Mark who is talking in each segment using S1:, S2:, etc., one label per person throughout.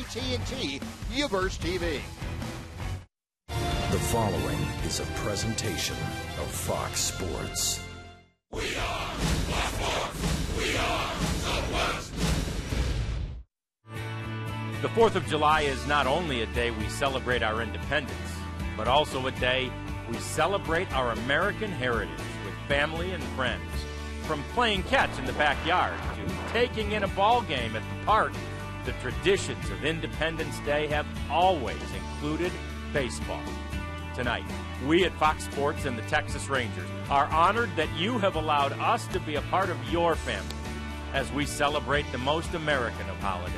S1: AT&T Uverse TV.
S2: The following is a presentation of Fox Sports.
S3: We are Blackmore. We are Southwest.
S4: The 4th of July is not only a day we celebrate our independence, but also a day we celebrate our American heritage with family and friends. From playing catch in the backyard to taking in a ball game at the park, the traditions of Independence Day have always included baseball. Tonight, we at Fox Sports and the Texas Rangers are honored that you have allowed us to be a part of your family as we celebrate the most American of holidays.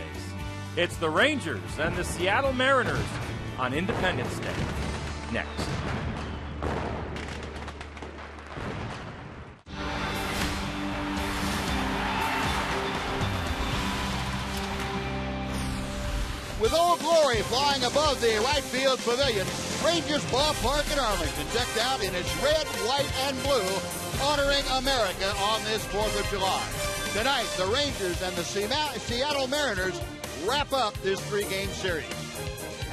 S4: It's the Rangers and the Seattle Mariners on Independence Day. Next.
S1: With Old Glory flying above the right field pavilion, Rangers Ballpark in Arlington decked out in its red, white, and blue, honoring America on this 4th of July. Tonight, the Rangers and the Seattle Mariners wrap up this 3-game series.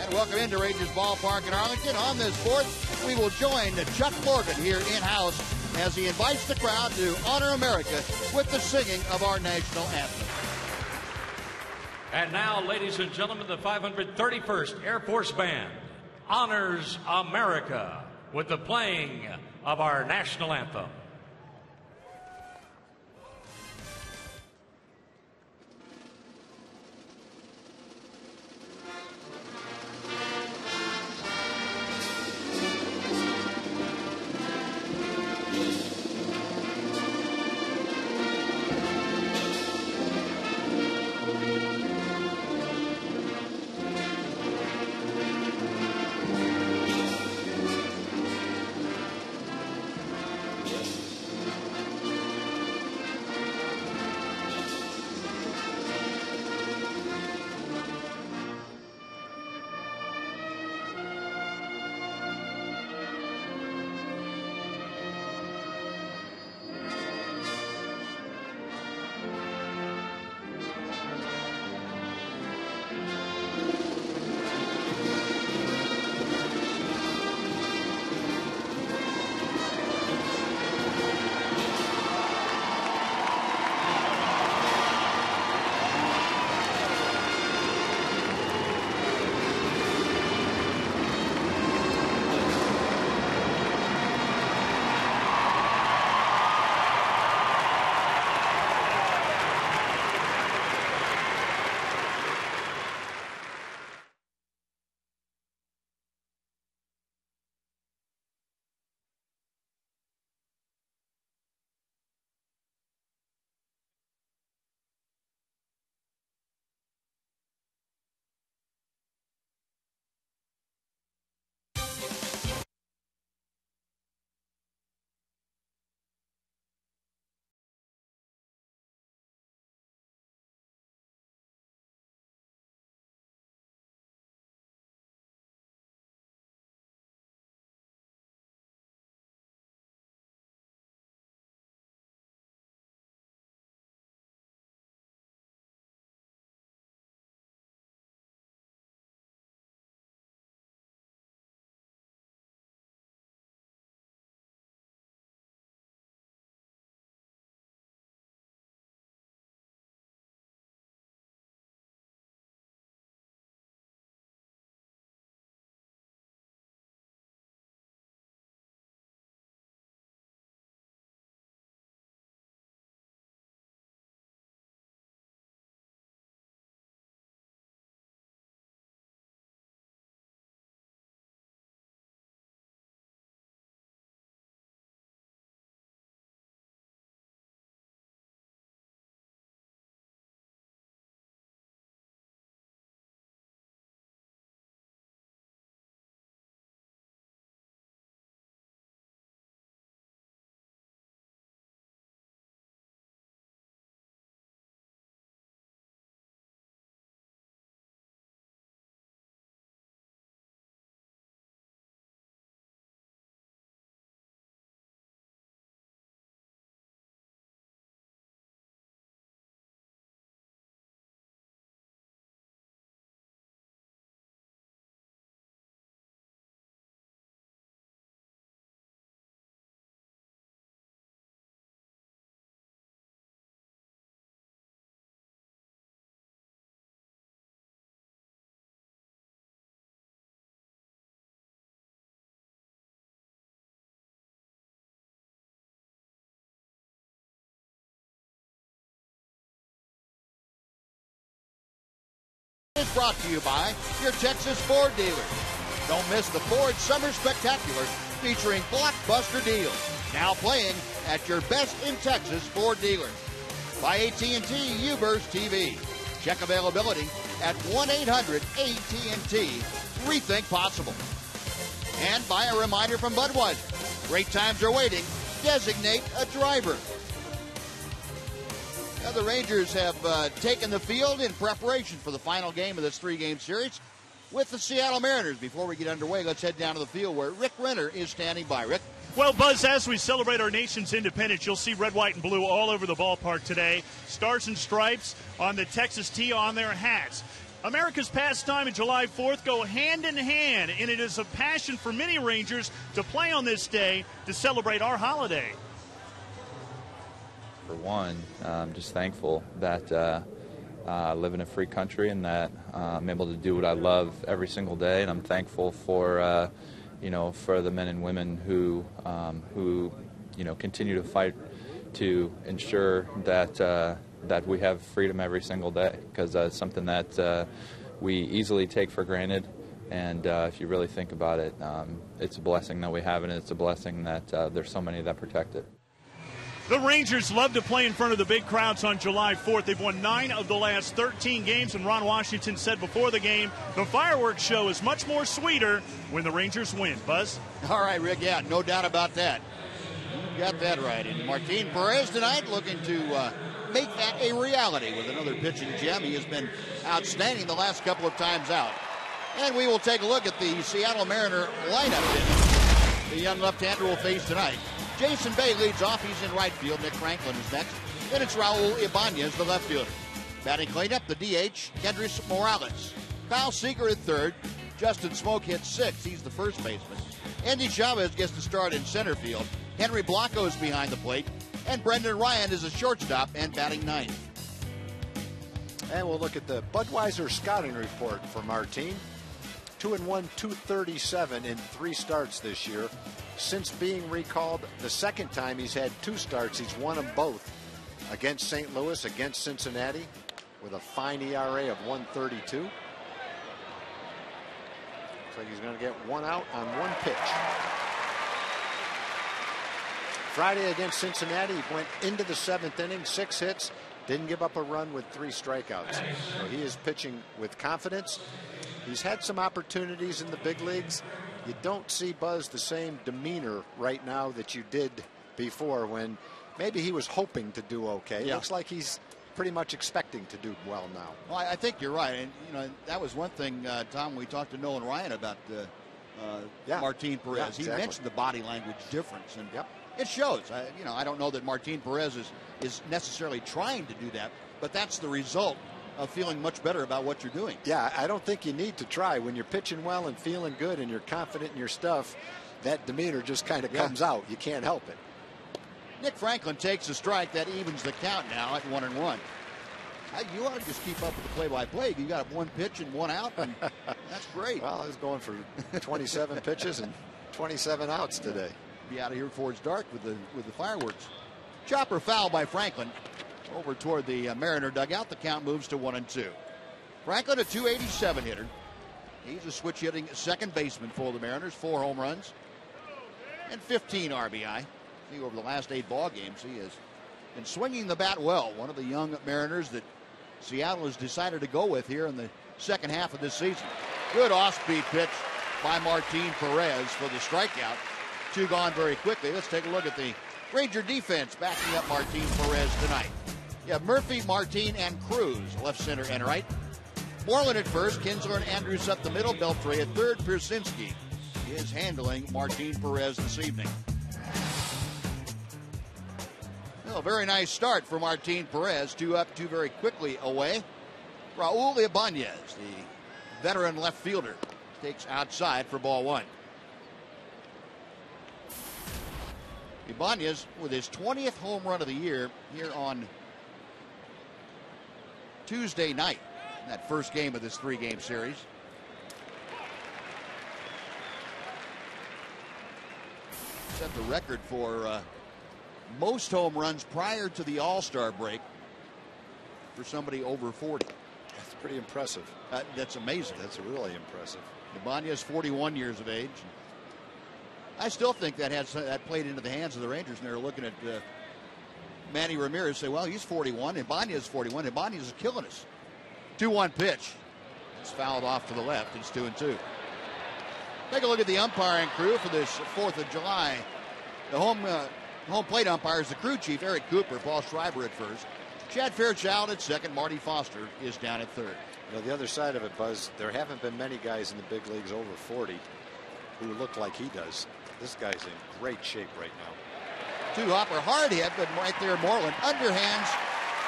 S1: And welcome into Rangers Ballpark in Arlington. On this 4th, we will join Chuck Morgan here in-house as he invites the crowd to honor America with the singing of our national anthem.
S5: And now, ladies and gentlemen, the 531st Air Force Band honors America with the playing of our national anthem.
S1: is brought to you by your Texas Ford dealers. Don't miss the Ford Summer Spectacular featuring blockbuster deals. Now playing at your best in Texas Ford dealers. By AT&T U-Burst TV. Check availability at 1-800-AT&T. Rethink possible. And by a reminder from Budweiser. Great times are waiting. Designate a driver. Now the Rangers have taken the field in preparation for the final game of this three-game series with the Seattle Mariners. Before we get underway, let's head down to the field where Rick Renner is standing by. Rick?
S6: Well, Buzz, as we celebrate our nation's independence, you'll see red, white, and blue all over the ballpark today. Stars and stripes on the Texas T on their hats. America's pastime and July 4th go hand in hand, and it is a passion for many Rangers to play on this day to celebrate our holiday.
S7: For one, I'm just thankful that I live in a free country and that I'm able to do what I love every single day, and I'm thankful for for the men and women who continue to fight to ensure that we have freedom every single day, because it's something that we easily take for granted. And if you really think about it, it's a blessing that we have it, and it's a blessing that there's so many that protect it.
S6: The Rangers love to play in front of the big crowds on July 4th. They've won 9 of the last 13 games, and Ron Washington said before the game, the fireworks show is much more sweeter when the Rangers win. Buzz?
S1: All right, Rick, yeah, no doubt about that. You got that right. And Martin Perez tonight looking to make that a reality with another pitching gem. He has been outstanding the last couple of times out. And we will take a look at the Seattle Mariner lineup. The young left-hander will face tonight. Jason Bay leads off. He's in right field. Nick Franklin is next. Then it's Raul Ibanez, the left fielder. Batting cleanup, the DH, Kendrys Morales. Kyle Seager at third. Justin Smoke hits sixth. He's the first baseman. Andy Chavez gets to start in center field. Henry Blanco is behind the plate. And Brendan Ryan is a shortstop and batting ninth.
S8: And we'll look at the Budweiser scouting report for Martin. 2-1, 237 in 3 starts this year. Since being recalled the second time he's had 2 starts, he's won them both against St. Louis, against Cincinnati, with a fine ERA of 1.32. Looks like he's going to get 1 out on 1 pitch. Friday against Cincinnati, he went into the 7th inning, 6 hits, didn't give up a run with 3 strikeouts. So he is pitching with confidence. He's had some opportunities in the big leagues. You don't see, Buzz, the same demeanor right now that you did before, when maybe he was hoping to do okay.
S1: Yeah.
S8: Looks like he's pretty much expecting to do well now.
S1: Well, I think you're right. And, that was one thing, Tom, we talked to Nolan Ryan about Martin Perez.
S8: Yeah, exactly.
S1: He mentioned the body language difference. And it shows. I don't know that Martin Perez is necessarily trying to do that, but that's the result of feeling much better about what you're doing.
S8: Yeah, I don't think you need to try. When you're pitching well and feeling good and you're confident in your stuff, that demeanor just kind of comes out. You can't help it.
S1: Nick Franklin takes a strike. That evens the count now at 1-1. You ought to just keep up with the play-by-play. You got 1 pitch and 1 out, and that's great.
S8: Well, I was going for 27 pitches and 27 outs today.
S1: Be out of here before it's dark with the fireworks. Chopper foul by Franklin. Over toward the Mariner dugout. The count moves to 1-2. Franklin, a .287 hitter. He's a switch hitting second baseman for the Mariners. 4 home runs and 15 RBI. See, over the last 8 ball games, he has been swinging the bat well. One of the young Mariners that Seattle has decided to go with here in the second half of this season. Good off-speed pitch by Martin Perez for the strikeout. 2 gone very quickly. Let's take a look at the Ranger defense backing up Martin Perez tonight. You have Murphy, Martin, and Cruz, left, center, and right. Moreland at first, Kinsler and Andrews up the middle, Beltre at third. Pierzynski is handling Martin Perez this evening. Well, a very nice start for Martin Perez. 2 up, 2 very quickly away. Raul Ibanez, the veteran left fielder, takes outside for ball 1. Ibanez with his 20th home run of the year here on Tuesday night, that first game of this 3-game series. Set the record for most home runs prior to the All-Star break for somebody over 40.
S8: pretty impressive.
S1: That's amazing.
S8: That's really impressive.
S1: Ibanez, 41 years of age. I still think that played into the hands of the Rangers, and they're looking at Manny Ramirez, say, well, he's 41, Ibanez is 41. Ibanez is killing us. 2-1 pitch. It's fouled off to the left. It's 2-2. Take a look at the umpiring crew for this 4th of July. The home plate umpire is the crew chief, Eric Cooper, Paul Schreiber at first. Chad Fairchild at second. Marty Foster is down at third.
S8: You know, the other side of it, Buzz, there haven't been many guys in the big leagues over 40 who look like he does. This guy's in great shape right now.
S1: Two-hopper hard hit, but right there, Moreland underhands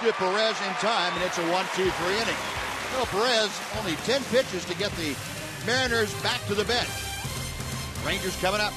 S1: to Perez in time, and it's a 1-2-3 inning. Well, Perez only 10 pitches to get the Mariners back to the bench. Rangers coming up.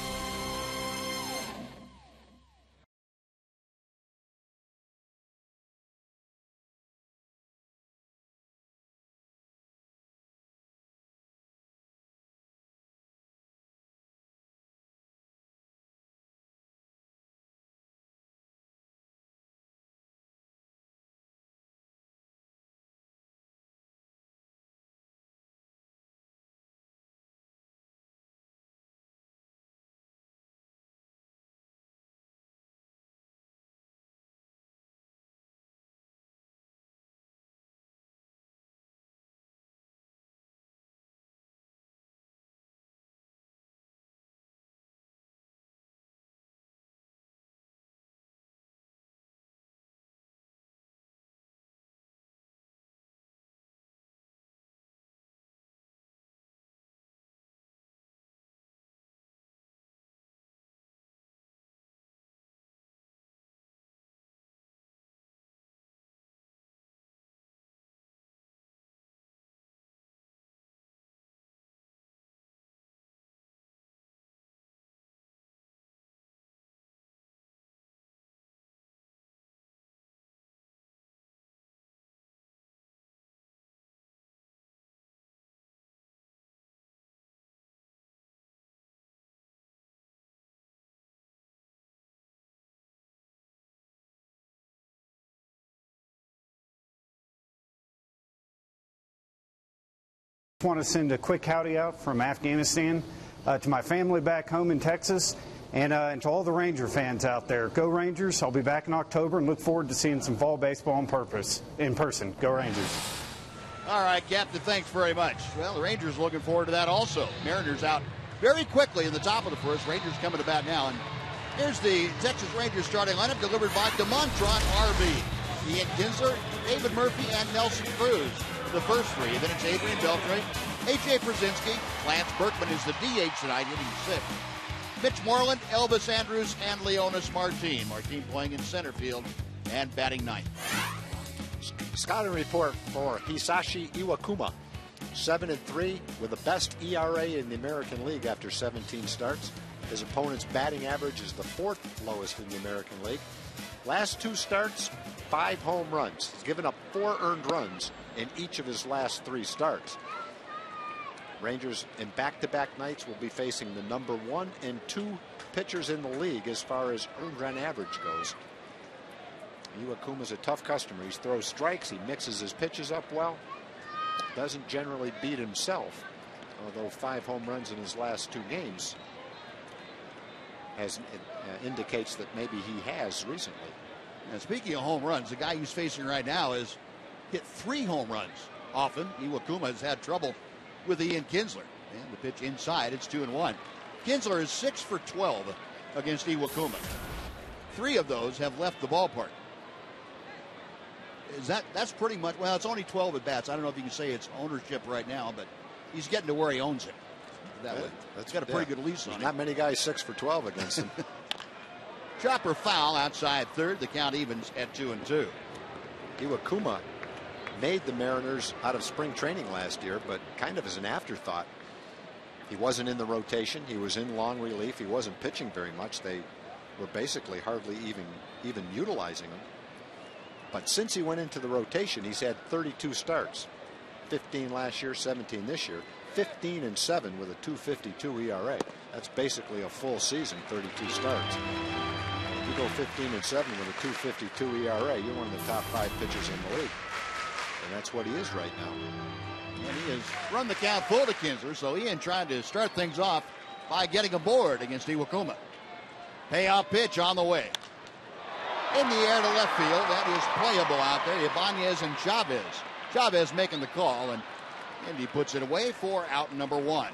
S9: Want to send a quick howdy out from Afghanistan to my family back home in Texas and to all the Ranger fans out there. Go Rangers. I'll be back in October and look forward to seeing some fall baseball in person. Go Rangers.
S1: All right, Captain, thanks very much. Well, the Rangers looking forward to that also. Mariners out very quickly in the top of the first. Rangers coming to bat now. And here's the Texas Rangers starting lineup delivered by DeMontron RV. Ian Kinsler, David Murphy, and Nelson Cruz. The first three. Then it's Adrian Beltre, A.J. Brzezinski, Lance Berkman is the DH tonight, hitting sixth. Mitch Moreland, Elvis Andrews, and Leonis Martin. Martin playing in center field and batting ninth.
S8: Scouting report for Hisashi Iwakuma. 7-3 with the best ERA in the American League after 17 starts. His opponent's batting average is the 4th lowest in the American League. Last 2 starts, 5 home runs. He's given up 4 earned runs in each of his last 3 starts. Rangers in back-to-back nights will be facing the number 1 and 2 pitchers in the league as far as earned run average goes. Iwakuma's a tough customer. He throws strikes, he mixes his pitches up well, doesn't generally beat himself, although 5 home runs in his last 2 games indicates that maybe he has recently.
S1: And speaking of home runs, the guy he's facing right now has hit 3 home runs often. Iwakuma has had trouble with Ian Kinsler. And the pitch inside, it's 2-1. Kinsler is 6 for 12 against Iwakuma. 3 of those have left the ballpark. That's pretty much, well, it's only 12 at bats. I don't know if you can say it's ownership right now, but he's getting to where he owns it. That way. That's got a pretty good lease on it.
S8: Not many guys 6 for 12 against him.
S1: Chopper foul outside third. The count evens at 2-2.
S8: Iwakuma made the Mariners out of spring training last year, but kind of as an afterthought. He wasn't in the rotation. He was in long relief. He wasn't pitching very much. They were basically hardly even utilizing him. But since he went into the rotation, he's had 32 starts. 15 last year, 17 this year. 15-7 with a 2.52 ERA. That's basically a full season, 32 starts. If you go 15-7 with a 2.52 ERA, you're one of the top 5 pitchers in the league. And that's what he is right now.
S1: And he has run the count full to Kinsler, so Ian trying to start things off by getting aboard against Iwakuma. Payoff pitch on the way. In the air to left field. That is playable out there. Ibanez and Chavez. Chavez making the call, and Indy puts it away for out number 1.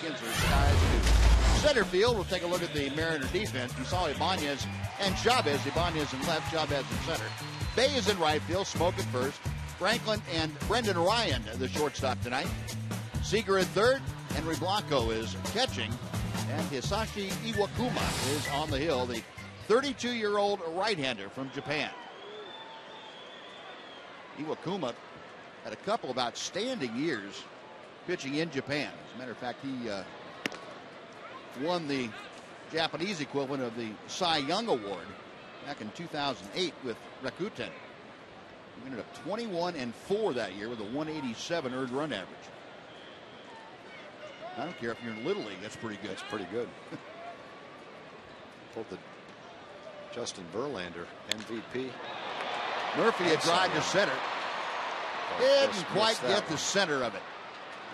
S1: Kinsler skies to center field. We'll take a look at the Mariner defense. You saw Ibanez and Chavez. Ibanez in left, Chavez in center. Bay is in right field. Smoke at first. Franklin and Brendan Ryan, the shortstop tonight. Seager at third. Henry Blanco is catching. And Hisashi Iwakuma is on the hill, the 32-year-old right-hander from Japan. Iwakuma had a couple of outstanding years pitching in Japan. As a matter of fact, he won the Japanese equivalent of the Cy Young Award back in 2008 with Rakuten. He ended up 21-4 that year with a 187 earned run average. I don't care if you're in Little League, that's pretty good.
S8: That's pretty good. Pulled the Justin Verlander MVP.
S1: Murphy had drive to center. Didn't quite get the center of it.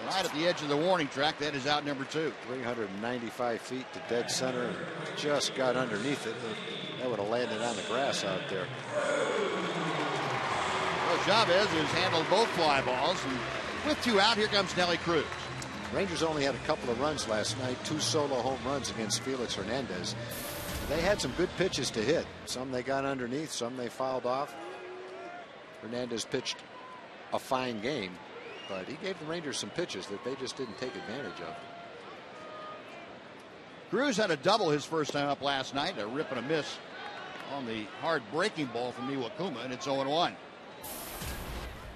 S1: Right at the edge of the warning track. That is out number 2.
S8: 395 feet to dead center, and just got underneath it. That would have landed on the grass out there.
S1: Well, Chavez has handled both fly balls, and with 2 out, here comes Nelly Cruz.
S8: Rangers only had a couple of runs last night, 2 solo home runs against Felix Hernandez. They had some good pitches to hit. Some they got underneath, some they fouled off. Hernandez pitched a fine game, but he gave the Rangers some pitches that they just didn't take advantage of.
S1: Cruz had a double his first time up last night, a rip and a miss on the hard breaking ball from Iwakuma, and it's 0-1.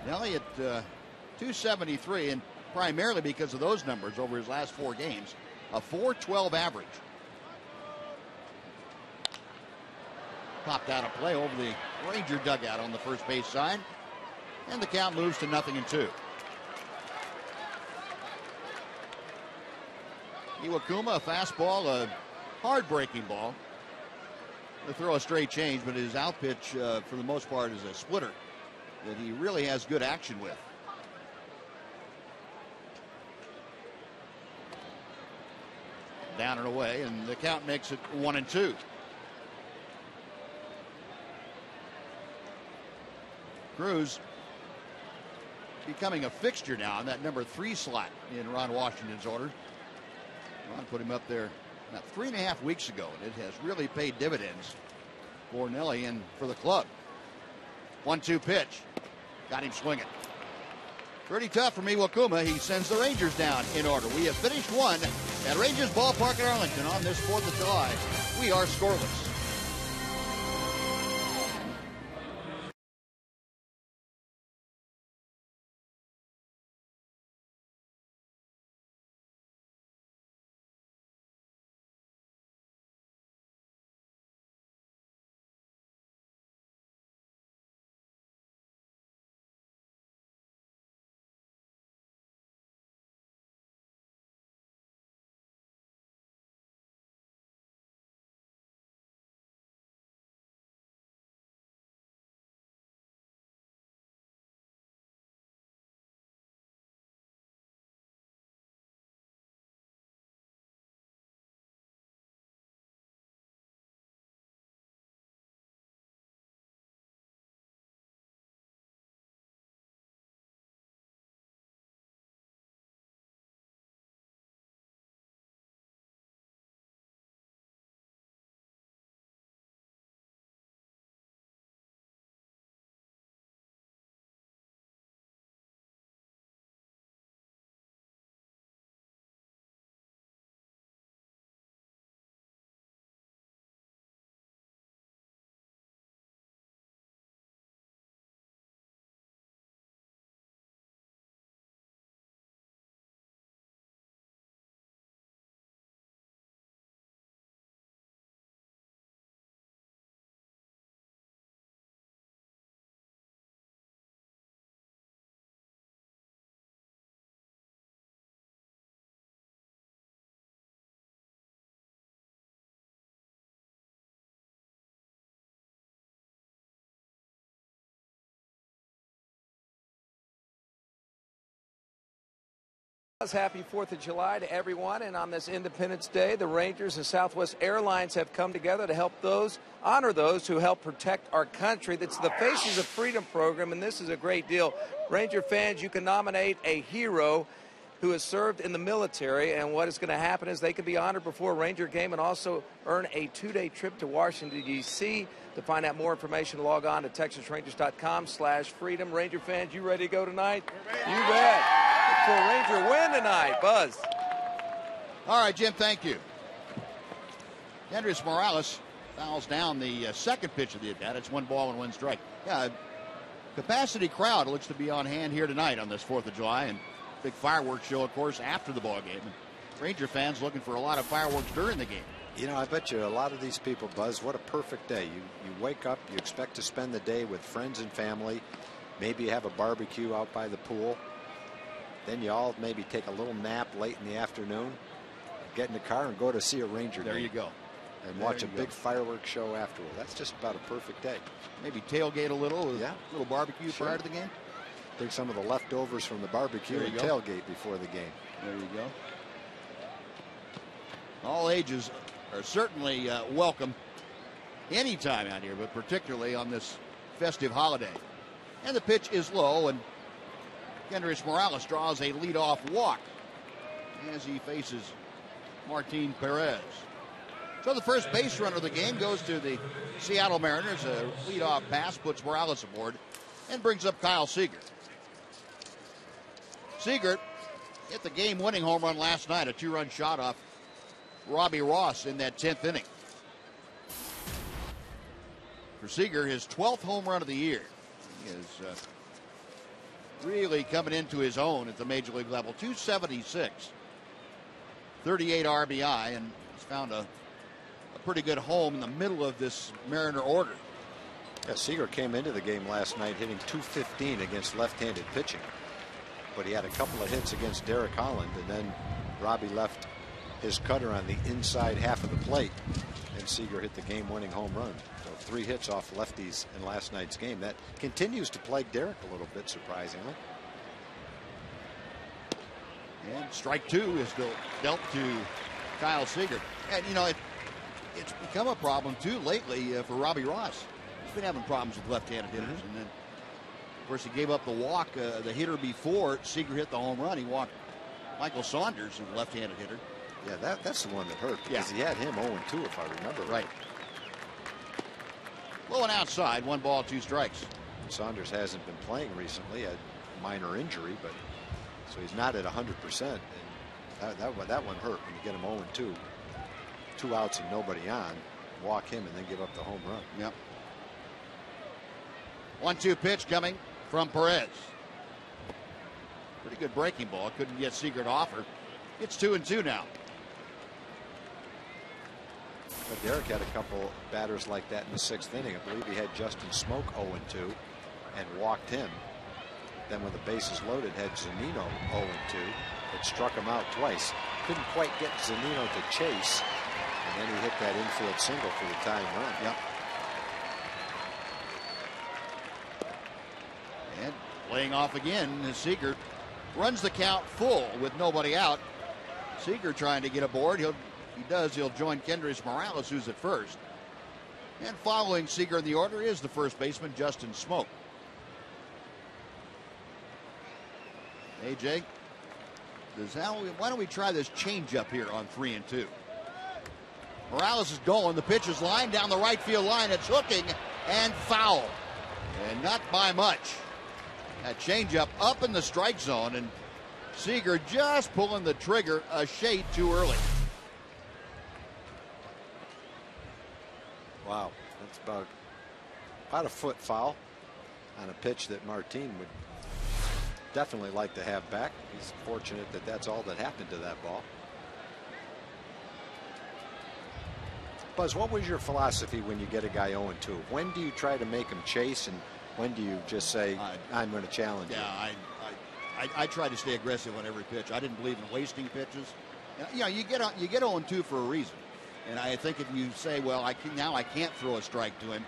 S1: Nelly at 273, and primarily because of those numbers over his last 4 games, a .412 average. Popped out of play over the Ranger dugout on the first base side, and the count moves to 0-2. Iwakuma, a fastball, a hard breaking ball. He'll throw a straight change, but his out pitch for the most part is a splitter that he really has good action with. Down and away, and the count makes it 1-2. Cruz becoming a fixture now in that number 3 slot in Ron Washington's order. Ron put him up there about 3.5 weeks ago, and it has really paid dividends for Nelly and for the club. 1-2 pitch. Got him swinging. Pretty tough for Iwakuma. He sends the Rangers down in order. We have finished 1 at Rangers Ballpark in Arlington on this 4th of July. We are scoreless.
S10: Happy 4th of July to everyone, and on this Independence Day, the Rangers and Southwest Airlines have come together to help honor those who help protect our country. That's the Faces of Freedom program, and this is a great deal. Ranger fans, you can nominate a hero who has served in the military, and what is going to happen is they can be honored before a Ranger game and also earn a 2-day trip to Washington, D.C. To find out more information, log on to TexasRangers.com/freedom. Ranger fans, you ready to go tonight? You bet. Look for a Ranger win tonight. Buzz.
S1: All right, Jim, thank you. Kendrys Morales fouls down the second pitch of the at-bat. It's 1 ball and 1 strike. Yeah, capacity crowd looks to be on hand here tonight on this 4th of July, and big fireworks show, of course, after the ball game. And Ranger fans looking for a lot of fireworks during the game.
S8: You know, I bet you a lot of these people, Buzz, what a perfect day. You wake up, you expect to spend the day with friends and family. Maybe you have a barbecue out by the pool. Then you all maybe take a little nap late in the afternoon, get in the car and go to see a Ranger game.
S1: There you go.
S8: And watch a big fireworks show afterward. That's just about a perfect day.
S1: Maybe tailgate a little, a little barbecue prior to the game.
S8: Take some of the leftovers from the barbecue and tailgate before the game.
S1: There you go. All ages are certainly welcome anytime out here, but particularly on this festive holiday. And the pitch is low, and Kendrys Morales draws a leadoff walk as he faces Martin Perez. So the first base runner of the game goes to the Seattle Mariners. A leadoff pass puts Morales aboard and brings up Kyle Seager. Seager hit the game-winning home run last night, a 2-run shot off Robbie Ross in that 10th inning. For Seager, his 12th home run of the year. He is really coming into his own at the major league level. 276, 38 RBI, and he's found a pretty good home in the middle of this Mariner order.
S8: Yeah, Seager came into the game last night hitting .215 against left-handed pitching. But he had a couple of hits against Derek Holland, and then Robbie left his cutter on the inside half of the plate, and Seager hit the game-winning home run. So 3 hits off lefties in last night's game. That continues to plague Derek a little bit, surprisingly.
S1: And strike 2 is dealt to Kyle Seager. And, you know, it's become a problem, too, lately for Robbie Ross. He's been having problems with left-handed hitters. And then, of course, he gave up the walk, the hitter before Seager hit the home run. He walked Michael Saunders, a left-handed hitter.
S8: Yeah, that's the one that hurt, because he had him 0-2, if I remember right.
S1: Low and outside, 1 ball, 2 strikes.
S8: Saunders hasn't been playing recently, a minor injury, but so he's not at 100%. And that one hurt when you get him 0-2. 2 outs and nobody on. Walk him and then give up the home run.
S1: Yep. 1-2 pitch coming from Perez. Pretty good breaking ball. Couldn't get Seager to offer. It's 2-2 now.
S8: But Derek had a couple batters like that in the 6th inning. I believe he had Justin Smoke 0-2 and walked him. Then with the bases loaded, had Zunino 0-2. It struck him out twice. Couldn't quite get Zunino to chase. And then he hit that infield single for the tying run.
S1: Yep. And laying off again, Seager runs the count full with nobody out. Seager trying to get aboard. He'll join Kendrys Morales, who's at first. And following Seager in the order is the first baseman, Justin Smoke. AJ, why don't we try this changeup here on 3-2? Morales is going. The pitch is lined down the right field line. It's hooking and foul. And not by much. That changeup up in the strike zone, and Seager just pulling the trigger a shade too early.
S8: Wow, that's about a foot foul on a pitch that Martin would definitely like to have back. He's fortunate that that's all that happened to that ball. Buzz, what was your philosophy when you get a guy 0-2? When do you try to make him chase, and when do you just say, I'm going to challenge you?
S1: I try to stay aggressive on every pitch. I didn't believe in wasting pitches. You know, you get 0-2 for a reason. And I think if you say, well, I can't throw a strike to him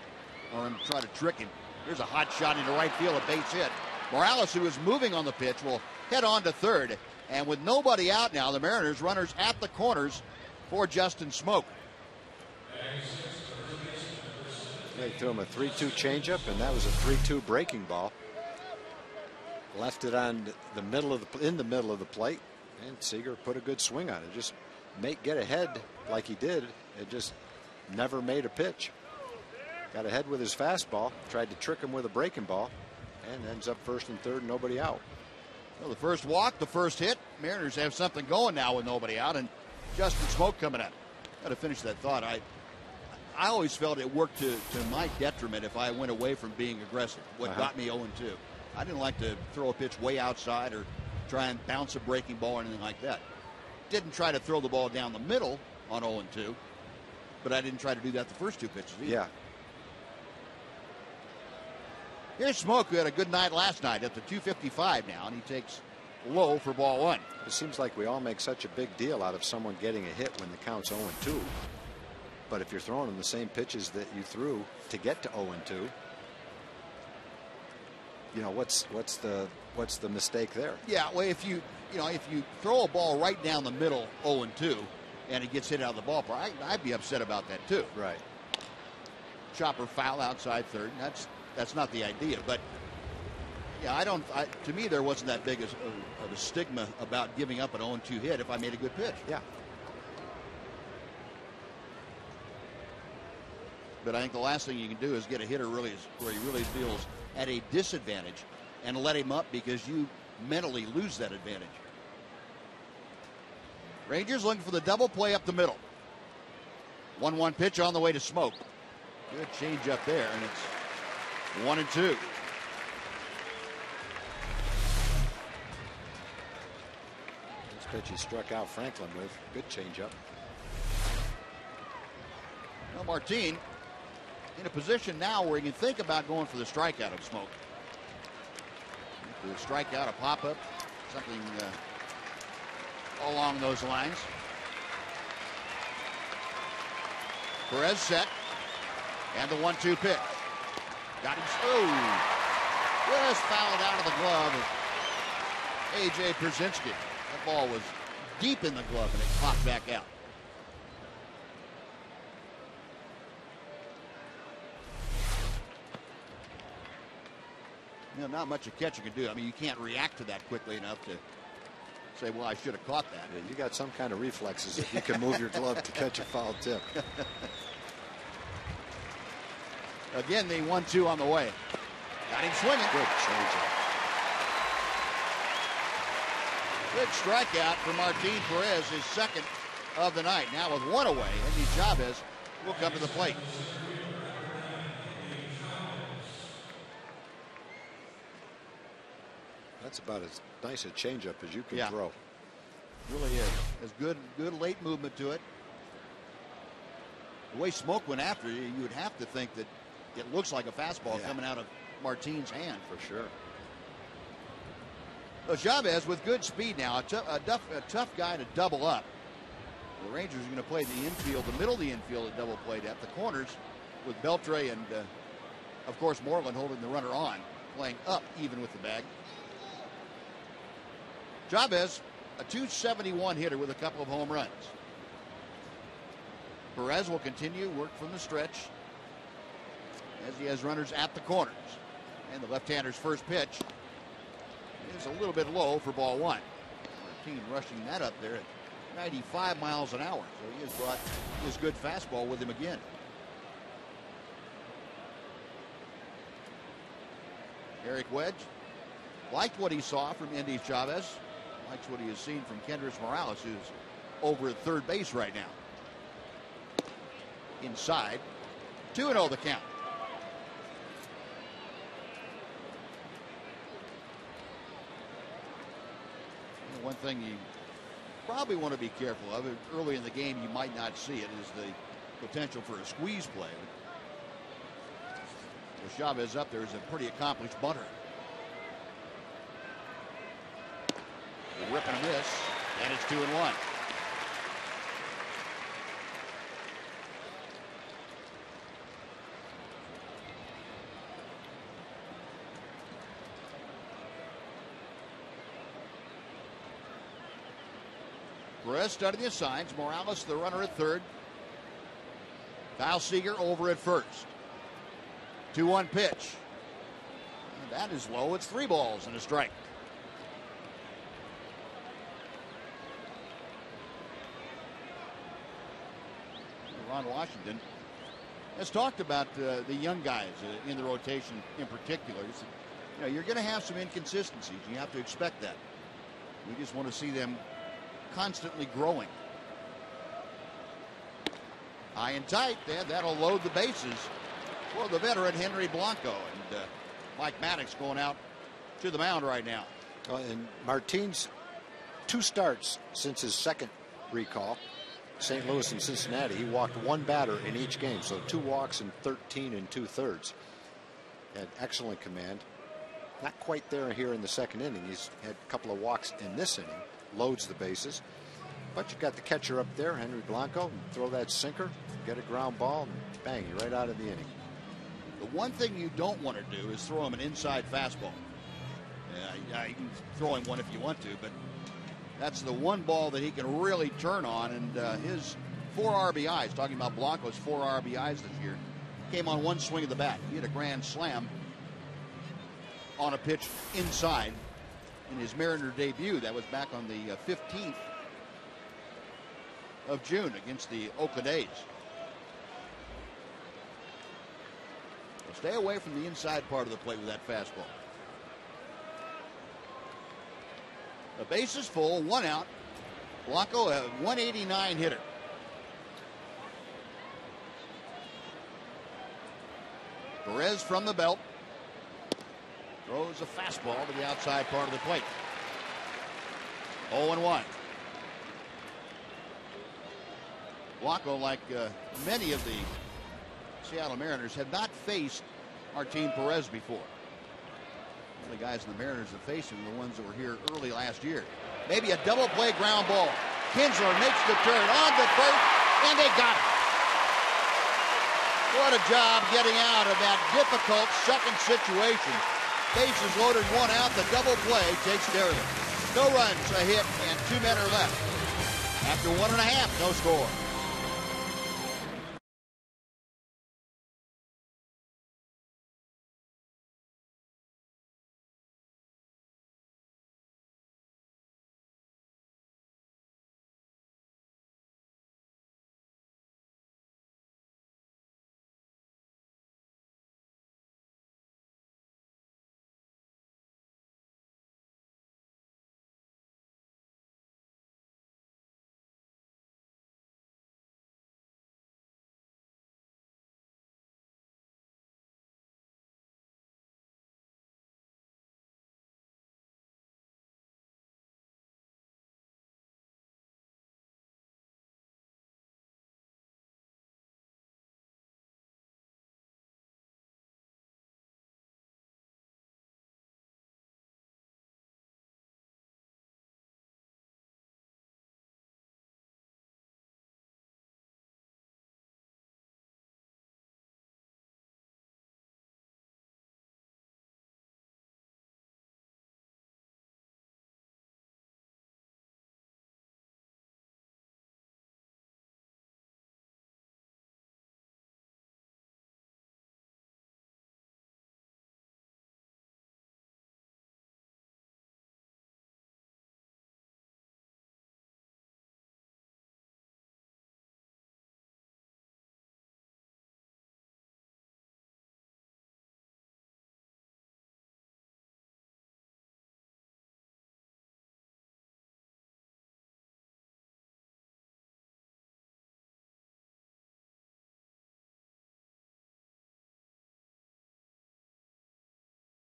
S1: or I'm trying to trick him. There's a hot shot into right field, a base hit. Morales, who is moving on the pitch, will head on to third. And with nobody out now, the Mariners runners at the corners for Justin Smoke.
S8: They threw him a 3-2 changeup, and that was a 3-2 breaking ball. Left it on the middle of in the middle of the plate, and Seager put a good swing on it. Just get ahead like he did. It just never made a pitch. Got ahead with his fastball, tried to trick him with a breaking ball, and ends up first and third, nobody out.
S1: Well, the first walk, the first hit. Mariners have something going now with nobody out, and Justin Smoke coming up. Got to finish that thought. I always felt it worked to my detriment if I went away from being aggressive. What got me 0-2. I didn't like to throw a pitch way outside or try and bounce a breaking ball or anything like that. Didn't try to throw the ball down the middle on 0-2, but I didn't try to do that the first two pitches either.
S8: Yeah.
S1: Here's Smoke, who had a good night last night at the 255 now, and he takes low for ball one.
S8: It seems like we all make such a big deal out of someone getting a hit when the count's 0-2. But if you're throwing them the same pitches that you threw to get to 0-2, you know, what's the mistake there?
S1: Yeah, well, if you throw a ball right down the middle 0-2 and it gets hit out of the ballpark, I'd be upset about that too.
S8: Right.
S1: Chopper foul outside third. That's not the idea, but yeah, to me there wasn't that big of a stigma about giving up an 0-2 hit if I made a good pitch.
S8: Yeah.
S1: But I think the last thing you can do is get a hitter where he really feels at a disadvantage and let him up because you mentally lose that advantage. Rangers looking for the double play up the middle. 1-1 pitch on the way to Smoke. Good change up there, and it's 1-2.
S8: This pitch he struck out Franklin with. Good changeup.
S1: Well, Martin in a position now where he can think about going for the strikeout of Smoke. The strikeout, a pop-up, something along those lines. Perez set, and the 1-2 pitch. Got him. Just fouled out of the glove of A.J. Przinsky. That ball was deep in the glove, and it popped back out. You know, not much a catcher can do. I mean, you can't react to that quickly enough to say, well, I should have caught that.
S8: Yeah, you got some kind of reflexes if you can move your glove to catch a foul tip.
S1: Again, the 1-2 on the way. Got him swinging.
S8: Good changeup.
S1: Good strikeout for Martin Perez, his second of the night. Now with one away, Andy Chavez will come to the plate.
S8: That's about as nice a changeup as you can throw.
S1: Really is. Has good late movement to it. The way Smoke went after you, you would have to think that it looks like a fastball coming out of Martin's hand.
S8: For sure.
S1: So Chavez with good speed now. A tough guy to double up. The Rangers are going to play the infield, the middle of the infield at double play at the corners with Beltre and, of course, Moreland holding the runner on, playing up even with the bag. Chavez, a .271 hitter with a couple of home runs. Perez will continue work from the stretch as he has runners at the corners. And the left-hander's first pitch is a little bit low for ball one. Martin rushing that up there at 95 miles an hour. So he has brought his good fastball with him again. Eric Wedge liked what he saw from Andy Chavez. Likes what he has seen from Kendrys Morales, who's over at third base right now. Inside. 2-0 the count. One thing you probably want to be careful of, early in the game you might not see it, is the potential for a squeeze play. With Chavez up there is a pretty accomplished bunter. A rip and a miss, and it's 2-1. Perez studying the signs. Morales, the runner at third. Kyle Seager over at first. 2-1 pitch. And that is low. It's 3 balls and a strike. Ron Washington has talked about the young guys in the rotation in particular. You know, you're going to have some inconsistencies. You have to expect that. We just want to see them constantly growing. High and tight. That'll load the bases for the veteran Henry Blanco. And Mike Maddox going out to the mound right now.
S8: And Martin's 2 starts since his second recall. St. Louis and Cincinnati, he walked 1 batter in each game, so 2 walks in 13 2/3. Had excellent command. Not quite there here in the second inning. He's had a couple of walks in this inning. Loads the bases. But you got the catcher up there, Henry Blanco. Throw that sinker, get a ground ball, and bang, you're right out of the inning.
S1: The one thing you don't want to do is throw him an inside fastball. You can throw him one if you want to, but that's the one ball that he can really turn on. And his 4 RBIs, talking about Blanco's 4 RBIs this year, came on 1 swing of the bat. He had a grand slam on a pitch inside in his Mariner debut. That was back on the 15th of June against the Oakland A's. So stay away from the inside part of the plate with that fastball. The base is full, 1 out. Blanco, a 189 hitter. Perez from the belt. Throws a fastball to the outside part of the plate. 0-1. Blanco, like many of the Seattle Mariners, had not faced Martin Perez before. The guys in the Mariners have faced him, the ones that were here early last year. Maybe a double play ground ball. Kinsler makes the turn on the first, and they got it. What a job getting out of that difficult second situation. Bases loaded, 1 out. The double play takes care of it. No runs, a hit, and 2 men are left. After 1.5, no score.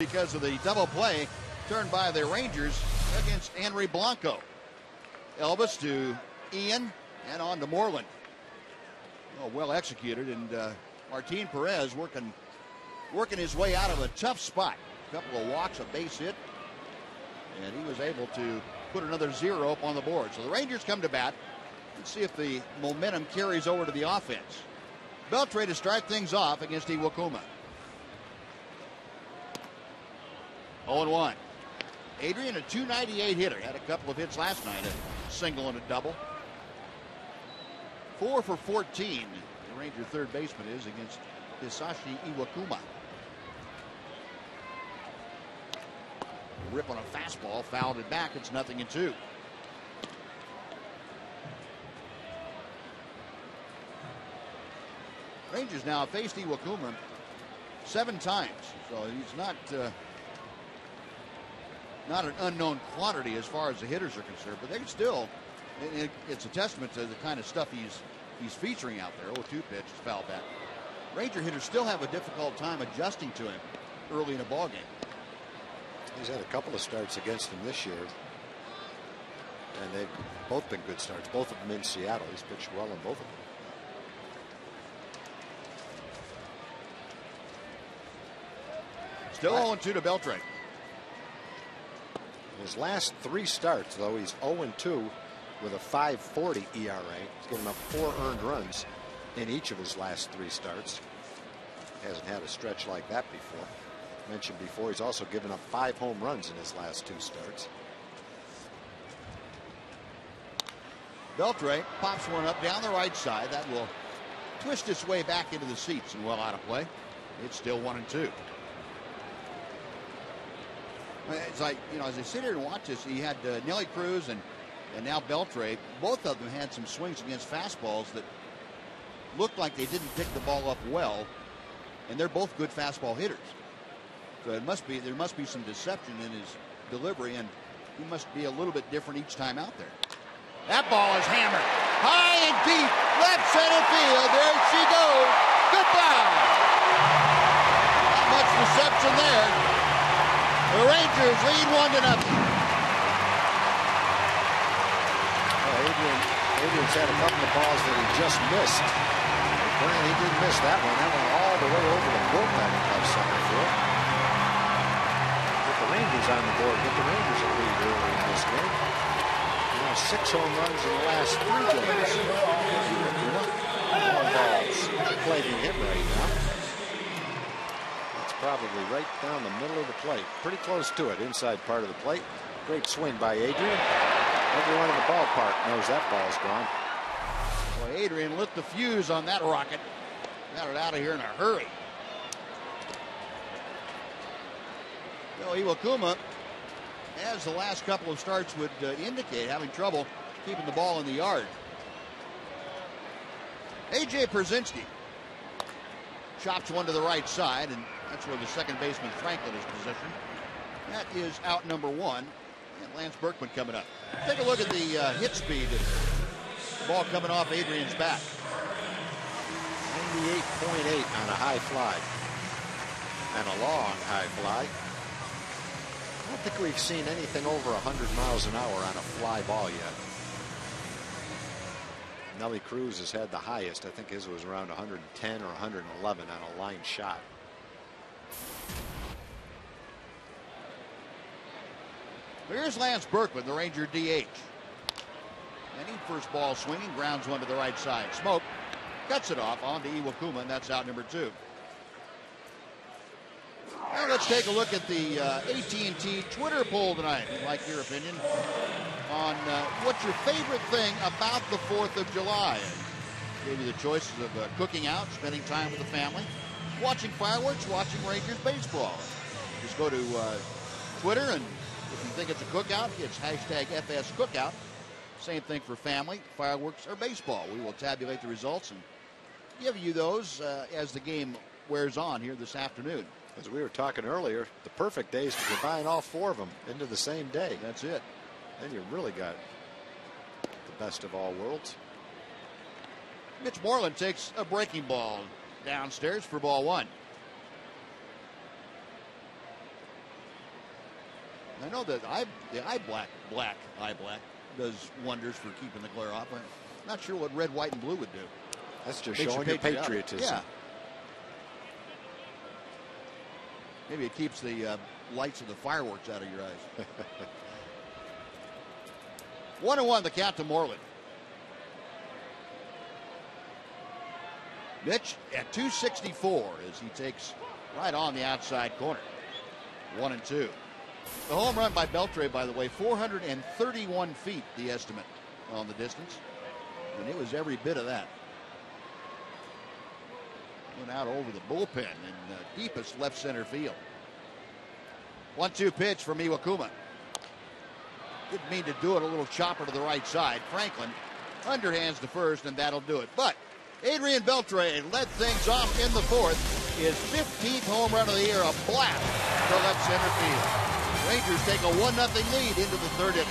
S1: Because of the double play turned by the Rangers against Henry Blanco. Elvis to Ian and on to Moreland. Oh, well executed, and Martin Perez working his way out of a tough spot. A couple of walks, a base hit, and he was able to put another 0 up on the board. So the Rangers come to bat. Let's see if the momentum carries over to the offense. Beltre to start things off against Iwakuma. 0-1. Adrian, a 298 hitter, had a couple of hits last night, a single and a double. 4 for 14. The Ranger third baseman is against Hisashi Iwakuma. Rip on a fastball, fouled it back. It's 0-2. Rangers now faced Iwakuma 7 times, so he's not an unknown quantity as far as the hitters are concerned. But they still, it's a testament to the kind of stuff he's featuring out there. 0-2 pitch, is fouled back. Ranger hitters still have a difficult time adjusting to him early in a ball game.
S8: He's had a couple of starts against him this year, and they've both been good starts. Both of them in Seattle. He's pitched well in both of them.
S1: Still 0-2 to Beltre.
S8: His last 3 starts, though, he's 0-2 with a 5.40 ERA. He's given up 4 earned runs in each of his last 3 starts. Hasn't had a stretch like that before. Mentioned before, he's also given up 5 home runs in his last 2 starts.
S1: Beltre pops one up down the right side. That will twist its way back into the seats and well out of play. It's still 1-2. It's like, you know, as I sit here and watch this, he had Nelly Cruz and now Beltre. Both of them had some swings against fastballs that looked like they didn't pick the ball up well, and they're both good fastball hitters. So there must be some deception in his delivery, and he must be a little bit different each time out there. That ball is hammered high and deep, left center field. There she goes. Goodbye. Not much deception there. The Rangers lead 1-0.
S8: Well, Adrian's had a couple of balls that he just missed. Grant, he didn't miss that one. That went all the way over the bullpen in left center field. With the Rangers on the board, get the Rangers a lead early in this game. Now 6 home runs in the last 3 games. More balls plaguing him right now. Probably right down the middle of the plate. Pretty close to it, inside part of the plate. Great swing by Adrian. Everyone in the ballpark knows that ball's gone.
S1: Boy, Adrian lit the fuse on that rocket. Got it out of here in a hurry. Well, Iwakuma, as the last couple of starts would indicate, having trouble keeping the ball in the yard. A.J. Pierzynski chops one to the right side, and that's where the second baseman Franklin is positioned. That is out number 1, and Lance Berkman coming up. Take a look at the hit speed. The ball coming off Adrian's bat.
S8: 98.8 on a high fly, and a long high fly. I don't think we've seen anything over 100 miles an hour on a fly ball yet. Nelly Cruz has had the highest. I think his was around 110 or 111 on a line shot.
S1: Here's Lance Berkman, the Ranger DH. And he first ball swinging, grounds one to the right side. Smoke cuts it off onto Iwakuma, and that's out number 2. Now let's take a look at the AT&T Twitter poll tonight. I'd like your opinion on what's your favorite thing about the 4th of July. I gave you the choices of cooking out, spending time with the family, watching fireworks, watching Rangers baseball. Just go to Twitter, and if you think it's a cookout, it's hashtag FS Cookout. Same thing for family, fireworks, or baseball. We will tabulate the results and give you those as the game wears on here this afternoon.
S8: As we were talking earlier, the perfect day is to combine all 4 of them into the same day.
S1: That's it.
S8: Then you really got the best of all worlds.
S1: Mitch Moreland takes a breaking ball downstairs for ball 1. I know that the eye black does wonders for keeping the glare off. I'm not sure what red, white, and blue would do.
S8: That's just showing your patriotism.
S1: Yeah. Maybe it keeps the lights of the fireworks out of your eyes. 1-1 the count to Moreland. Mitch at 264 as he takes right on the outside corner. 1-2. The home run by Beltre, by the way, 431 feet, the estimate on the distance. And it was every bit of that. Went out over the bullpen in deepest left center field. 1-2 pitch from Iwakuma. Didn't mean to do it. A little chopper to the right side. Franklin underhands to first, and that'll do it. But Adrian Beltre led things off in the fourth. His 15th home run of the year, a blast to left center field. Rangers take a 1-0 lead into the third inning.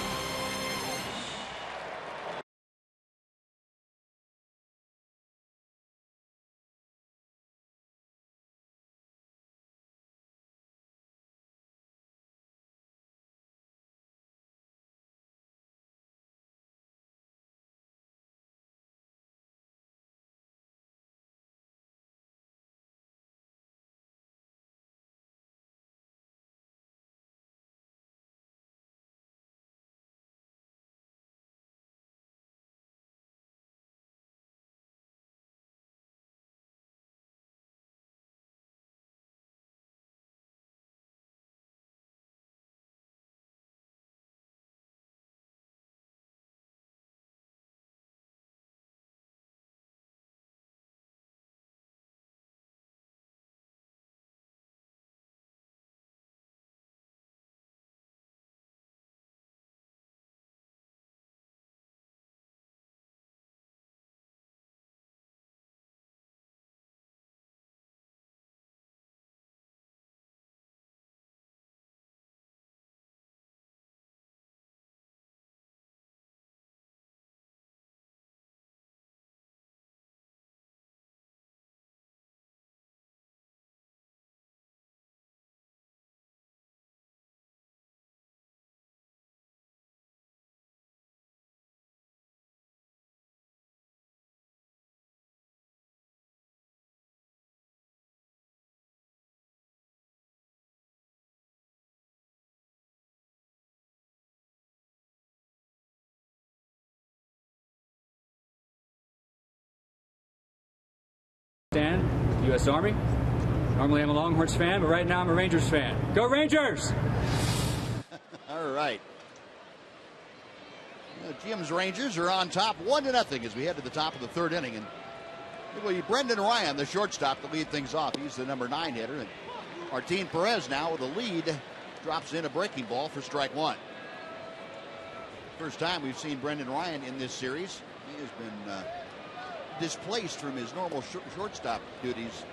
S11: Dan, U.S. Army. Normally I'm a Longhorns fan, but right now I'm a Rangers fan. Go Rangers!
S1: All right. Jim's Rangers are on top 1-0 as we head to the top of the third inning. And it will be Brendan Ryan, the shortstop, to lead things off. He's the number 9 hitter. And Martin Perez now with a lead drops in a breaking ball for strike one. First time we've seen Brendan Ryan in this series. He has been displaced from his normal shortstop duties,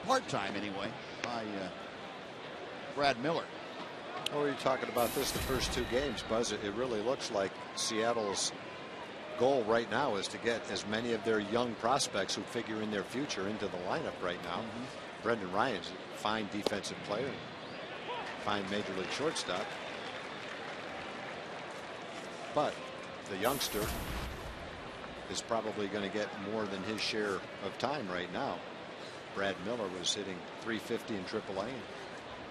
S1: part-time anyway, by Brad Miller.
S8: Oh, you're talking about this the first 2 games, Buzz. It really looks like Seattle's goal right now is to get as many of their young prospects who figure in their future into the lineup right now. Brendan Ryan's a fine defensive player, fine major league shortstop, but the youngster is probably going to get more than his share of time right now. Brad Miller was hitting .350 in AAA and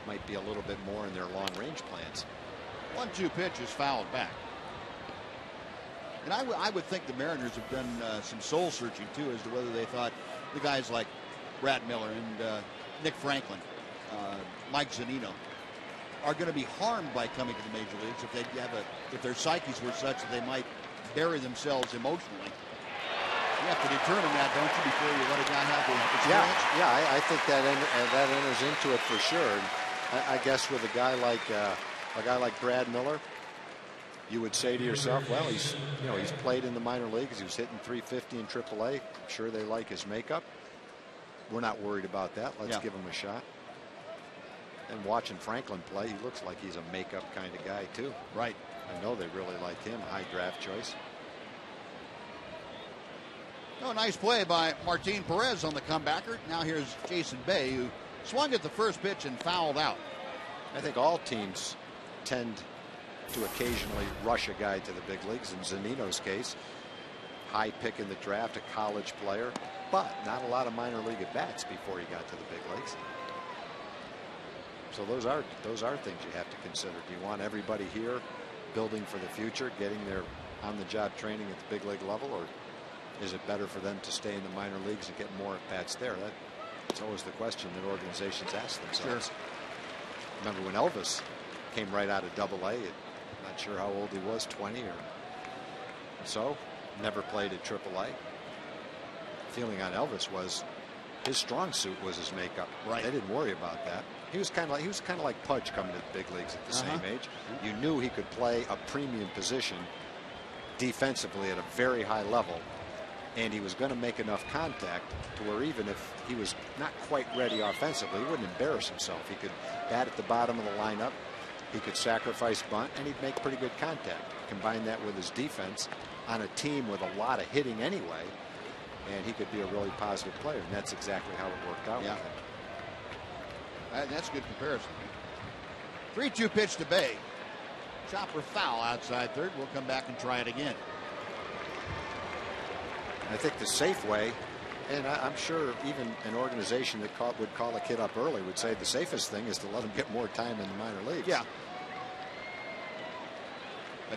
S8: might be a little bit more in their long-range plans.
S1: 1-2 pitch is fouled back. And I would think the Mariners have done some soul searching too as to whether they thought the guys like Brad Miller and Nick Franklin, Mike Zunino, are going to be harmed by coming to the major leagues if their psyches were such that they might bury themselves emotionally. You have to determine that, don't you, before you let a guy have the experience?
S8: Yeah, I think that enters into it for sure. And I guess with a guy like Brad Miller, you would say to yourself, well, he's played in the minor leagues. He was hitting .350 in AAA. I'm sure they like his makeup. We're not worried about that. Let's give him a shot. And watching Franklin play, he looks like he's a makeup kind of guy too.
S1: Right.
S8: I know they really like him. High draft choice.
S1: Oh, nice play by Martin Perez on the comebacker. Now here's Jason Bay, who swung at the first pitch and fouled out.
S8: I think all teams tend to occasionally rush a guy to the big leagues. In Zunino's case, high pick in the draft, a college player, but not a lot of minor league at bats before he got to the big leagues. So those are things you have to consider. Do you want everybody here building for the future, getting their on-the-job training at the big league level, or is it better for them to stay in the minor leagues and get more at bats there? That's always the question that organizations ask themselves.
S1: Sure.
S8: Remember when Elvis came right out of AA? Not sure how old he was, 20 or so. never played at AAA. Feeling on Elvis was his strong suit was his makeup.
S1: Right.
S8: They didn't worry about that. He was kind of like Pudge coming to the big leagues at the same age. You knew he could play a premium position defensively at a very high level, and he was going to make enough contact to where even if he was not quite ready offensively, he wouldn't embarrass himself. He could bat at the bottom of the lineup. He could sacrifice bunt, and he'd make pretty good contact. Combine that with his defense on a team with a lot of hitting anyway, and he could be a really positive player, and that's exactly how it worked out with him.
S1: That's a good comparison. 3-2 pitch to Bay. Chopper foul outside third. We'll come back and try it again.
S8: I think the safe way, and I'm sure even an organization that would call a kid up early would say the safest thing is to let him get more time in the minor leagues.
S1: Yeah.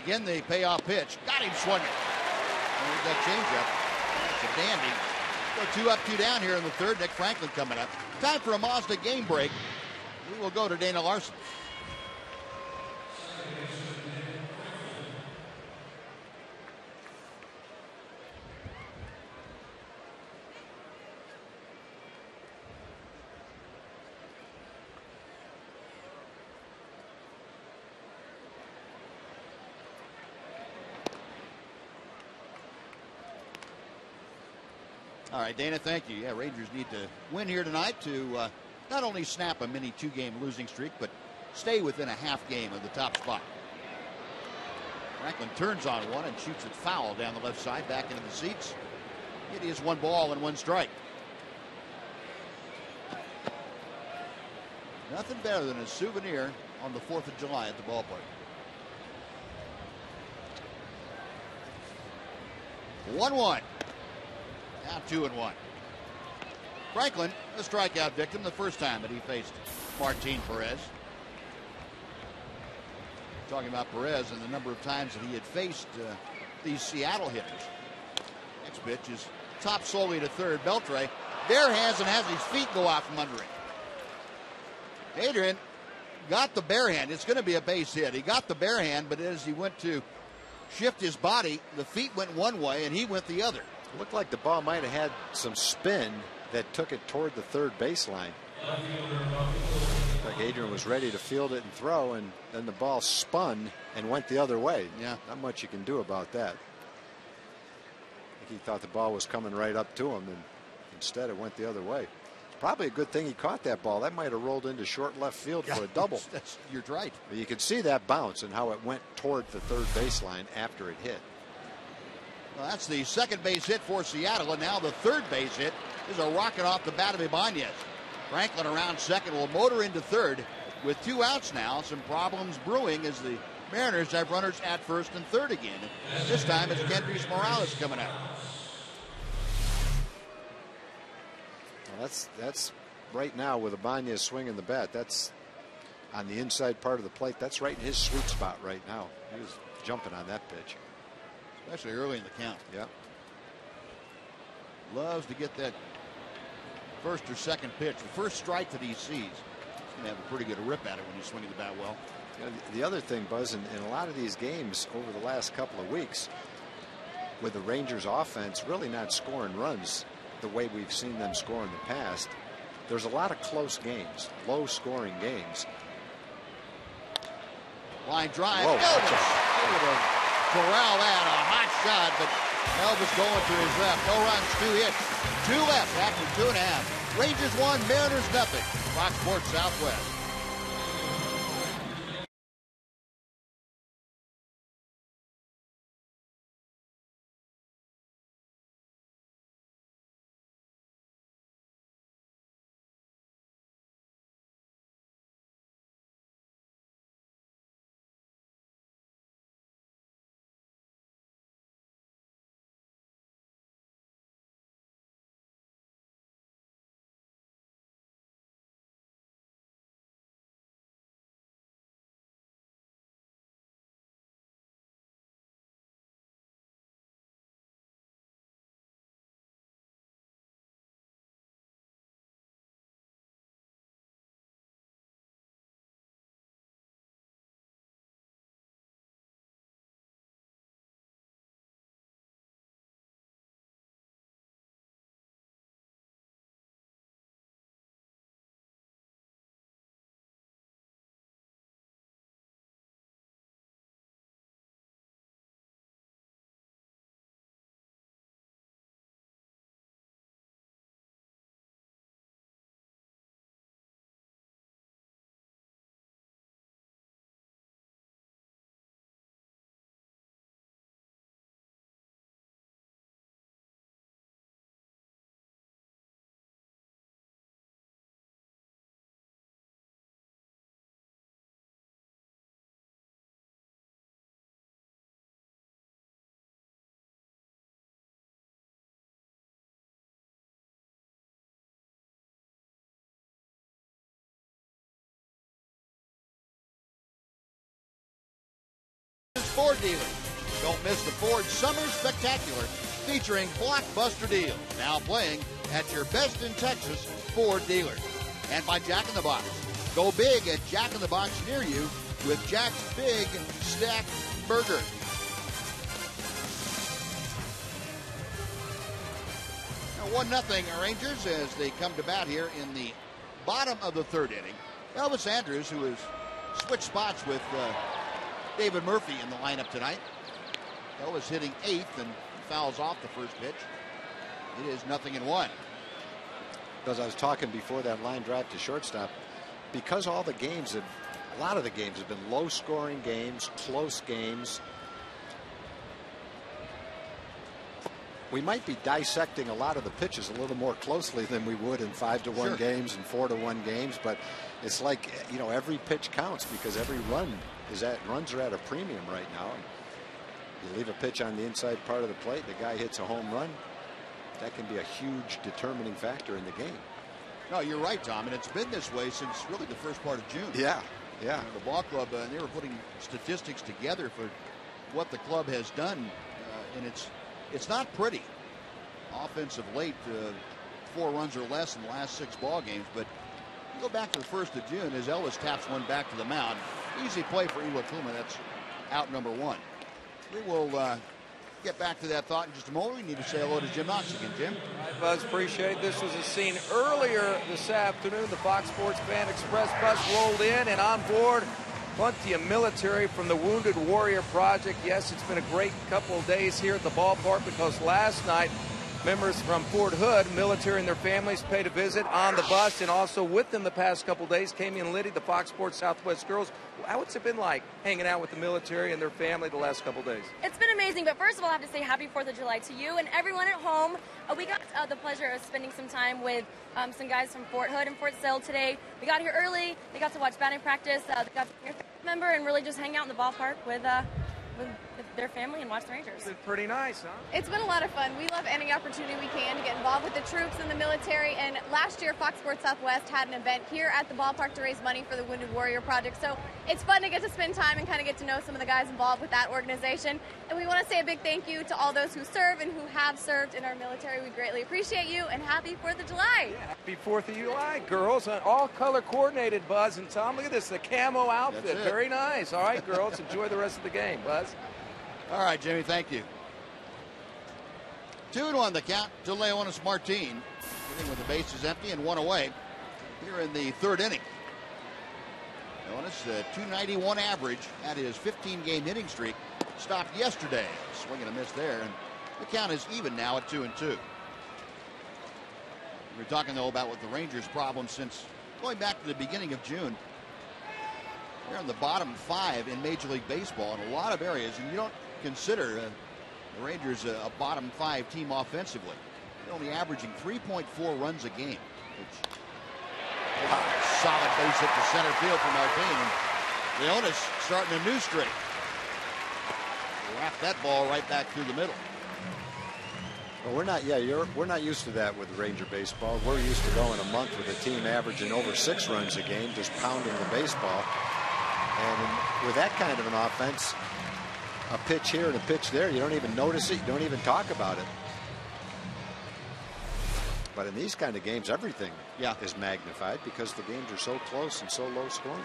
S1: Again, the payoff pitch. Got him swinging. There's that changeup. That's a dandy. So 2 up, 2 down here in the third. Nick Franklin coming up. Time for a Mazda game break. We will go to Dana Larson. All right, Dana, thank you. Yeah, Rangers need to win here tonight to not only snap a mini 2-game losing streak, but stay within a half game of the top spot. Franklin turns on one and shoots it foul down the left side, back into the seats. It is 1 ball and 1 strike. Nothing better than a souvenir on the 4th of July at the ballpark. 1-1. Now 2-1. Franklin, a strikeout victim the first time that he faced Martin Perez. Talking about Perez and the number of times that he had faced these Seattle hitters. Next pitch is top solely to third. Beltre bare hands and has his feet go out from under him. Adrian got the bare hand. It's going to be a base hit. He got the bare hand, but as he went to shift his body, the feet went one way and he went the other.
S8: It looked like the ball might have had some spin that took it toward the third baseline. Like Adrian was ready to field it and throw, and then the ball spun and went the other way.
S1: Yeah,
S8: not much you can do about that. I think he thought the ball was coming right up to him, and instead it went the other way. Probably a good thing he caught that ball. That might have rolled into short left field for a double.
S1: You're right.
S8: But you could see that bounce and how it went toward the third baseline after it hit.
S1: Well, that's the second base hit for Seattle, and now the third base hit is a rocket off the bat of Ibanez. Franklin around second will motor into third with 2 outs now. Some problems brewing as the Mariners have runners at first and third again. This time it's Kendrys Morales coming out.
S8: Well, that's right now with Ibanez swinging the bat. That's on the inside part of the plate. That's right in his sweet spot right now. He was jumping on that pitch.
S1: Especially early in the count.
S8: Yeah.
S1: Loves to get that first or second pitch. The first strike that he sees. He's going to have a pretty good rip at it when he's swinging the bat well.
S8: You know, the other thing, Buzz, in a lot of these games over the last couple of weeks, with the Rangers offense really not scoring runs the way we've seen them score in the past, there's a lot of close games, low scoring games.
S1: Line drive.
S8: Whoa,
S1: Elvis. Corral that, a hot shot, but Elvis going to his left. No runs, 2 hits, 2 left after 2.5. Rangers 1, Mariners nothing. Fox Sports Southwest. Ford dealers. Don't miss the Ford Summer Spectacular featuring blockbuster deals. Now playing at your best in Texas Ford dealer. And by Jack in the Box. Go big at Jack in the Box near you with Jack's Big Stack Burger. Now 1-0 Rangers as they come to bat here in the bottom of the third inning. Elvis Andrus, who has switched spots with David Murphy in the lineup tonight. Elvis hitting 8th and fouls off the first pitch. It is 0-1.
S8: Because I was talking before that line drive to shortstop, because a lot of the games have been low-scoring games, close games. We might be dissecting a lot of the pitches a little more closely than we would in 5-1 games and 4-1 games, but it's like, you know, every pitch counts because every runs are at a premium right now. And you leave a pitch on the inside part of the plate, the guy hits a home run. That can be a huge determining factor in the game.
S1: No, you're right, Tom, and it's been this way since really the first part of June.
S8: Yeah.
S1: The ball club, they were putting statistics together for what the club has done, and it's not pretty. Offensive late, 4 runs or less in the last 6 ball games, but you go back to the 1st of June as Ellis taps one back to the mound. Easy play for Iwakuma. That's out number 1. We will get back to that thought in just a moment. We need to say hello to Jim Knox again. Jim.
S10: All right, Buzz, appreciate it. This was a scene earlier this afternoon. The Fox Sports Fan Express bus rolled in, and on board, plenty of military from the Wounded Warrior Project. Yes, it's been a great couple of days here at the ballpark because last night, members from Fort Hood, military and their families, paid a visit on the bus, and also with them the past couple of days, Kami and Liddy, the Fox Sports Southwest girls. What's it been like hanging out with the military and their family the last couple of days?
S12: It's been amazing, but first of all, I have to say happy 4th of July to you and everyone at home. We got the pleasure of spending some time with some guys from Fort Hood and Fort Sill today. We got here early. They got to watch batting practice. They got to hear a member and really just hang out in the ballpark with their family and watch the Rangers.
S10: It's been pretty nice, huh?
S13: It's been a lot of fun. We love any opportunity we can to get involved with the troops and the military. And last year, Fox Sports Southwest had an event here at the ballpark to raise money for the Wounded Warrior Project. So it's fun to get to spend time and kind of get to know some of the guys involved with that organization. And we want to say a big thank you to all those who serve and who have served in our military. We greatly appreciate you, and happy 4th of July.
S10: Yeah, happy 4th of July, girls. All color coordinated, Buzz and Tom. Look at this, the camo outfit. Very nice. All right, girls, enjoy the rest of the game, Buzz.
S1: All right, Jimmy, thank you. 2-1 the count to Leonis Martin, hitting with the bases empty and 1 away here in the 3rd inning. Leonis, 291 average at his 15-game hitting streak, stopped yesterday. Swing and a miss there, and the count is even now at 2-2. We were talking, though, about what the Rangers' problem since going back to the beginning of June. They're in the bottom 5 in Major League Baseball in a lot of areas, and you don't consider the Rangers a bottom 5 team offensively. They're only averaging 3.4 runs a game, which solid base hit to center field for Martin, and Leonis starting a new streak. Wrap that ball right back through the middle.
S8: Well, we're not used to that with Ranger baseball. We're used to going a month with a team averaging over 6 runs a game, just pounding the baseball. And with that kind of an offense, a pitch here and a pitch there, you don't even notice it. You don't even talk about it. But in these kind of games, everything is magnified because the games are so close and so low scoring.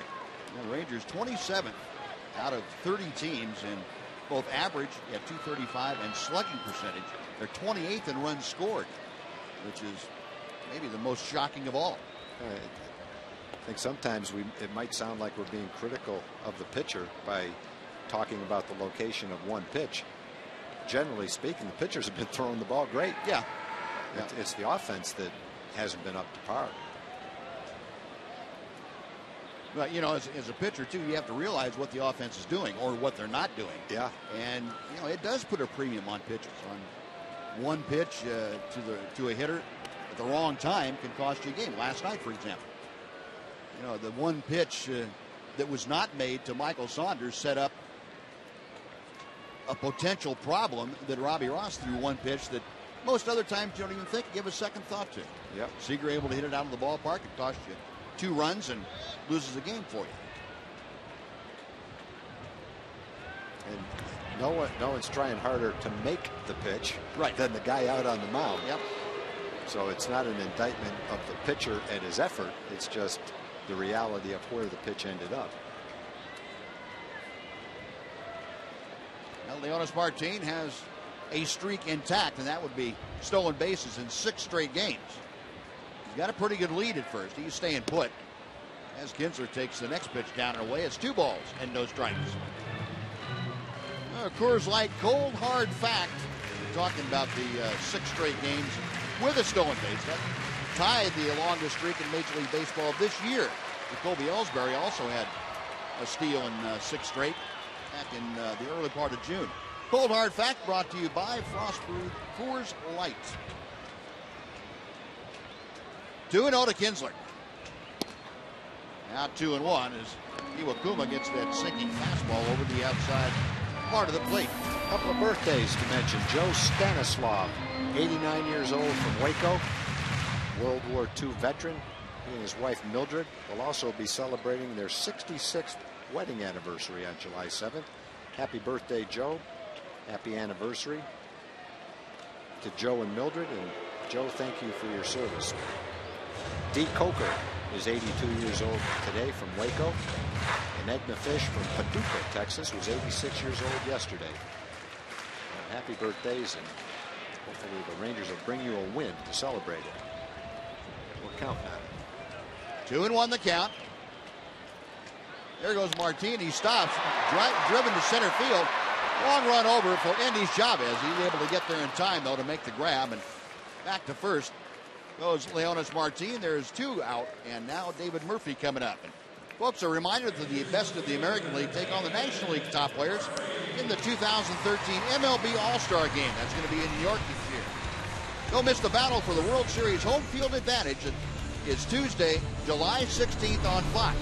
S1: The Rangers 27th out of 30 teams in both average at .235 and slugging percentage. They're 28th in runs scored, which is maybe the most shocking of all.
S8: I think sometimes it might sound like we're being critical of the pitcher by talking about the location of one pitch. Generally speaking, the pitchers have been throwing the ball great.
S1: Yeah.
S8: It's the offense that hasn't been up to par.
S1: But, you know, as a pitcher, too, you have to realize what the offense is doing or what they're not doing.
S8: Yeah.
S1: And, you know, it does put a premium on pitchers. On one pitch to a hitter at the wrong time can cost you a game. Last night, for example. You know, the one pitch that was not made to Michael Saunders set up a potential problem that Robbie Ross threw one pitch that most other times you don't even think, give a second thought to.
S8: Yep.
S1: Seager able to hit it out of the ballpark. It cost you 2 runs and loses the game for you.
S8: And no one's trying harder to make the pitch
S1: right.
S8: than the guy out on the mound.
S1: Yep.
S8: So it's not an indictment of the pitcher and his effort. It's just the reality of where the pitch ended up.
S1: Well, Leonis Martin has a streak intact, and that would be stolen bases in 6 straight games. He's got a pretty good lead at first. He's staying put as Kinsler takes the next pitch down and away. It's 2 balls and no strikes. Coors Light cold hard fact. We're talking about the 6 straight games with a stolen base. That tied the longest streak in Major League Baseball this year. Jacoby Ellsbury also had a steal in 6 straight back in the early part of June. Cold hard fact brought to you by Frost Brewed Coors Light. 2-0 to Kinsler. Now 2-1 as Iwakuma gets that sinking fastball over the outside part of the plate.
S8: A couple of birthdays to mention. Joe Stanislav, 89 years old, from Waco. World War II veteran. He and his wife Mildred will also be celebrating their 66th wedding anniversary on July 7th. Happy birthday, Joe. Happy anniversary to Joe and Mildred. And Joe, thank you for your service. Dee Coker is 82 years old today from Waco. And Edna Fish from Paducah, Texas, was 86 years old yesterday. And happy birthdays, and hopefully the Rangers will bring you a win to celebrate it. We're counting on it.
S1: 2-1 the count. There goes Martin. He stops, driven to center field. Long run over for Endy Chavez. He's able to get there in time, though, to make the grab. And back to first goes Leonis Martin. There's 2 out, and now David Murphy coming up. And folks, a reminder that the best of the American League take on the National League top players in the 2013 MLB All-Star Game. That's going to be in New York this year. Don't miss the battle for the World Series home field advantage. It's Tuesday, July 16th on Fox.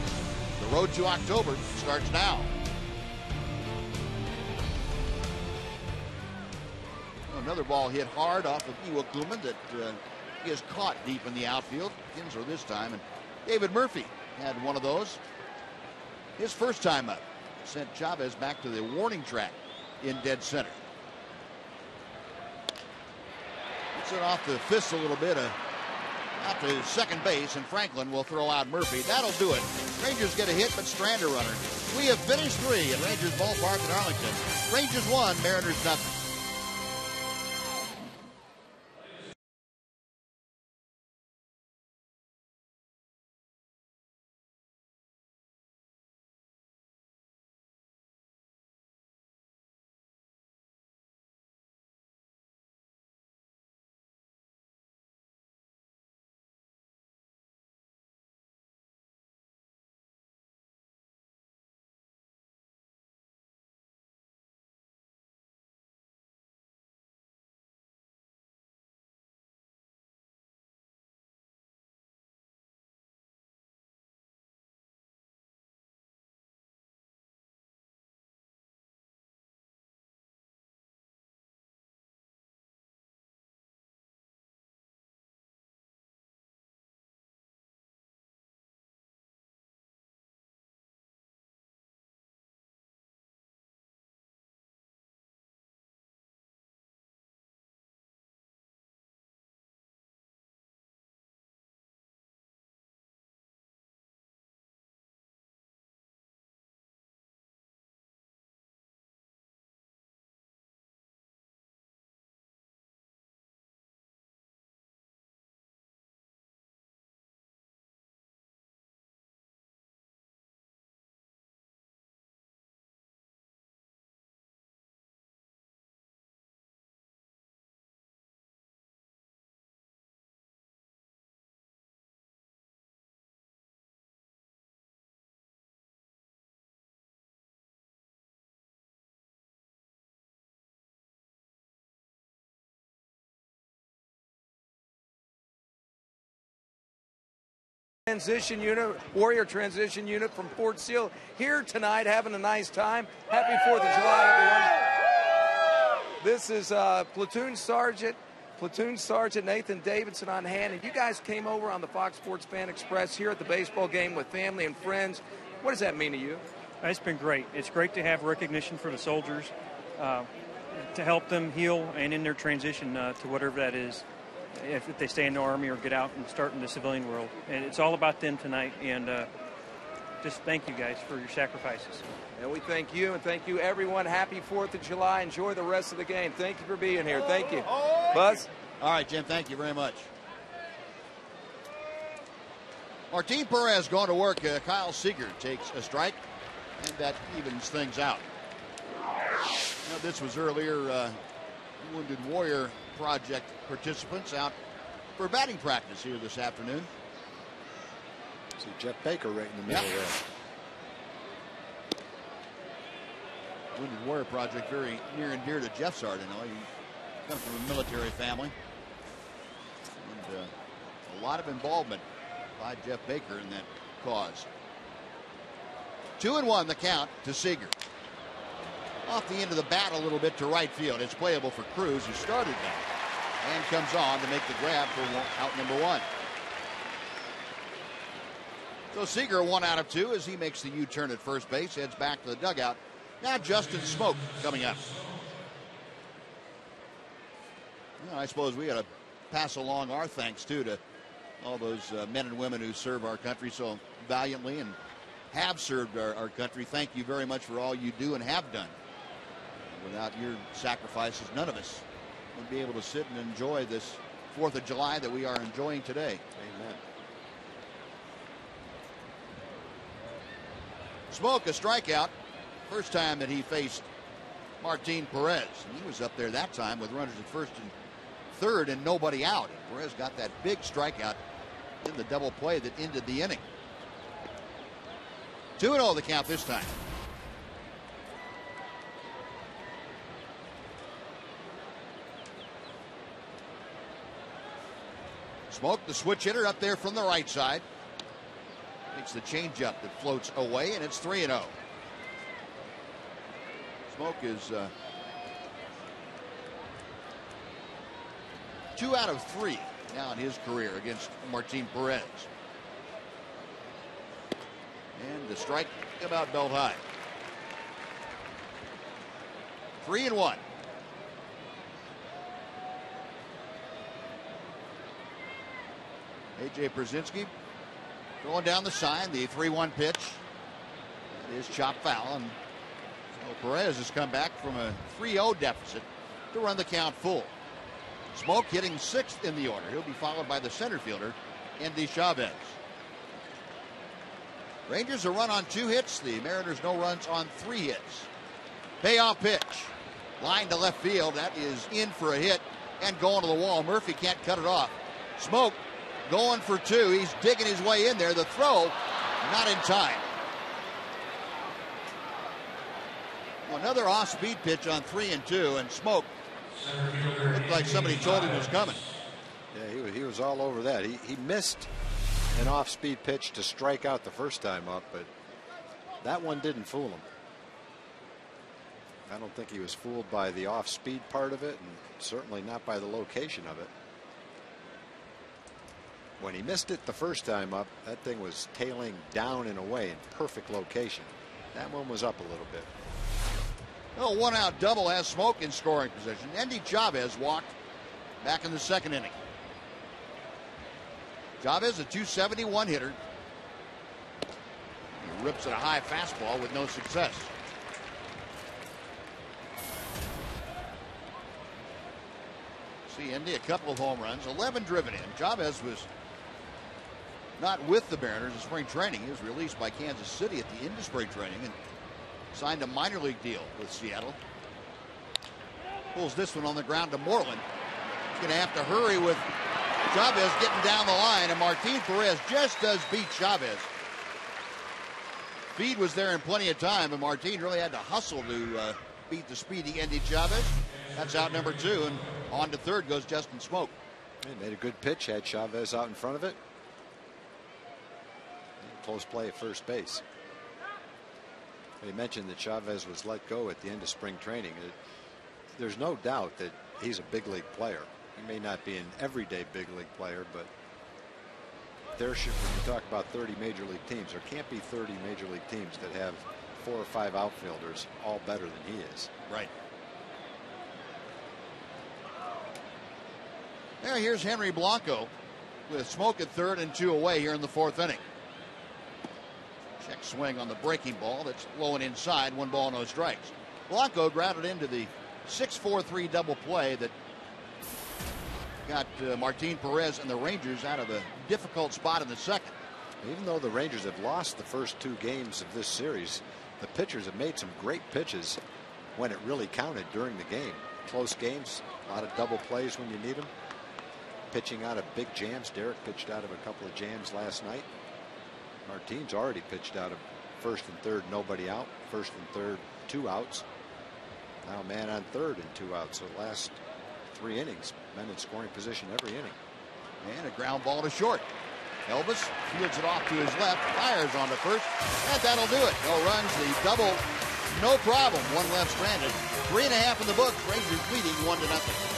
S1: The road to October starts now. Another ball hit hard off of Iwakuma that is caught deep in the outfield. Kinsler this time, and David Murphy had one of those his first time up. Sent Chavez back to the warning track in dead center. Gets it off the fist a little bit, out to second base, and Franklin will throw out Murphy. That'll do it. Rangers get a hit, but strand a runner. We have finished 3 at Rangers Ballpark in Arlington. Rangers 1, Mariners nothing.
S10: Transition unit, Warrior transition unit from Fort Sill here tonight, having a nice time. Happy 4th of July, everyone. This is Platoon Sergeant Nathan Davidson on hand, and you guys came over on the Fox Sports Fan Express here at the baseball game with family and friends. What does that mean to you?
S14: It's been great. It's great to have recognition for the soldiers to help them heal and in their transition to whatever that is, if they stay in the Army or get out and start in the civilian world. And it's all about them tonight, and just thank you guys for your sacrifices.
S10: And we thank you, and thank you, everyone. Happy 4th of July. Enjoy the rest of the game. Thank you for being here. Thank you. Buzz?
S1: All right, Jim, thank you very much. Martin Perez going to work. Kyle Seager takes a strike, and that evens things out. Now, this was earlier Wounded Warrior Project participants out for batting practice here this afternoon.
S8: See Jeff Baker right in the middle there.
S1: Wounded Warrior Project, very near and dear to Jeff's heart. You know, he comes from a military family, and a lot of involvement by Jeff Baker in that cause. 2-1 the count to Seager. Off the end of the bat a little bit to right field. It's playable for Cruz, who started that, and comes on to make the grab for out number 1. So Seager 1 out of 2 as he makes the U-turn at first base, heads back to the dugout. Now Justin Smoke coming up. Well, I suppose we got to pass along our thanks too to all those men and women who serve our country so valiantly and have served our country. Thank you very much for all you do and have done. Without your sacrifices, none of us would be able to sit and enjoy this 4th of July that we are enjoying today.
S8: Amen.
S1: Smoke a strikeout. First time that he faced Martin Perez. And he was up there that time with runners at first and third and nobody out. And Perez got that big strikeout in the double play that ended the inning. 2-0 the count this time. Smoke, the switch hitter, up there from the right side. Makes the changeup that floats away, and it's 3-0. Smoke is 2 out of 3 now in his career against Martin Perez. And the strike about belt high. 3-1. A.J. Brzezinski going down the sign, the 3-1 pitch. That is chopped foul, and so Perez has come back from a 3-0 deficit to run the count full. Smoke hitting 6th in the order. He'll be followed by the center fielder, Andy Chavez. Rangers a run on 2 hits. The Mariners no runs on 3 hits. Payoff pitch. Line to left field. That is in for a hit and going to the wall. Murphy can't cut it off. Smoke going for 2. He's digging his way in there. The throw not in time. Another off-speed pitch on 3-2, and Smoke looked like somebody told him it was coming.
S8: Yeah, he was all over that. He missed an off-speed pitch to strike out the first time up, but that one didn't fool him. I don't think he was fooled by the off-speed part of it, and certainly not by the location of it. When he missed it the first time up, that thing was tailing down and away in perfect location. That one was up a little bit.
S1: Oh, 1-out double has Smoke in scoring position. Andy Chavez walked back in the 2nd inning. Chavez, a .271 hitter. He rips at a high fastball with no success. See Andy, a couple of home runs, 11 driven in. Chavez was not with the Mariners in spring training. He was released by Kansas City at the end of spring training and signed a minor league deal with Seattle. Pulls this one on the ground to Moreland. He's going to have to hurry with Chavez getting down the line, and Martin Perez just does beat Chavez. Speed was there in plenty of time, and Martin really had to hustle to beat the speedy Andy Chavez. That's out number 2, and on to third goes Justin Smoke.
S8: He made a good pitch, had Chavez out in front of it. Close play at first base. He mentioned that Chavez was let go at the end of spring training. There's no doubt that he's a big league player. He may not be an everyday big league player, but there should, when you talk about 30 major league teams, there can't be 30 major league teams that have 4 or 5 outfielders all better than he is.
S1: Right. Now here's Henry Blanco with smoke at third and 2 away here in the 4th inning. Check swing on the breaking ball. That's low and inside. 1 ball, no strikes. Blanco grounded into the 6-4-3 double play that got Martin Perez and the Rangers out of a difficult spot in the second.
S8: Even though the Rangers have lost the first 2 games of this series, the pitchers have made some great pitches when it really counted during the game. Close games, a lot of double plays when you need them. Pitching out of big jams. Derek pitched out of a couple of jams last night. Martin's already pitched out of 1st and 3rd, nobody out. 1st and 3rd, 2 outs. Now man on 3rd and 2 outs. So the last 3 innings, men in scoring position every inning.
S1: And a ground ball to short. Elvis fields it off to his left, fires on to first, and that'll do it. No runs, the double, no problem. 1 left stranded. 3.5 in the books. Rangers leading 1-0.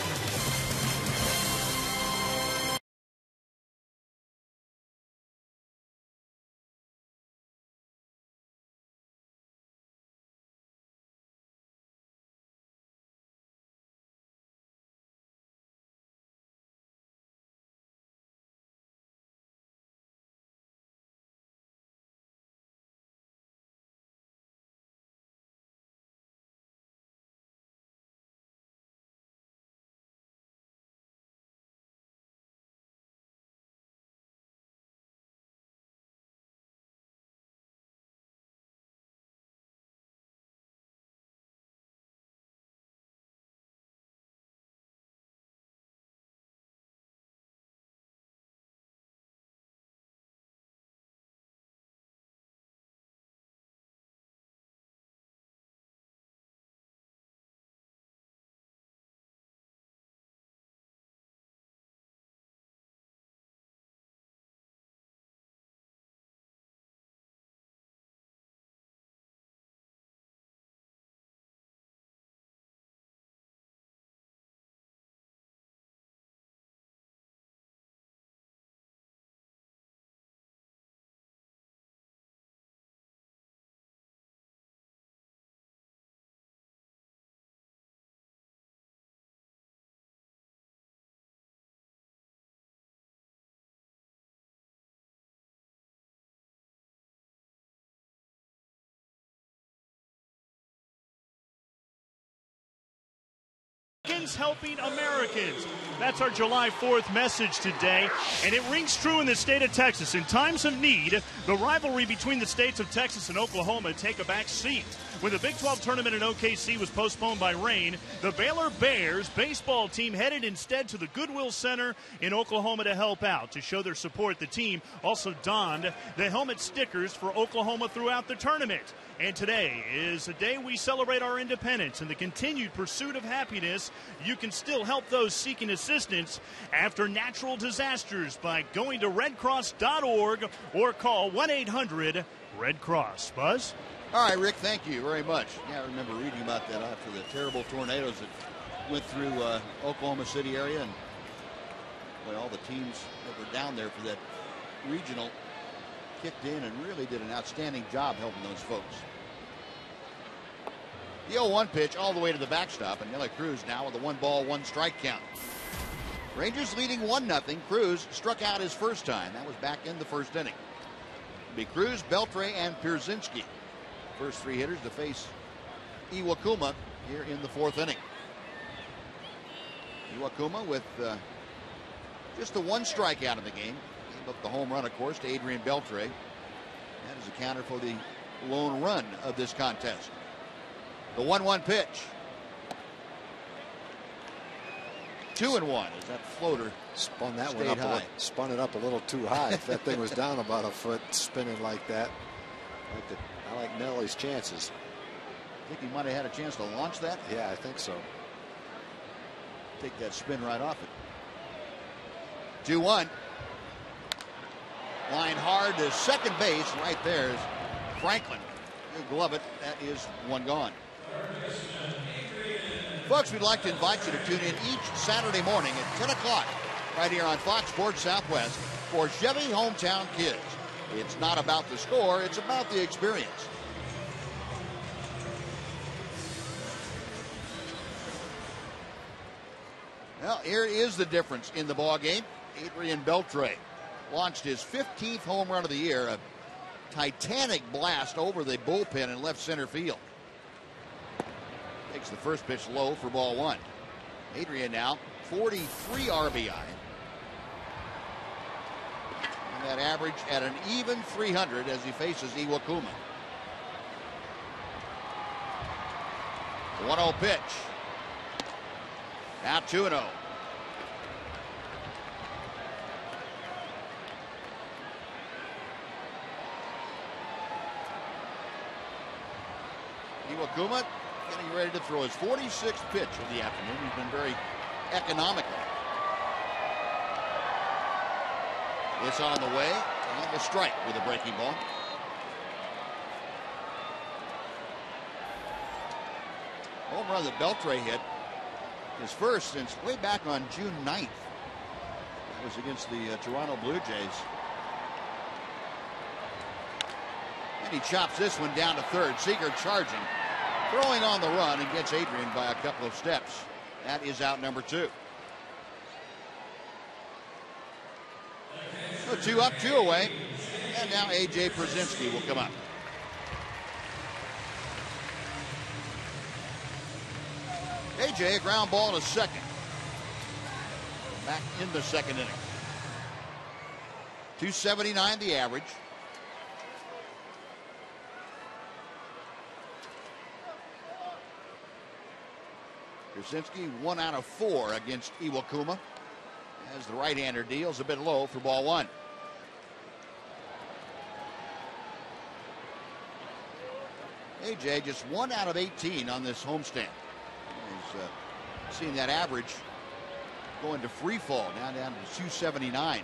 S6: Helping Americans. That's our July 4th message today, and it rings true in the state of Texas. In times of need, the rivalry between the states of Texas and Oklahoma take a back seat. When the Big 12 tournament in OKC was postponed by rain, the Baylor Bears baseball team headed instead to the Goodwill Center in Oklahoma to help out. To show their support, the team also donned the helmet stickers for Oklahoma throughout the tournament. And today is a day we celebrate our independence and the continued pursuit of happiness. You can still help those seeking assistance after natural disasters by going to redcross.org or call 1-800-RED-CROSS. Buzz?
S1: All right, Rick, thank you very much. Yeah, I remember reading about that after the terrible tornadoes that went through Oklahoma City area, and boy, all the teams that were down there for that regional kicked in and really did an outstanding job helping those folks. The 0-1 pitch all the way to the backstop, and Nelly Cruz now with a 1-ball, 1-strike count. Rangers leading 1-0. Cruz struck out his first time. That was back in the first inning. It'll be Cruz, Beltre, and Pierzynski. First 3 hitters to face Iwakuma here in the 4th inning. Iwakuma with just the 1 strikeout in the game. Gave up the home run, of course, to Adrian Beltre. That is a counter for the lone run of this contest. The 1-1 pitch. 2-1 as that floater
S8: spun that one up
S1: high.
S8: Spun it up a little too high. If that thing was down about a foot, spinning like that. I like Nelly's chances.
S1: Think he might have had a chance to launch that?
S8: Yeah, I think so.
S1: Take that spin right off it. 2-1. Line hard to second base. Right there is Franklin. You glove it. That is 1 gone. Folks, we'd like to invite you to tune in each Saturday morning at 10 o'clock right here on Fox Sports Southwest for Chevy Hometown Kids. It's not about the score, it's about the experience. Well, here is the difference in the ball game. Adrian Beltre launched his 15th home run of the year, a titanic blast over the bullpen in left center field. Takes the first pitch low for ball one. Adrian now 43 RBI. And that average at an even 300 as he faces Iwakuma. 1-0 pitch. Now 2-0. Iwakuma getting ready to throw his 46th pitch of the afternoon. He's been very economical. It's on the way, and a strike with a breaking ball. Home run that Beltre hit, his first since way back on June 9th. That was against the Toronto Blue Jays. And he chops this one down to third. Seager charging, throwing on the run, and gets Adrian by a couple of steps. That is out number 2. So 2 up, 2 away. And now A.J. Przinsky will come up. A.J. a ground ball to second. Back in the second inning. 279 the average. Przinsky 1 out of 4 against Iwakuma, as the right-hander deals a bit low for ball one. AJ just 1 out of 18 on this homestand. He's seen that average going to free fall, down to 279.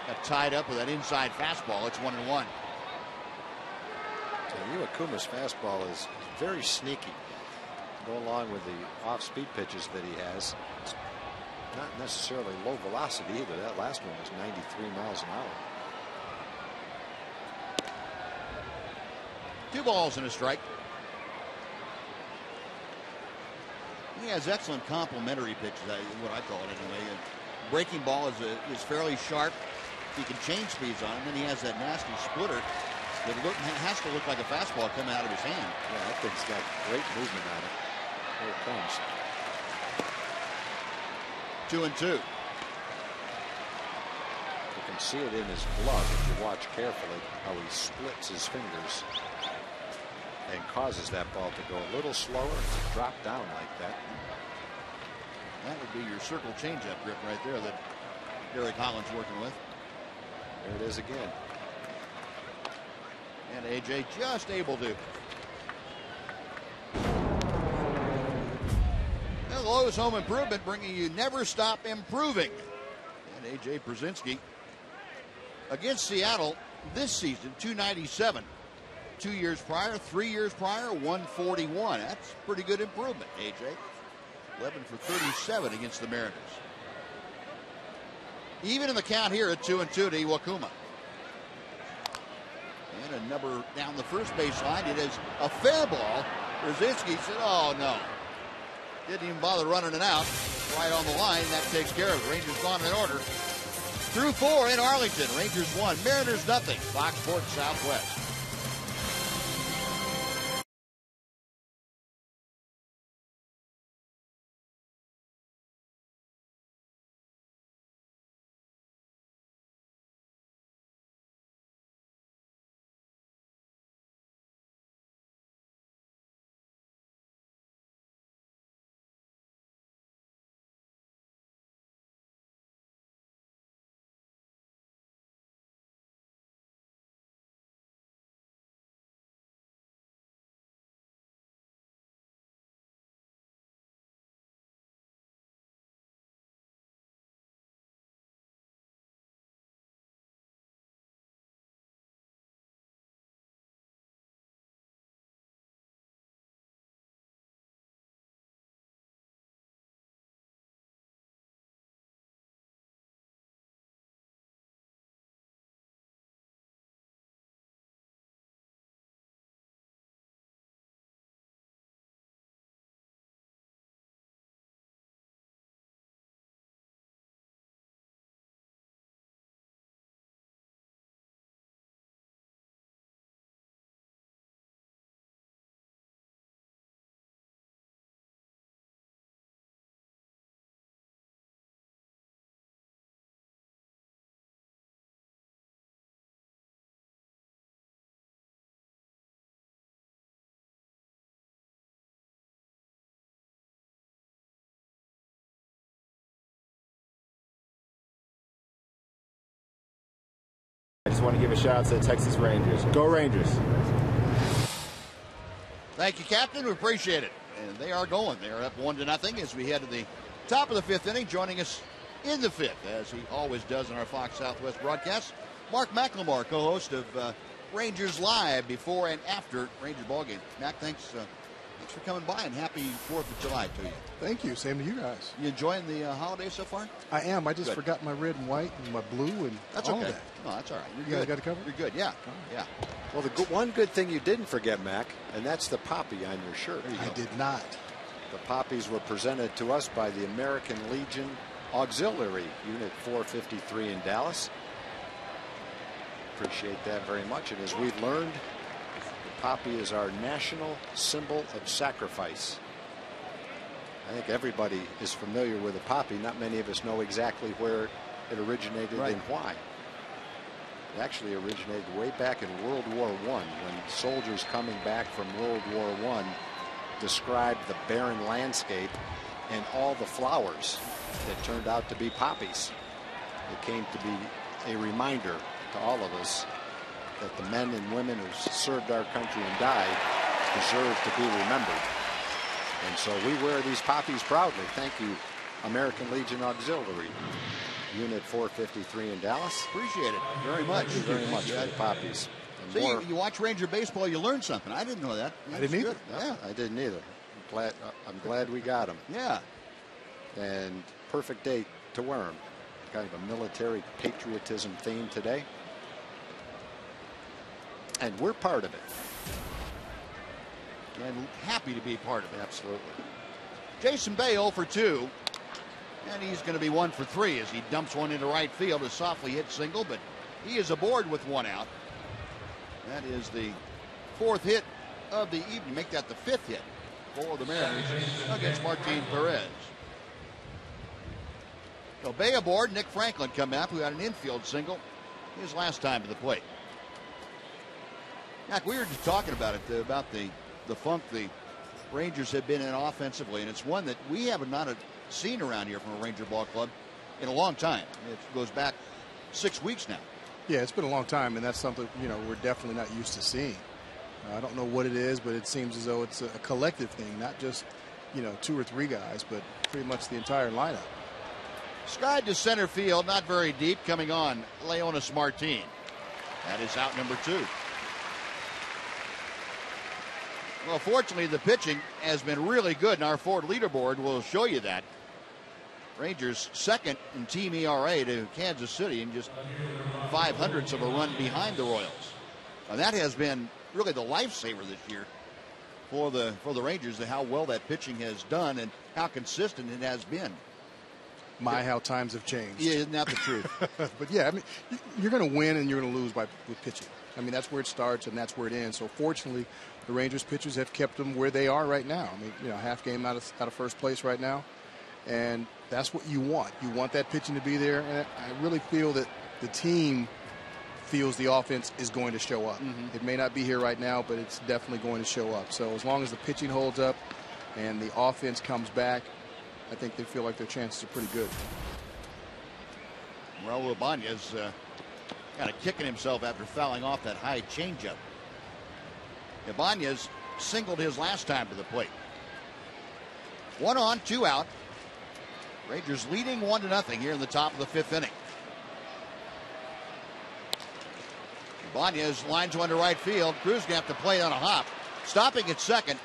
S1: Got tied up with that inside fastball. It's 1-1.
S8: Iwakuma's fastball is very sneaky. Go along with the off-speed pitches that he has. It's not necessarily low velocity either. That last one was 93 miles an hour.
S1: 2 balls and a strike. He has excellent complementary pitches, what I call it anyway. Breaking ball is fairly sharp. He can change speeds on it. And then he has that nasty splitter that has to look like a fastball coming out of his hand.
S8: Yeah, that thing's got great movement on it. Here it comes.
S1: 2-2.
S8: You can see it in his glove if you watch carefully how he splits his fingers and causes that ball to go a little slower and drop down like that.
S1: That would be your circle changeup grip right there that Derek Holland's working with.
S8: There it is again.
S1: And AJ just able to. The Lowe's Home Improvement bringing you Never Stop Improving. And AJ Przinsky against Seattle this season, 297. 2 years prior, 3 years prior, 141. That's pretty good improvement, AJ. 11 for 37 against the Mariners. Even in the count here at 2-2 to Iwakuma. And a number down the first baseline. It is a fair ball. Przinsky said, oh no. Didn't even bother running it out. Right on the line. That takes care of it. Rangers gone in order. Through 4 in Arlington. Rangers 1. Mariners nothing. Fox Sports Southwest.
S15: Just want to give a shout out to the Texas Rangers. Go Rangers.
S1: Thank you, Captain. We appreciate it. And they are going. They are up 1-0 as we head to the top of the 5th inning. Joining us in the 5th, as he always does in our Fox Southwest broadcasts, Mark McLemore, co-host of Rangers Live before and after Rangers ballgame. Mac, thanks for coming by, and happy 4th of July to you.
S16: Thank you. Same to you guys.
S1: You enjoying the holiday so far?
S16: I am. I just forgot my red and white and my blue and
S1: that's
S16: all
S1: okay.
S16: that.
S1: No, that's all right.
S16: You guys got it covered?
S1: You're good. Yeah. Yeah.
S8: Well, the one good thing you didn't forget, Mac, and that's the poppy on your shirt.
S16: I did not.
S8: The poppies were presented to us by the American Legion Auxiliary, Unit 453 in Dallas. Appreciate that very much. And as we've learned, the poppy is our national symbol of sacrifice. I think everybody is familiar with the poppy. Not many of us know exactly where it originated and why. It actually originated way back in World War I, when soldiers coming back from World War I described the barren landscape and all the flowers that turned out to be poppies. It came to be a reminder to all of us that the men and women who served our country and died deserve to be remembered. And so we wear these poppies proudly. Thank you, American Legion Auxiliary, Unit 453 in Dallas.
S1: Appreciate it very much.
S8: Thank you very much for the poppies.
S1: So you watch Ranger baseball, you learn something. I didn't know that.
S16: I didn't either.
S8: Yeah, I didn't either. I'm glad we got them.
S1: Yeah.
S8: And perfect date to wear them. Kind of a military patriotism theme today. And we're part of it.
S1: And happy to be part of it.
S8: Absolutely.
S1: Jason Bay 0 for 2. And he's going to be 1 for 3 as he dumps one into right field. A softly hit single, but he is aboard with 1 out. That is the 4th hit of the evening. Make that the 5th hit for the Mariners against Martin Perez. So Bay aboard. Nick Franklin come up, who had an infield single his last time to the plate. Mac, we were just talking about it, about the funk the Rangers have been in offensively, and it's one that we have not seen around here from a Ranger ball club in a long time. It goes back 6 weeks now.
S16: Yeah, it's been a long time, and that's something, we're definitely not used to seeing. I don't know what it is, but it seems as though it's a collective thing, not just, 2 or 3 guys, but pretty much the entire lineup.
S1: Skied to center field, not very deep, coming on Leonis Martin. That is out number 2. Well, fortunately, the pitching has been really good, and our Ford leaderboard will show you that. Rangers second in team ERA to Kansas City, and just 0.05 of a run behind the Royals. And that has been really the lifesaver this year for the Rangers, and how well that pitching has done and how consistent it has been.
S16: How times have changed.
S1: Yeah, isn't that the truth?
S16: But yeah, you're going to win and you're going to lose with pitching. That's where it starts and that's where it ends. So fortunately, the Rangers pitchers have kept them where they are right now. Half game out of first place right now, and that's what you want. You want that pitching to be there, and I really feel that the team feels the offense is going to show up. It may not be here right now, but it's definitely going to show up. So as long as the pitching holds up and the offense comes back, I think they feel like their chances are pretty good.
S1: Raul Ibanez kind of kicking himself after fouling off that high changeup. Ibanez singled his last time to the plate. 1 on, 2 out. Rangers leading 1-0 here in the top of the 5th inning. Ibanez lines one to right field. Cruz going to have to play on a hop. Stopping at second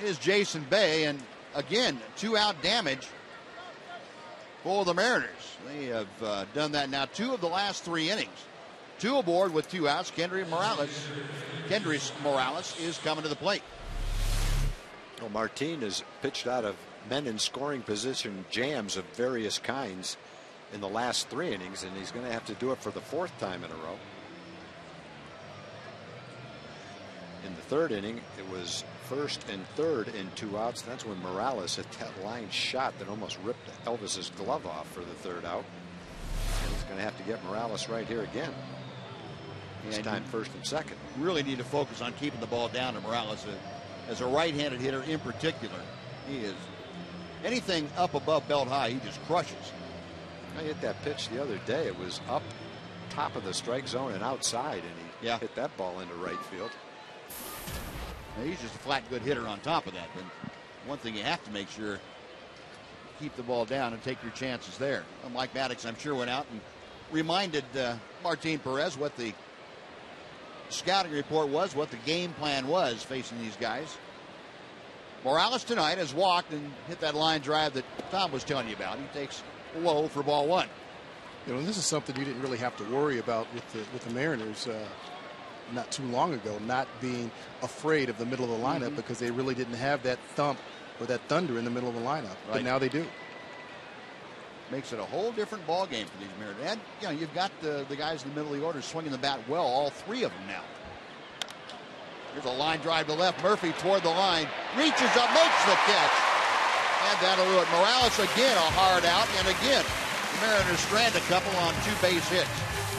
S1: is Jason Bay, and again, 2 out damage for the Mariners. They have done that now 2 of the last 3 innings. 2 aboard with 2 outs. Kendrys Morales is coming to the plate.
S8: Well, Martin has pitched out of men in scoring position jams of various kinds in the last 3 innings, and he's going to have to do it for the 4th time in a row. In the 3rd inning, it was 1st and 3rd in 2 outs. That's when Morales hit that line shot that almost ripped Elvis's glove off for the 3rd out. And he's going to have to get Morales right here again. This time 1st and 2nd.
S1: Really need to focus on keeping the ball down to Morales as a right-handed hitter in particular. He is anything up above belt high, he just crushes.
S8: I hit that pitch the other day. It was up top of the strike zone and outside, and he hit that ball into right field.
S1: Now, he's just a flat good hitter on top of that. But one thing you have to make sure, keep the ball down and take your chances there. Mike Maddox, I'm sure, went out and reminded Martin Perez what the scouting report was, what the game plan was facing these guys. Morales tonight has walked and hit that line drive that Tom was telling you about. He takes low for ball one.
S16: You know, this is something you didn't really have to worry about with the Mariners not too long ago, not being afraid of the middle of the lineup because they really didn't have that thump or that thunder in the middle of the lineup. Right. But now they do.
S1: Makes it a whole different ball game for these Mariners. And you know, you've got the guys in the middle of the order swinging the bat well, all three of them now. Here's a line drive to left. Murphy toward the line, reaches up, makes the catch, and that'll do it. Morales again a hard out, and again the Mariners strand a couple on 2 base hits.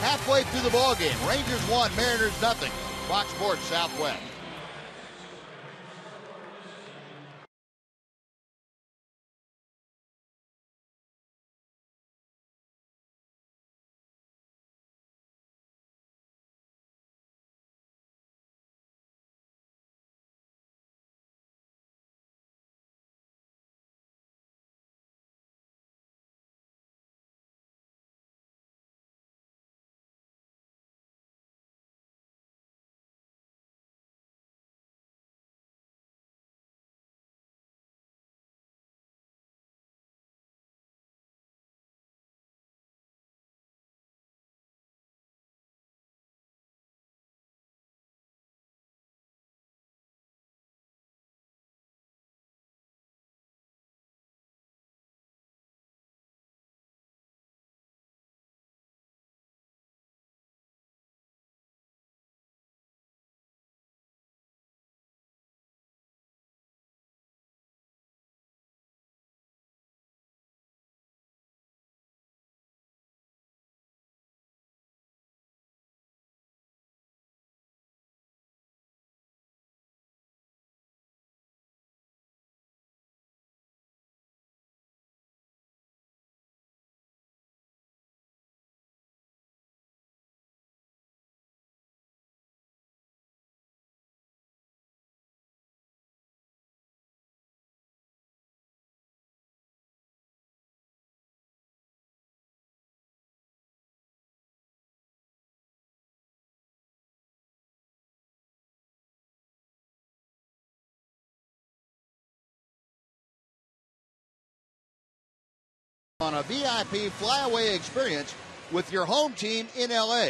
S1: Halfway through the ball game, Rangers 1, Mariners nothing. Fox Sports Southwest. On a VIP flyaway experience with your home team in LA.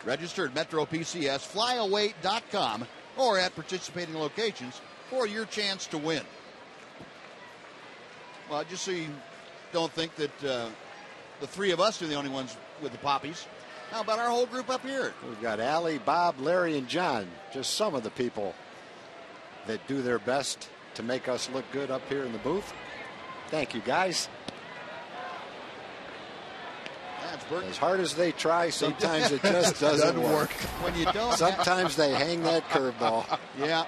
S1: Register at MetroPCS, flyaway.com, or at participating locations for your chance to win. Well, just so you don't think that the three of us are the only ones with the poppies, how about our whole group up here?
S8: We've got Allie, Bob, Larry, and John. Just some of the people that do their best to make us look good up here in the booth. Thank you, guys. As hard as they try, sometimes it just doesn't work.
S1: When you don't,
S8: sometimes they hang that curveball.
S1: Yeah.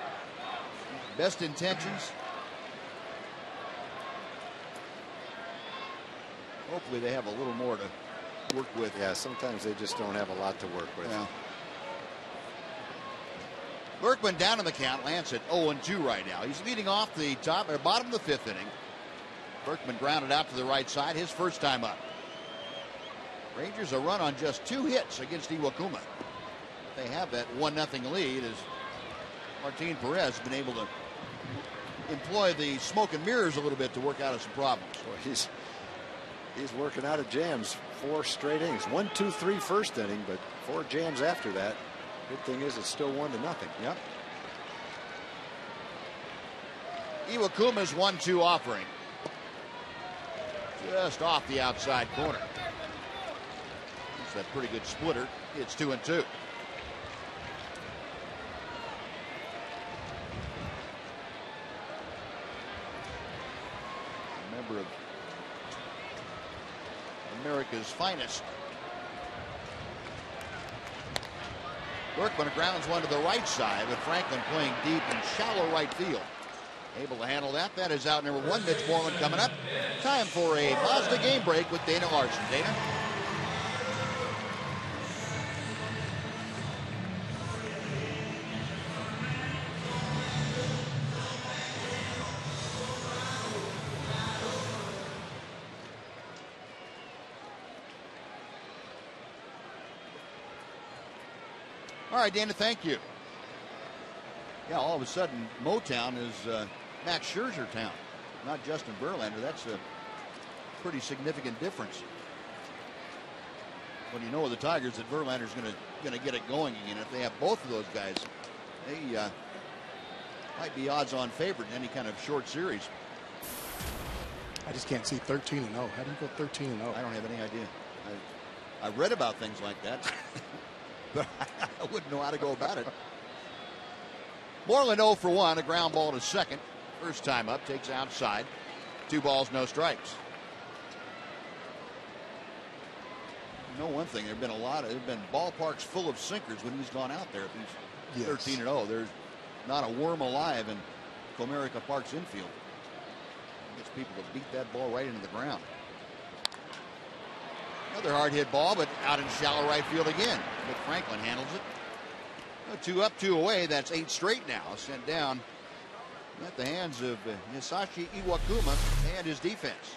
S1: Best intentions. Hopefully they have a little more to work with.
S8: Yeah, sometimes they just don't have a lot to work with.
S1: Yeah. Berkman down in the count, lands at 0-2 right now. He's leading off the bottom of the 5th inning. Berkman grounded out to the right side, his first time up. Rangers a run on just 2 hits against Iwakuma. They have that 1-0 lead as Martin Perez has been able to employ the smoke and mirrors a little bit to work out of some problems.
S8: Well, he's working out of jams. 4 straight innings. 1, 2, 3 first inning, but 4 jams after that. Good thing is it's still 1-0.
S1: Yep. Iwakuma's 1-2 offering. Just off the outside corner. That pretty good splitter. It's 2-2. A member of America's finest. Berkman grounds one to the right side with Franklin playing deep in shallow right field. Able to handle that. That is out number 1. Mitch Moreland coming up. Time for a Mazda game break with Dana Larson. Dana? All right, Dana, thank you. Yeah, all of a sudden, Motown is Max Scherzer town, not Justin Verlander. That's a pretty significant difference. When you know with the Tigers that Verlander's going to get it going again. If they have both of those guys, they might be odds-on favorite in any kind of short series.
S16: I just can't see 13-0. How do you go 13-0?
S1: I don't have any idea. I read about things like that, but I wouldn't know how to go about it. Moreland 0 for 1, a ground ball to second. First time up, takes outside. 2 balls, no strikes. You know one thing, there have been ballparks full of sinkers when he's gone out there. If he's 13-0, there's not a worm alive in Comerica Park's infield. Gets people to beat that ball right into the ground. Another hard hit ball, but out in shallow right field again. But Franklin handles it. 2 up, 2 away. That's 8 straight now. Sent down at the hands of Hisashi Iwakuma and his defense.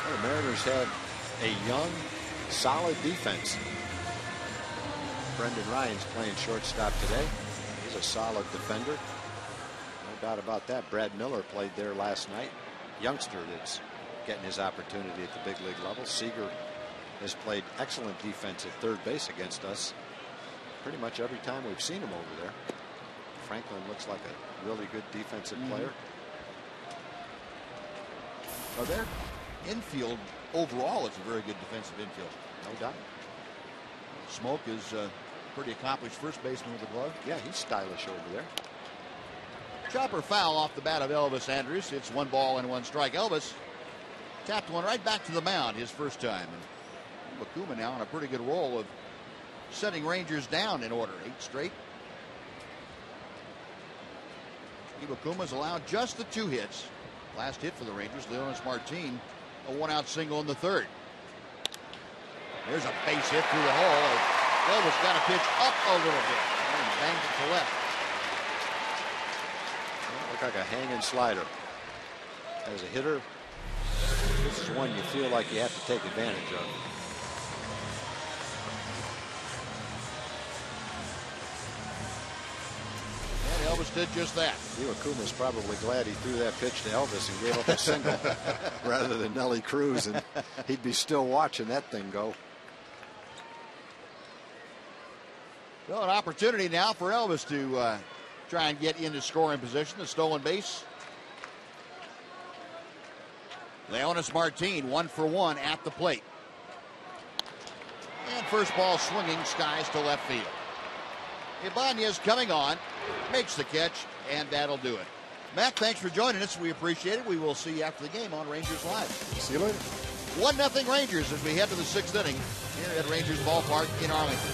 S8: Well, the Mariners have a young, solid defense. Brendan Ryan's playing shortstop today. He's a solid defender. No doubt about that. Brad Miller played there last night. Youngster that's getting his opportunity at the big league level. Seager has played excellent defense at third base against us pretty much every time we've seen him over there. Franklin looks like a really good defensive player.
S1: Well, their infield overall is a very good defensive infield.
S8: No doubt.
S1: Smoke is pretty accomplished first baseman with the glove.
S8: Yeah, he's stylish over there.
S1: Chopper foul off the bat of Elvis Andrus. It's 1 ball and 1 strike. Elvis tapped one right back to the mound his first time. And Bakuma now on a pretty good roll of setting Rangers down in order. 8 straight. Iwakuma's allowed just the 2 hits. Last hit for the Rangers, Leonis Martin, a 1-out single in the 3rd. There's a base hit through the hole. Elvis got a pitch up a little bit and banged it to left.
S8: Looked like a hanging slider. As a hitter, this is one you feel like you have to take advantage of.
S1: And Elvis did just that.
S8: Iwakuma's probably glad he threw that pitch to Elvis and gave up a single rather than Nelly Cruz, and he'd be still watching that thing go.
S1: Well, an opportunity now for Elvis to try and get into scoring position. The stolen base. Leonis Martin 1 for 1 at the plate. And first ball swinging, skies to left field. Ibanez coming on, makes the catch, and that'll do it. Matt, thanks for joining us. We appreciate it. We will see you after the game on Rangers Live.
S16: See you later.
S1: 1-0 Rangers as we head to the 6th inning here at Rangers Ballpark in Arlington.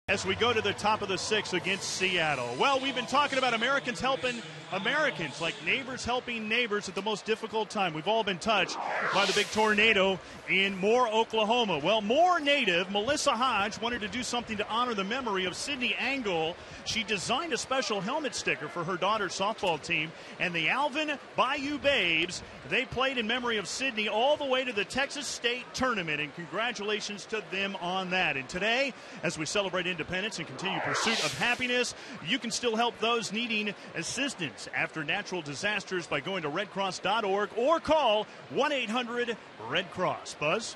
S6: As we go to the top of the 6th against Seattle. Well, we've been talking about Americans helping Americans, like neighbors helping neighbors at the most difficult time. We've all been touched by the big tornado in Moore, Oklahoma. Well, Moore native Melissa Hodge wanted to do something to honor the memory of Sydney Angle. She designed a special helmet sticker for her daughter's softball team, and the Alvin Bayou Babes, they played in memory of Sydney all the way to the Texas State Tournament, and congratulations to them on that. And today, as we celebrate independence and continue pursuit of happiness, you can still help those needing assistance after natural disasters by going to redcross.org or call 1-800-RED-CROSS. Buzz?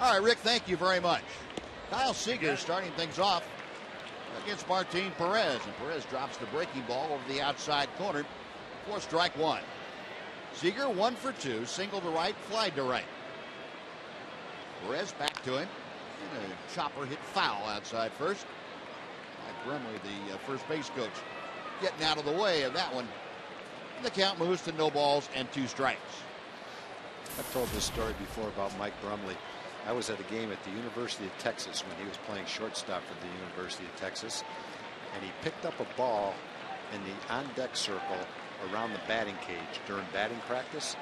S1: All right, Rick, thank you very much. Kyle Seager starting things off against Martin Perez, and Perez drops the breaking ball over the outside corner for strike one. Seager 1 for 2, single to right, fly to right. Perez back to him, and a chopper hit foul outside first. Mike Brumley, the first base coach, getting out of the way of that one. And the count moves to no balls and 2 strikes.
S8: I've told this story before about Mike Brumley. I was at a game at the University of Texas when he was playing shortstop for the University of Texas, and he picked up a ball in the on-deck circle around the batting cage during batting practice.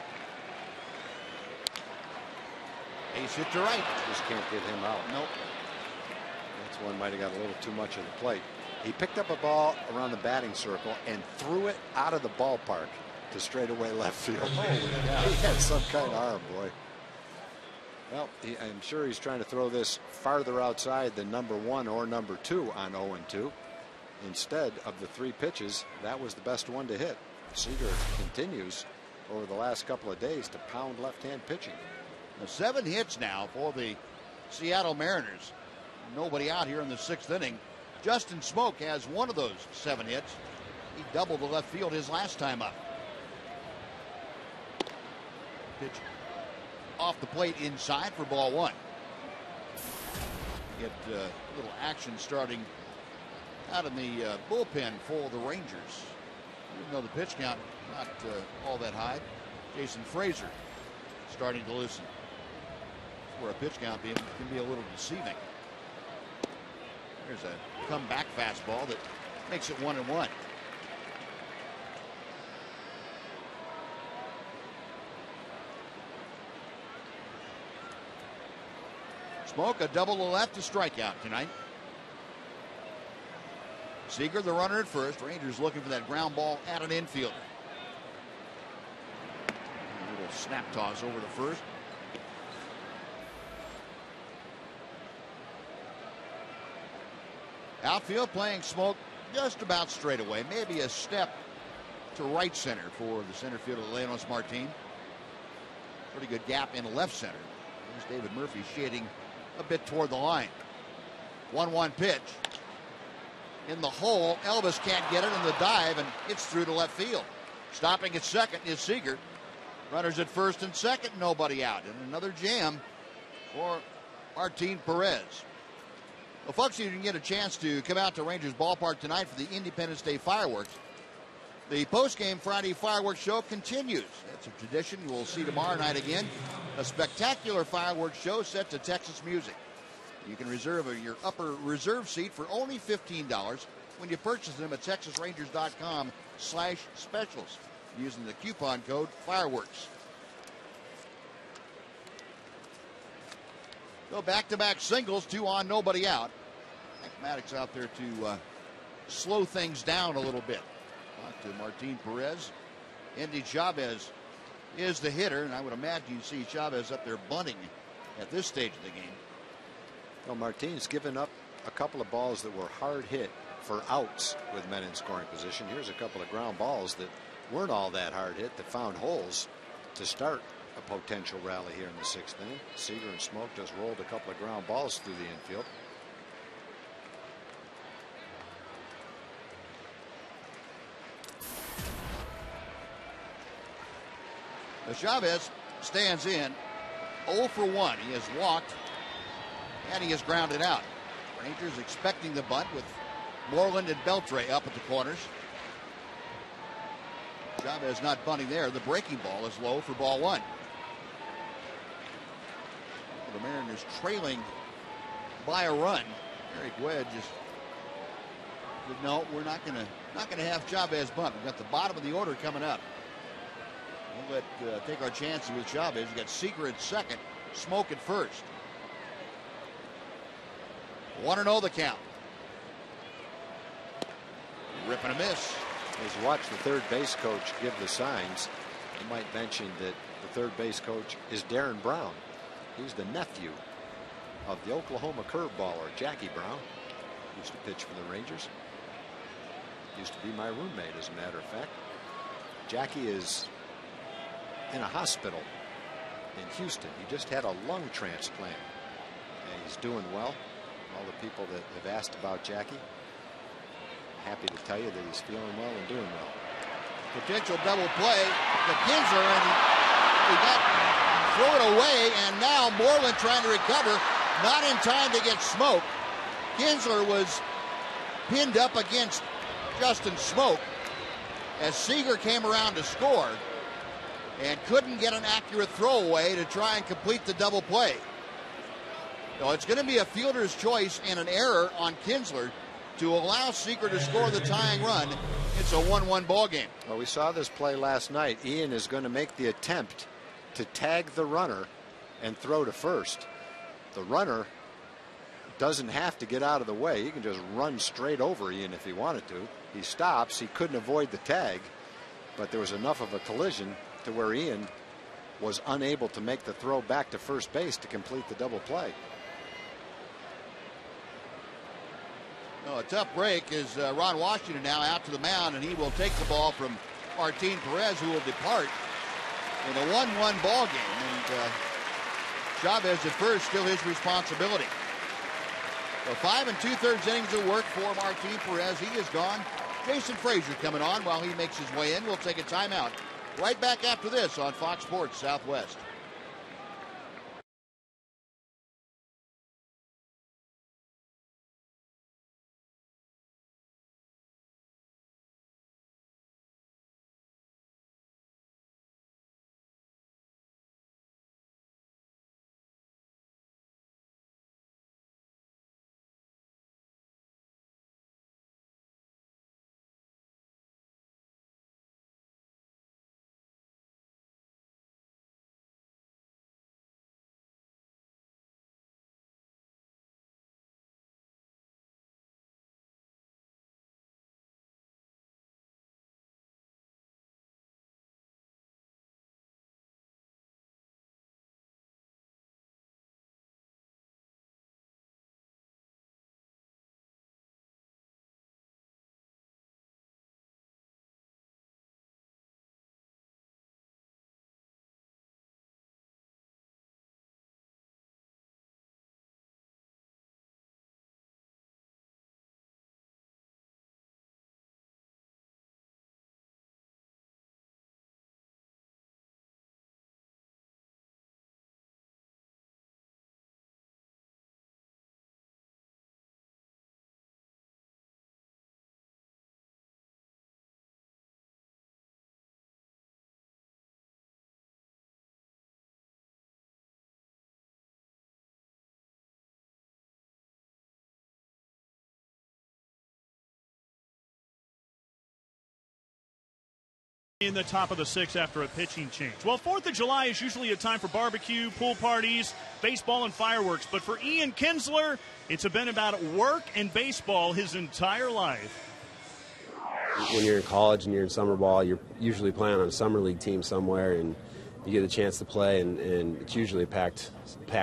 S1: Ace hit to right.
S8: Just can't get him out.
S1: Nope.
S8: That's one might have got a little too much of the plate. He picked up a ball around the batting circle and threw it out of the ballpark to straightaway left field. Holy cow. He had some kind of arm, boy. Well, I'm sure he's trying to throw this farther outside than number 1 or number 2 on 0-2. Instead of the 3 pitches, that was the best one to hit. Seager continues over the last couple of days to pound left-hand pitching.
S1: 7 hits now for the Seattle Mariners. Nobody out here in the 6th inning. Justin Smoke has one of those 7 hits. He doubled the left field his last time up. Pitch off the plate inside for ball 1. Get a little action starting out in the bullpen for the Rangers. Even though the pitch count not all that high, Jason Frazier starting to loosen. Where a pitch count can be a little deceiving. There's a comeback fastball that makes it 1-1. Smoke a double to left to strike out tonight. Seager the runner at first. Rangers looking for that ground ball at an infielder. A little snap toss over to first. Outfield playing Smoke just about straight away. Maybe a step to right center for the center fielder Leonys Martin. Pretty good gap in left center. There's David Murphy shading a bit toward the line. 1-1 pitch. In the hole, Elvis can't get it in the dive, and it's through to left field. Stopping at second is Seager. Runners at first and second, nobody out. And another jam for Martin Perez. Well, folks, you can get a chance to come out to Rangers Ballpark tonight for the Independence Day fireworks. The post-game Friday fireworks show continues. That's a tradition you will see tomorrow night again. A spectacular fireworks show set to Texas music. You can reserve your upper reserve seat for only $15 when you purchase them at TexasRangers.com/specials using the coupon code fireworks. So back-to-back singles, 2 on, nobody out. Maddox out there to slow things down a little bit. To Martin Perez. Andy Chavez is the hitter, and I would imagine you see Chavez up there bunting at this stage of the game.
S8: Well, Martin's given up a couple of balls that were hard hit for outs with men in scoring position. Here's a couple of ground balls that weren't all that hard hit that found holes to start a potential rally here in the 6th inning. Seager and Smoke just rolled a couple of ground balls through the infield.
S1: Chavez stands in 0 for 1. He has walked and he has grounded out. Rangers expecting the bunt with Moreland and Beltre up at the corners. Chavez not bunting there. The breaking ball is low for ball 1. The Mariners trailing by a run. Eric Wedge is that no, we're not gonna have Chavez bunt. We've got the bottom of the order coming up. We'll take our chances with Chavez. We've got Seager at second, Smoke at first. 1-0 the count. Rip and a miss.
S8: As you watch the third base coach give the signs, I might mention that the third base coach is Darren Brown. He's the nephew of the Oklahoma curveballer Jackie Brown. Used to pitch for the Rangers. Used to be my roommate, as a matter of fact. Jackie is in a hospital in Houston. He just had a lung transplant, and he's doing well. All the people that have asked about Jackie, happy to tell you that he's feeling well and doing well.
S1: Potential double play to Kinsler, and he got thrown away, and now Moreland trying to recover, not in time to get Smoke. Kinsler was pinned up against Justin Smoke as Seager came around to score and couldn't get an accurate throwaway to try and complete the double play. So it's going to be a fielder's choice and an error on Kinsler to allow Seager to score the tying run. It's a 1-1 ball game.
S8: Well, we saw this play last night. Ian is going to make the attempt to tag the runner and throw to first. The runner doesn't have to get out of the way. He can just run straight over Ian if he wanted to. He stops. He couldn't avoid the tag, but there was enough of a collision to where Ian was unable to make the throw back to first base to complete the double play.
S1: A tough break is Ron Washington now out to the mound, and he will take the ball from Martin Perez, who will depart in a 1-1 ball game. And Chavez at first, still his responsibility. So 5 2/3 innings of work for Martin Perez. He is gone. Jason Frazier coming on while he makes his way in. We'll take a timeout. Right back after this on Fox Sports Southwest.
S6: In the top of the 6th after a pitching change. Well, 4th of July is usually a time for barbecue, pool parties, baseball, and fireworks. But for Ian Kinsler, it's been about work and baseball his entire life.
S17: When you're in college and you're in summer ball, you're usually playing on a summer league team somewhere, and you get a chance to play, and it's usually a packed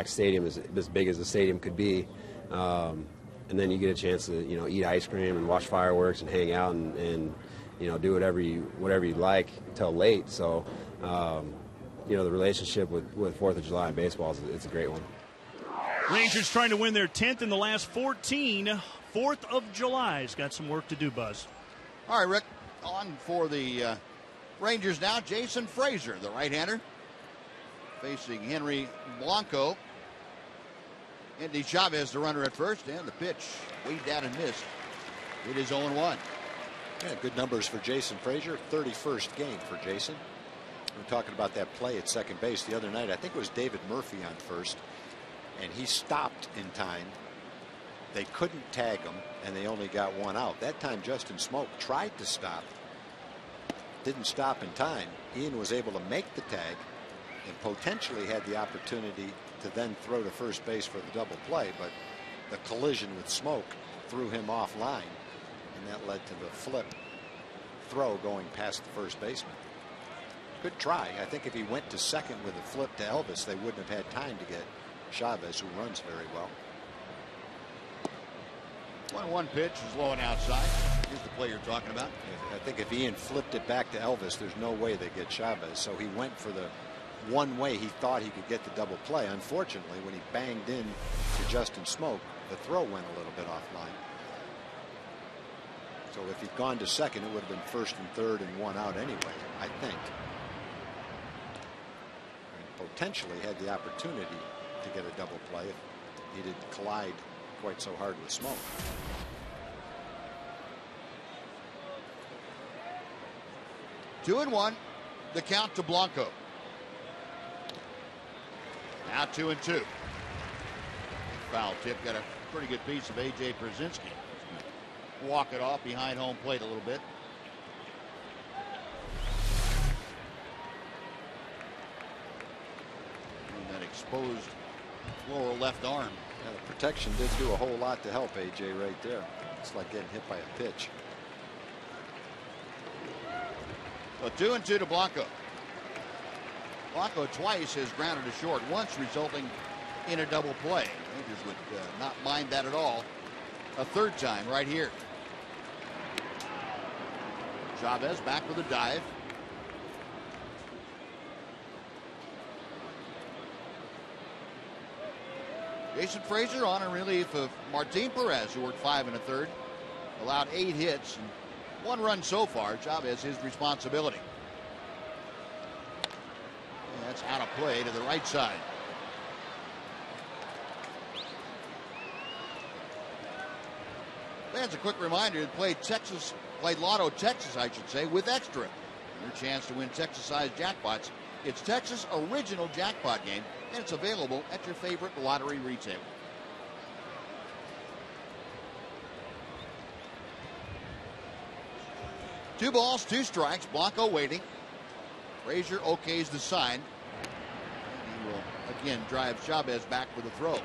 S17: stadium, as big as the stadium could be. And then you get a chance to eat ice cream and watch fireworks and hang out and do whatever you like until late. So, the relationship with 4th of July and baseball it's a great one.
S6: Rangers trying to win their 10th in the last 14. 4th of July's got some work to do, Buzz.
S1: All right, Rick, on for the Rangers now. Jason Frazier, the right-hander, facing Henry Blanco. Andy Chavez, the runner at first, and the pitch waved out and missed. It is 0-1.
S8: Yeah, good numbers for Jason Frazier. 31st game for Jason. We're talking about that play at second base the other night. I think it was David Murphy on first, and he stopped in time They couldn't tag him, and they only got one out. That time Justin Smoak tried to stop. Didn't stop in time. Ian was able to make the tag and potentially had the opportunity to then throw to first base for the double play, but the collision with Smoak threw him offline, and that led to the flip throw going past the first baseman. Good try. I think if he went to second with a flip to Elvis, they wouldn't have had time to get Chavez, who runs very well.
S1: 1-1 pitch is low and outside. Here's the play you're talking about.
S8: I think if Ian flipped it back to Elvis, there's no way they get Chavez. So he went for the one way he thought he could get the double play. Unfortunately, when he banged in to Justin Smoak, the throw went a little bit offline. So if he'd gone to second, it would have been first and third and one out anyway, I think. And potentially had the opportunity to get a double play if he didn't collide quite so hard with Smoak.
S1: 2-1. The count to Blanco. Now 2-2. Foul tip. Got a pretty good piece of A.J. Brzezinski. Walk it off behind home plate a little bit. And that exposed lower left arm.
S8: Yeah, the protection did do a whole lot to help A.J. right there. It's like getting hit by a pitch.
S1: So 2-2 to Blanco. Blanco twice has grounded to short, once resulting in a double play. Rangers would not mind that at all. A third time right here. Chavez back with a dive. Jason Frazier on in relief of Martin Perez, who worked 5 1/3, allowed 8 hits and 1 run so far. Chavez his responsibility. And that's out of play to the right side. Fans, a quick reminder: to play Lotto Texas, I should say, with extra. Your chance to win Texas-sized jackpots. It's Texas' original jackpot game, and it's available at your favorite lottery retailer. Two balls, 2 strikes. Blanco waiting. Frazier okays the sign. He will again drive Chavez back for the throw.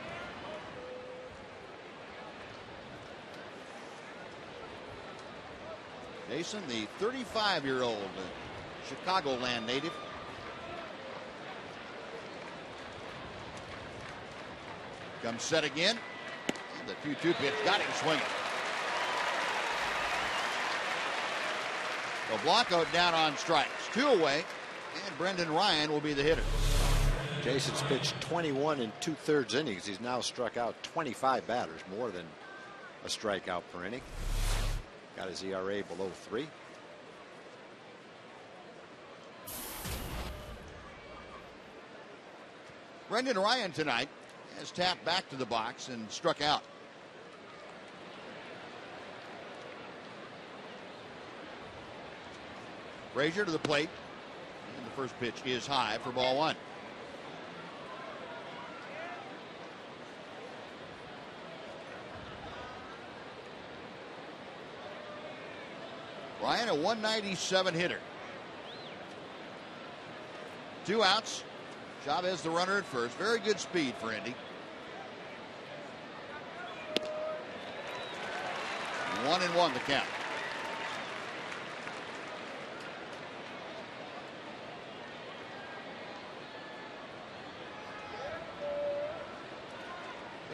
S1: Jason, the 35-year-old Chicagoland native. Comes set again. And the 2-2 pitch got him swinging. So Blanco down on strikes. 2 away. And Brendan Ryan will be the hitter.
S8: Jason's pitched 21 2/3 innings. He's now struck out 25 batters, more than a strikeout per inning. Got his ERA below 3.
S1: Brendan Ryan tonight has tapped back to the box and struck out. Frazier to the plate. And the first pitch is high for ball 1. Ryan, a 197 hitter. 2 outs. Chavez the runner at first. Very good speed for Indy. 1-1 the count.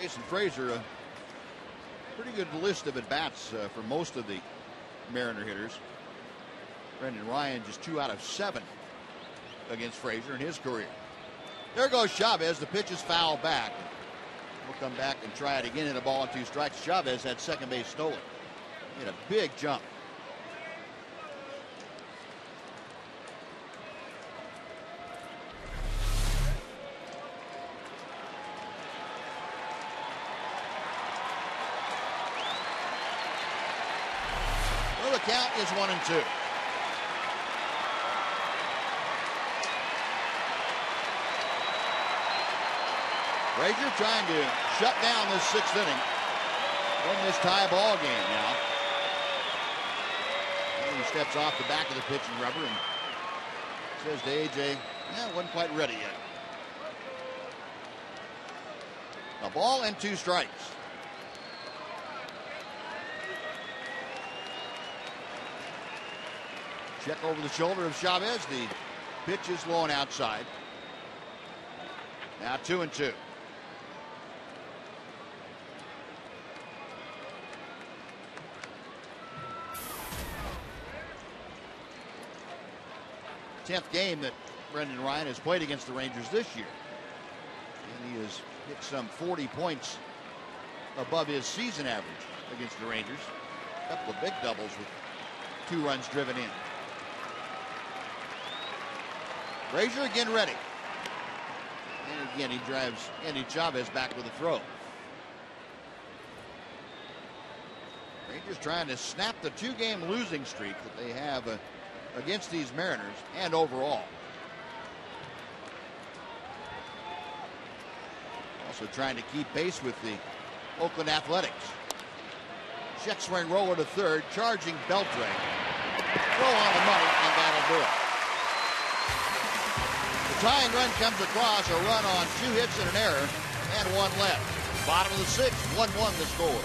S1: Jason Frazier, a pretty good list of at-bats for most of the Mariner hitters. Brendan Ryan just 2 out of 7 against Frazier in his career. There goes Chavez. The pitch is fouled back. We'll come back and try it again in a ball and 2 strikes. Chavez had second base stolen. He had a big jump. Well, the count is 1-2. Frazier trying to shut down this 6th inning. in this tie ball game now. And he steps off the back of the pitching rubber and says to AJ, yeah, wasn't quite ready yet. A ball and 2 strikes. Check over the shoulder of Chavez. The pitch is low and outside. Now 2-2. Tenth game that Brendan Ryan has played against the Rangers this year. And he has hit some 40 points above his season average against the Rangers. A couple of big doubles with 2 runs driven in. Frazier again ready. And again he drives Andy Chavez back with a throw. Rangers trying to snap the 2-game losing streak that they have against these Mariners and overall. Also trying to keep pace with the Oakland Athletics. Check swing roller to third, charging Beltre. Throw on the money, and that'll do it. The tying run comes across, a run on 2 hits and an error, and 1 left. Bottom of the 6th, 1-1 the score.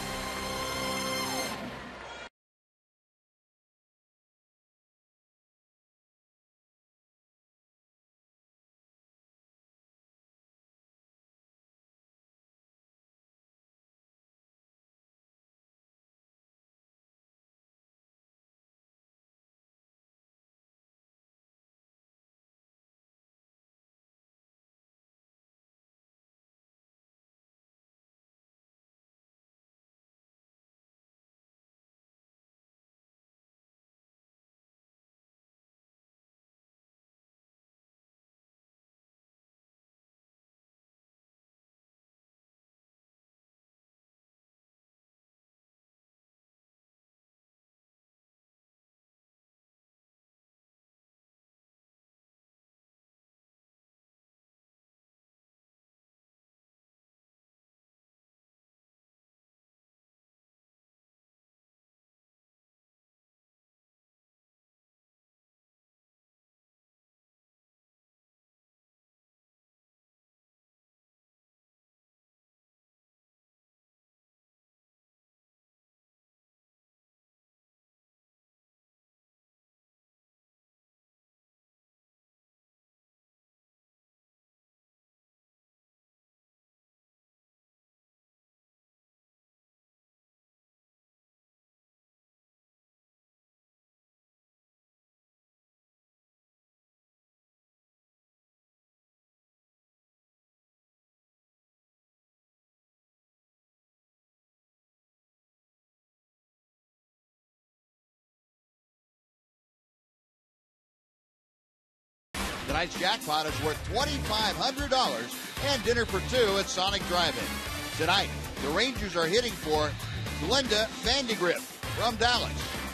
S1: Tonight's jackpot is worth $2,500 and dinner for 2 at Sonic Drive-In. Tonight, the Rangers are hitting for Glenda Vandigriff from Dallas.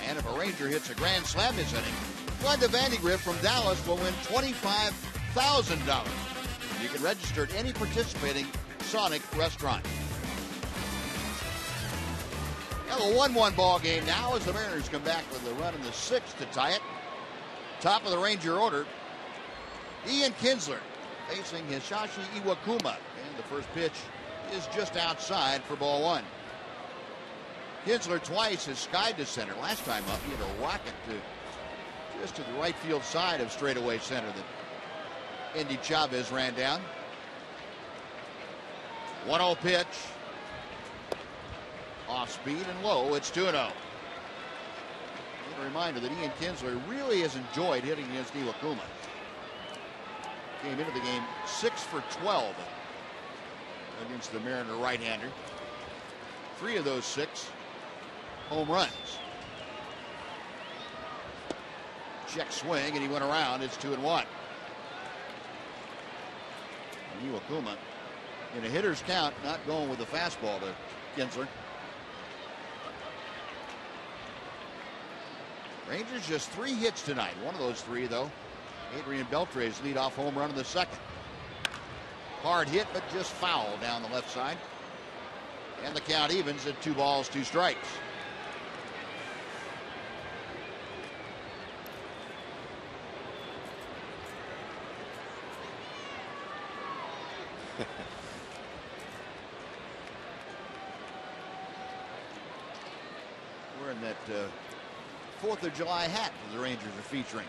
S1: And if a Ranger hits a grand slam this inning, Glenda Vandigriff from Dallas will win $25,000. You can register at any participating Sonic restaurant. Now a 1-1 ball game now as the Mariners come back with a run in the 6th to tie it. Top of the Ranger order, Ian Kinsler facing Hisashi Iwakuma. And the first pitch is just outside for ball 1. Kinsler twice has skied to center. Last time up, he had a rocket to just to the right field side of straightaway center that Andy Chavez ran down. 1-0 pitch. Off speed and low. It's 2-0. A reminder that Ian Kinsler really has enjoyed hitting against Iwakuma. Came into the game 6 for 12 against the Mariner right-hander. 3 of those 6 home runs. Check swing, and he went around. It's 2-1. Iwakuma in a hitter's count, not going with the fastball to Kinsler. Rangers just 3 hits tonight. One of those 3, though, Adrian Beltre's leadoff home run in the 2nd. Hard hit, but just foul down the left side. And the count evens at 2 balls, 2 strikes. We're in that 4th of July hat that the Rangers are featuring.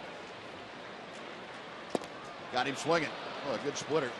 S1: Got him swinging. Oh, a good splitter.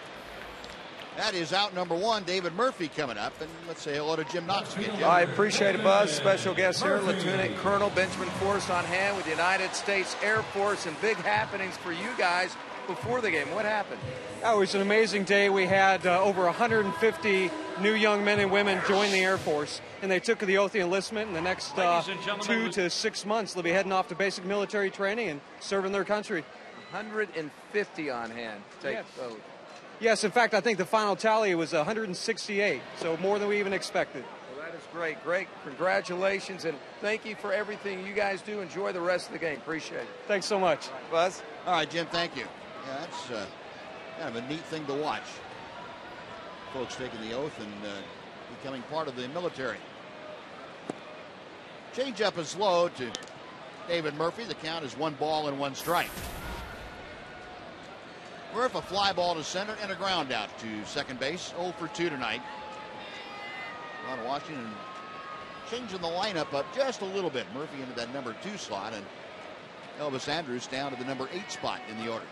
S1: That is out number 1, David Murphy, coming up. And let's say hello to Jim Knox again, Jim.
S10: I appreciate it, Buzz. Special guest here, Lieutenant Colonel Benjamin Forrest on hand with the United States Air Force, and big happenings for you guys before the game. What happened?
S18: Oh, it was an amazing day. We had over 150 new young men and women join the Air Force, and they took the oath of enlistment. In the next 2 to 6 months, they'll be heading off to basic military training and serving their country.
S10: 150 on hand to take oath.
S18: Yes, in fact, I think the final tally was 168, so more than we even expected.
S10: Well, that is great. Great. Congratulations, and thank you for everything you guys do. Enjoy the rest of the game. Appreciate it.
S18: Thanks so much.
S10: Right, Buzz?
S1: All right, Jim, thank you. Yeah, that's kind of a neat thing to watch. Folks taking the oath and becoming part of the military. Change up is low to David Murphy. The count is 1 ball and 1 strike. Murph, a fly ball to center and a ground out to second base. 0 for 2 tonight. Ron Washington changing the lineup up just a little bit. Murphy into that number 2 slot, and Elvis Andrus down to the number 8 spot in the order.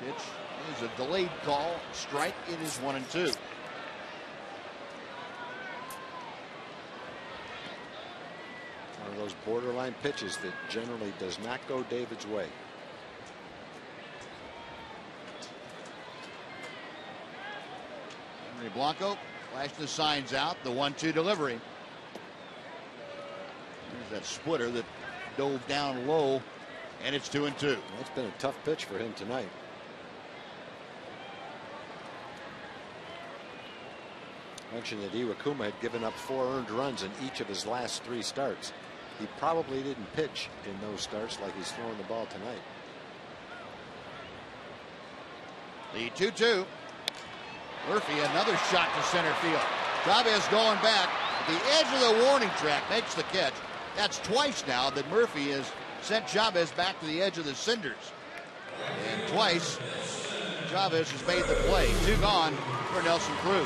S1: Pitch is a delayed call. Strike. It is 1-2.
S8: One of those borderline pitches that generally does not go David's way.
S1: Henry Blanco flashed the signs out. The 1-2 delivery. There's that splitter that dove down low, and it's 2-2.
S8: That's been a tough pitch for him tonight. Mentioned that Iwakuma had given up 4 earned runs in each of his last 3 starts. He probably didn't pitch in those starts like he's throwing the ball tonight.
S1: The 2-2. Murphy, another shot to center field. Chavez going back. The edge of the warning track makes the catch. That's twice now that Murphy has sent Chavez back to the edge of the cinders. And twice, Chavez has made the play. 2 gone for Nelson Cruz.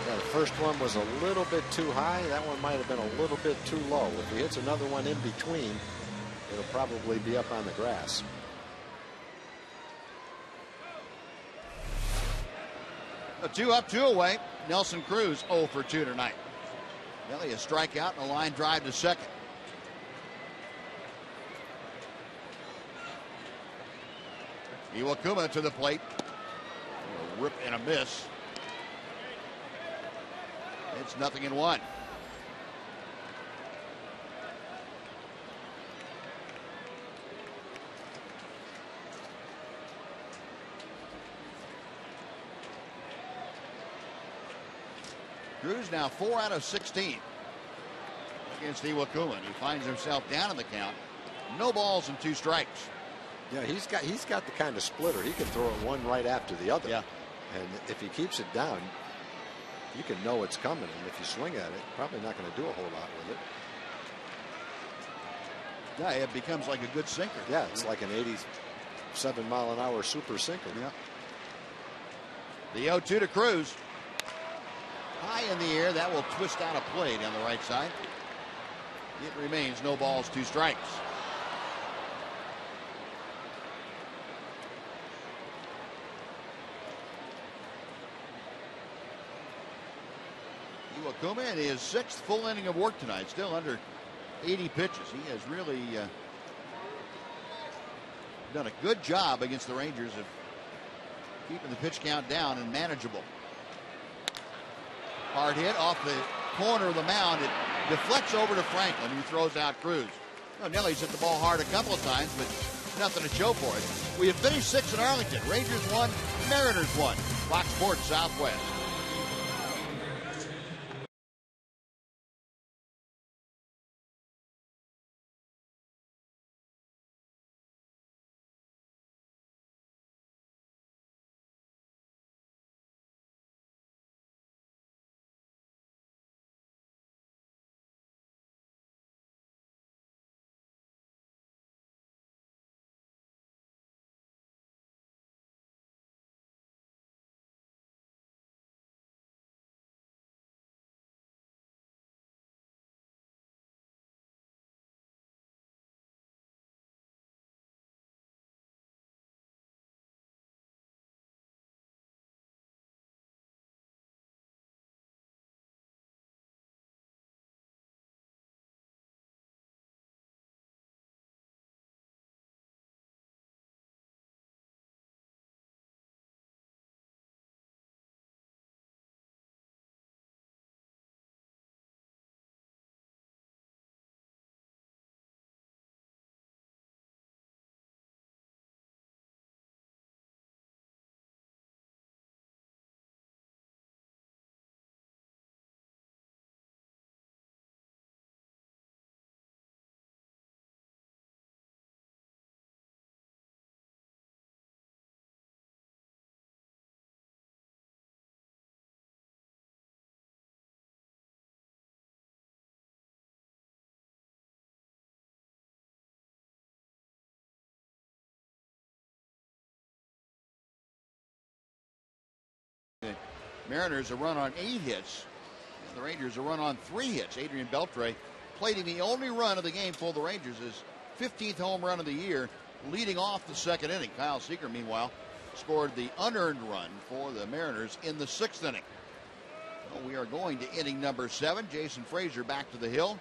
S8: Yeah, the first one was a little bit too high. That one might have been a little bit too low. If he hits another one in between, it'll probably be up on the grass.
S1: A 2 up, 2 away. Nelson Cruz 0 for 2 tonight. Nelly a strikeout and a line drive to second. Iwakuma to the plate. A rip and a miss. It's 0-1. Cruz now 4 out of 16 against Iwakuma. He finds himself down in the count. No balls and 2 strikes.
S8: Yeah, he's got the kind of splitter. He can throw it one right after the other.
S1: Yeah.
S8: And if he keeps it down, you can know it's coming. And if you swing at it, probably not going to do a whole lot with it.
S1: Yeah, it becomes like a good sinker.
S8: Yeah, it's like an 87-mile-an-hour super sinker.
S1: Yeah. The 0-2 to Cruz. High in the air. That will twist out a play down the right side. It remains no balls, 2 strikes. Iwakuma in his 6th full inning of work tonight. Still under 80 pitches. He has really done a good job against the Rangers of keeping the pitch count down and manageable. Hard hit off the corner of the mound. It deflects over to Franklin, who throws out Cruz. Well, Nelly's hit the ball hard a couple of times, but nothing to show for it. We have finished 6 in Arlington. Rangers 1, Mariners 1. Fox Sports Southwest. Mariners a run on 8 hits. And the Rangers a run on 3 hits. Adrian Beltre plating the only run of the game for the Rangers, his 15th home run of the year, leading off the 2nd inning. Kyle Seager, meanwhile, scored the unearned run for the Mariners in the 6th inning. So we are going to inning number 7. Jason Frazier back to the hill,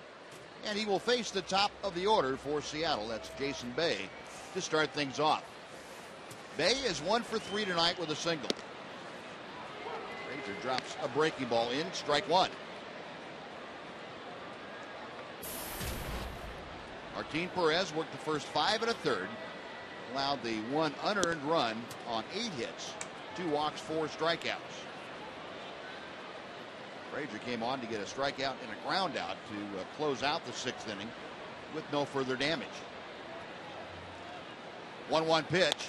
S1: and he will face the top of the order for Seattle. That's Jason Bay to start things off. Bay is 1 for 3 tonight with a single. Frazier drops a breaking ball in, strike 1. Martin Perez worked the first 5 1/3, allowed the 1 unearned run on 8 hits, 2 walks, 4 strikeouts. Frazier came on to get a strikeout and a ground out to close out the 6th inning with no further damage. 1-1 pitch.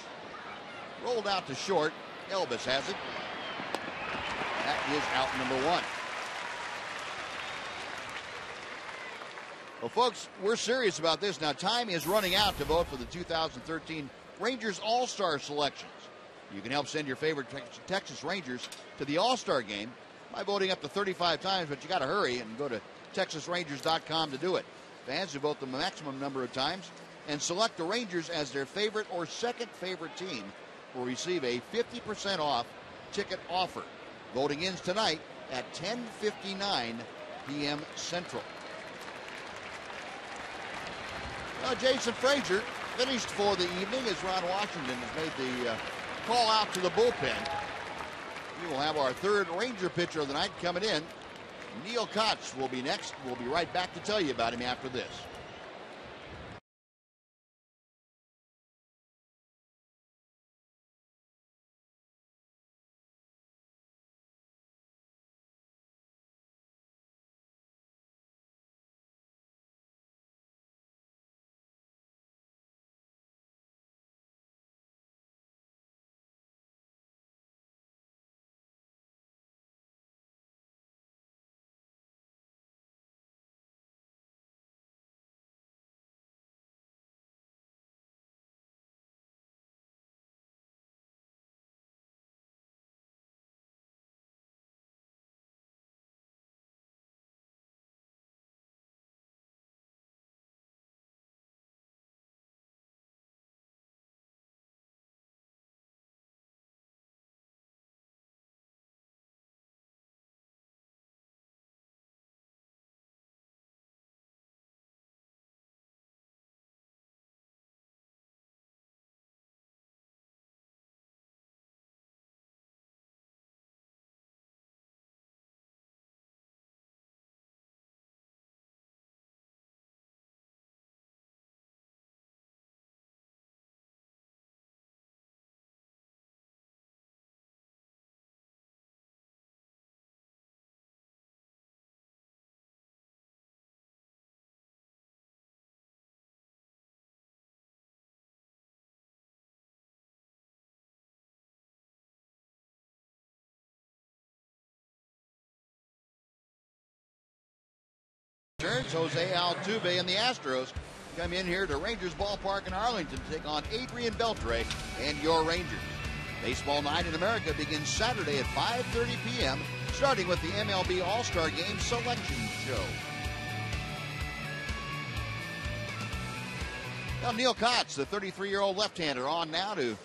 S1: Rolled out to short. Elvis has it. That is out number 1. Well, folks, we're serious about this. Now, time is running out to vote for the 2013 Rangers All-Star selections. You can help send your favorite Texas Rangers to the All-Star game by voting up to 35 times, but you got to hurry and go to TexasRangers.com to do it. Fans who vote the maximum number of times and select the Rangers as their favorite or second favorite team will receive a 50% off ticket offer. Voting ends tonight at 10:59 p.m. Central. Jason Frazier finished for the evening as Ron Washington has made the call out to the bullpen. We will have our 3rd Ranger pitcher of the night coming in. Neil Kotz will be next. We'll be right back to tell you about him after this. Jose Altuve and the Astros come in here to Rangers Ballpark in Arlington to take on Adrian Beltre and your Rangers. Baseball Night in America begins Saturday at 5:30 p.m., starting with the MLB All-Star Game Selection Show. Now, Neil Kotz, the 33-year-old left-hander, on now to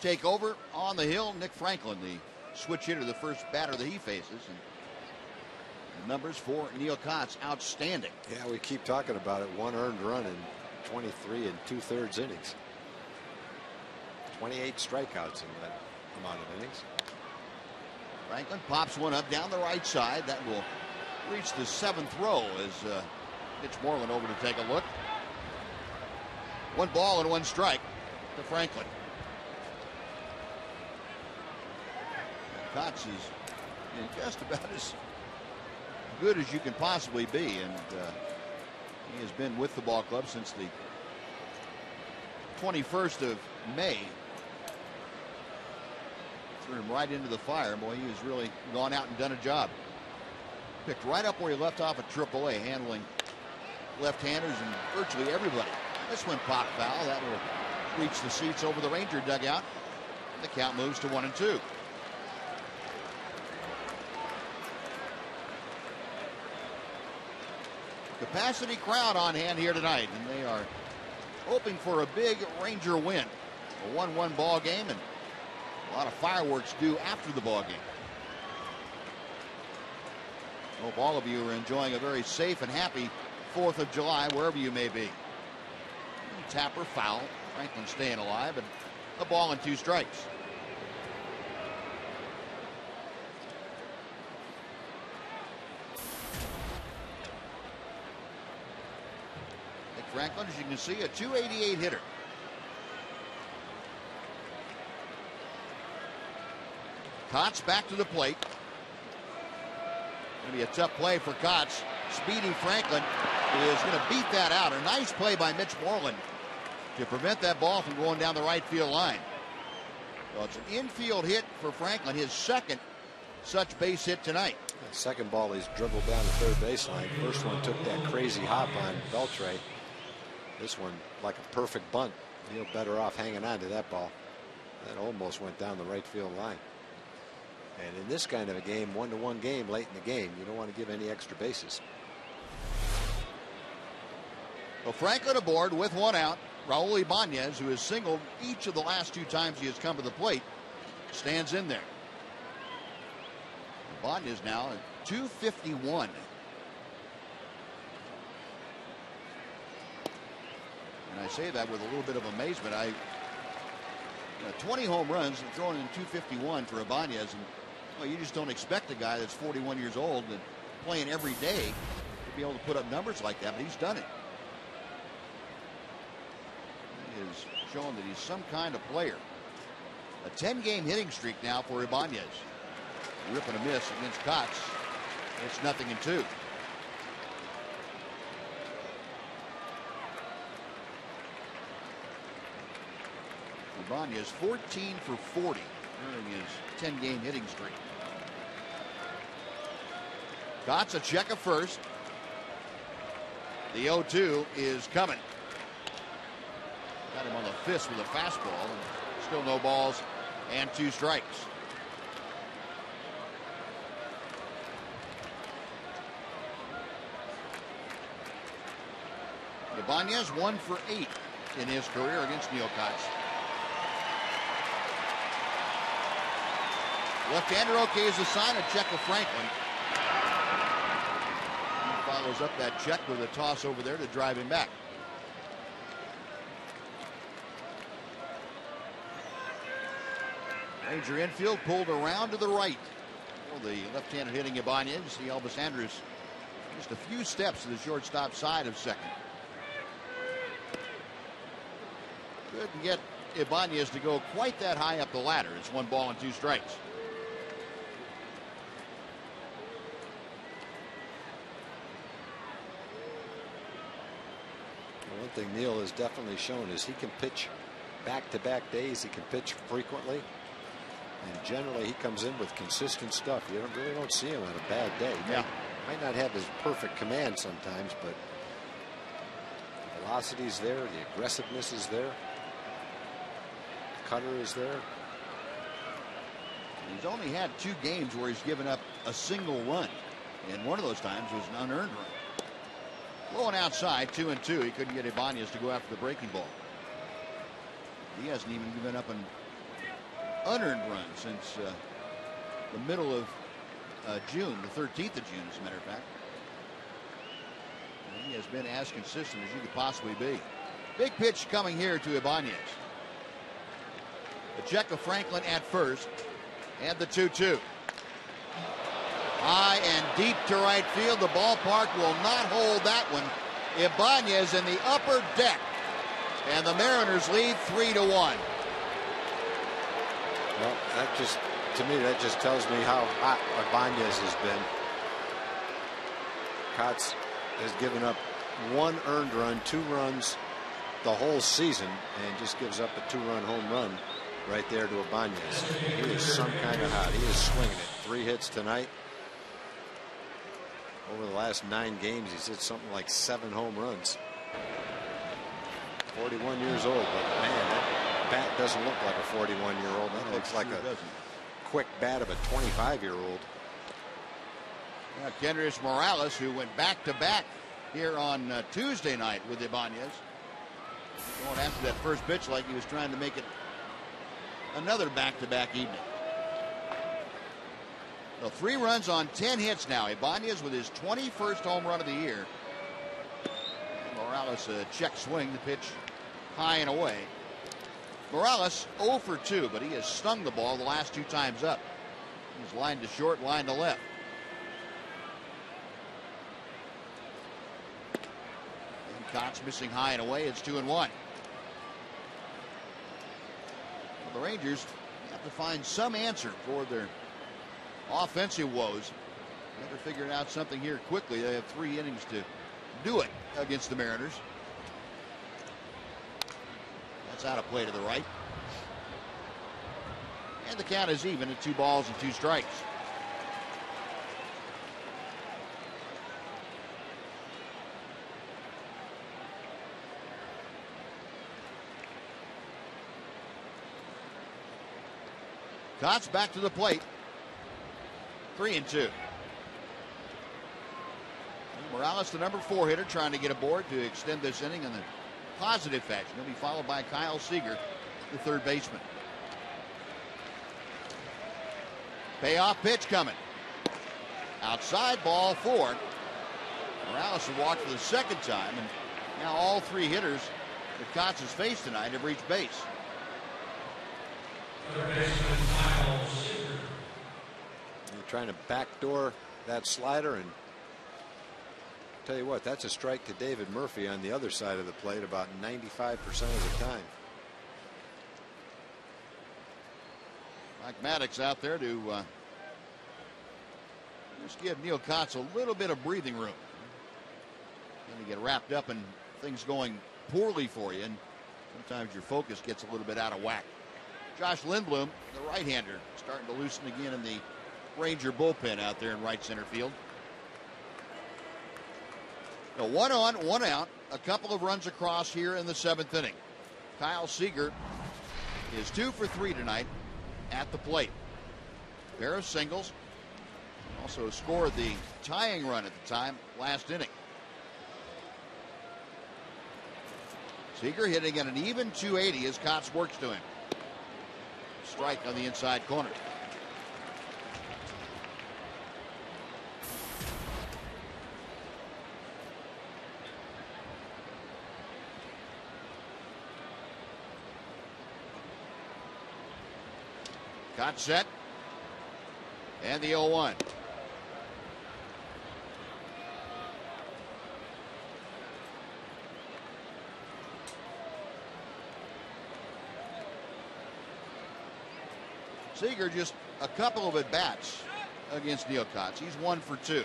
S1: take over on the hill. Nick Franklin, the switch hitter, the first batter that he faces. And numbers for Neil Kotz, outstanding.
S8: Yeah, we keep talking about it. 1 earned run in 23 2/3 innings. 28 strikeouts in that amount of innings.
S1: Franklin pops one up down the right side. That will reach the 7th row as Mitch Moreland over to take a look. 1 ball and 1 strike to Franklin. Kotz is in just about as good as you can possibly be, and he has been with the ball club since the 21st of May. Threw him right into the fire. Boy, he has really gone out and done a job. Picked right up where he left off at AAA, handling left-handers and virtually everybody. This one popped foul. That will reach the seats over the Ranger dugout. The count moves to 1-2. capacity crowd on hand here tonight, and they are hoping for a big Ranger win. A 1-1 ball game, and a lot of fireworks due after the ball game. Hope all of you are enjoying a very safe and happy 4th of July wherever you may be. Tapper foul. Franklin staying alive, and a ball and 2 strikes. Nick Franklin, as you can see, a .288 hitter. Kotz back to the plate. Going to be a tough play for Kotz. Speedy Franklin is going to beat that out. A nice play by Mitch Moreland to prevent that ball from going down the right field line. So it's an infield hit for Franklin, his second such base hit tonight.
S8: The second ball he's dribbled down the third baseline. First one took that crazy hop on Beltre. This one like a perfect bunt. You're better off hanging on to that ball. That almost went down the right field line. And in this kind of a game, 1-1 game late in the game, you don't want to give any extra bases.
S1: Well, Franklin aboard with 1 out. Raul Ibanez, who has singled each of the last 2 times he has come to the plate, stands in there. Ibanez now at .251. And I say that with a little bit of amazement. 20 home runs and throwing in .251 for Ibanez, and well, you just don't expect a guy that's 41 years old and playing every day to be able to put up numbers like that, but he's done it. He has shown that he's some kind of player. A 10-game hitting streak now for Ibanez. Rip and a miss against Kotz. It's 0-2. Ibanez 14 for 40 during his 10-game hitting streak. Kotz a check of first. The 0-2 is coming. Got him on the fist with a fastball. And still no balls and 2 strikes. Ibanez 1 for 8 in his career against Neil Kotz. Left-hander okays the sign, a check of Franklin. He follows up that check with a toss over there to drive him back. Ranger infield pulled around to the right. Well, the left-hander hitting Ibanez. See Elvis Andrus just a few steps to the shortstop side of second. Couldn't get Ibanez to go quite that high up the ladder. It's 1 ball and 2 strikes.
S8: One thing Neil has definitely shown is he can pitch back-to-back days. He can pitch frequently. And generally he comes in with consistent stuff. You really don't see him on a bad day.
S1: Yeah.
S8: Might not have his perfect command sometimes, but the velocity is there. The aggressiveness is there. The cutter is there.
S1: He's only had 2 games where he's given up a single run. And one of those times was an unearned run. Going outside, 2-2. He couldn't get Ibanez to go after the breaking ball. He hasn't even given up an unearned run since the middle of June, the 13th of June, as a matter of fact. And he has been as consistent as you could possibly be. Big pitch coming here to Ibanez. The check of Franklin at first, and the 2-2. High and deep to right field. The ballpark will not hold that one. Ibanez in the upper deck, and the Mariners lead 3-1.
S8: Well, to me, that just tells me how hot Ibanez has been. Kotz has given up 1 earned run, 2 runs the whole season, and just gives up a 2-run home run right there to Ibanez. He is some kind of hot. He is swinging it. 3 hits tonight. Over the last 9 games, he's hit something like 7 home runs. 41 years old, but man, that bat doesn't look like a 41-year-old. That looks like a quick bat of a 25-year-old.
S1: Kendrys Morales, who went back-to-back here on Tuesday night with Ibanez. Going after that first pitch like he was trying to make it another back-to-back evening. So 3 runs on 10 hits now. Ibanez with his 21st home run of the year. And Morales a check swing, the pitch high and away. Morales 0 for 2, but he has stung the ball the last 2 times up. He's lined to short, lined to left. And Cox missing high and away. It's 2-1. Well, the Rangers have to find some answer for their offensive woes. Better figure out something here quickly. They have 3 innings to do it against the Mariners. That's out of play to the right. And the count is even at 2 balls and 2 strikes. Cox back to the plate. 3-2. Morales, the number 4 hitter, trying to get aboard to extend this inning in the positive fashion. He'll be followed by Kyle Seager, the third baseman. Payoff pitch coming. Outside, ball 4. Morales has walked for the second time, and now all 3 hitters that Cox has faced tonight have reached base.
S8: They're trying to backdoor that slider, and tell you what, that's a strike to David Murphy on the other side of the plate about 95% of the time.
S1: Mike Maddox out there to just give Neil Cox a little bit of breathing room. Then you get wrapped up in things going poorly for you, and sometimes your focus gets a little bit out of whack. Josh Lindblom, the right-hander, starting to loosen again in the Ranger bullpen out there in right center field. Now 1 on, 1 out. A couple of runs across here in the 7th inning. Kyle Seager is 2 for 3 tonight at the plate. Pair of singles. Also scored the tying run at the time last inning. Seager hitting at an even 280 as Cox works to him. Strike on the inside corner. Got set. And the 0-1. Seager just a couple of at-bats against Neil Cox. He's 1 for 2.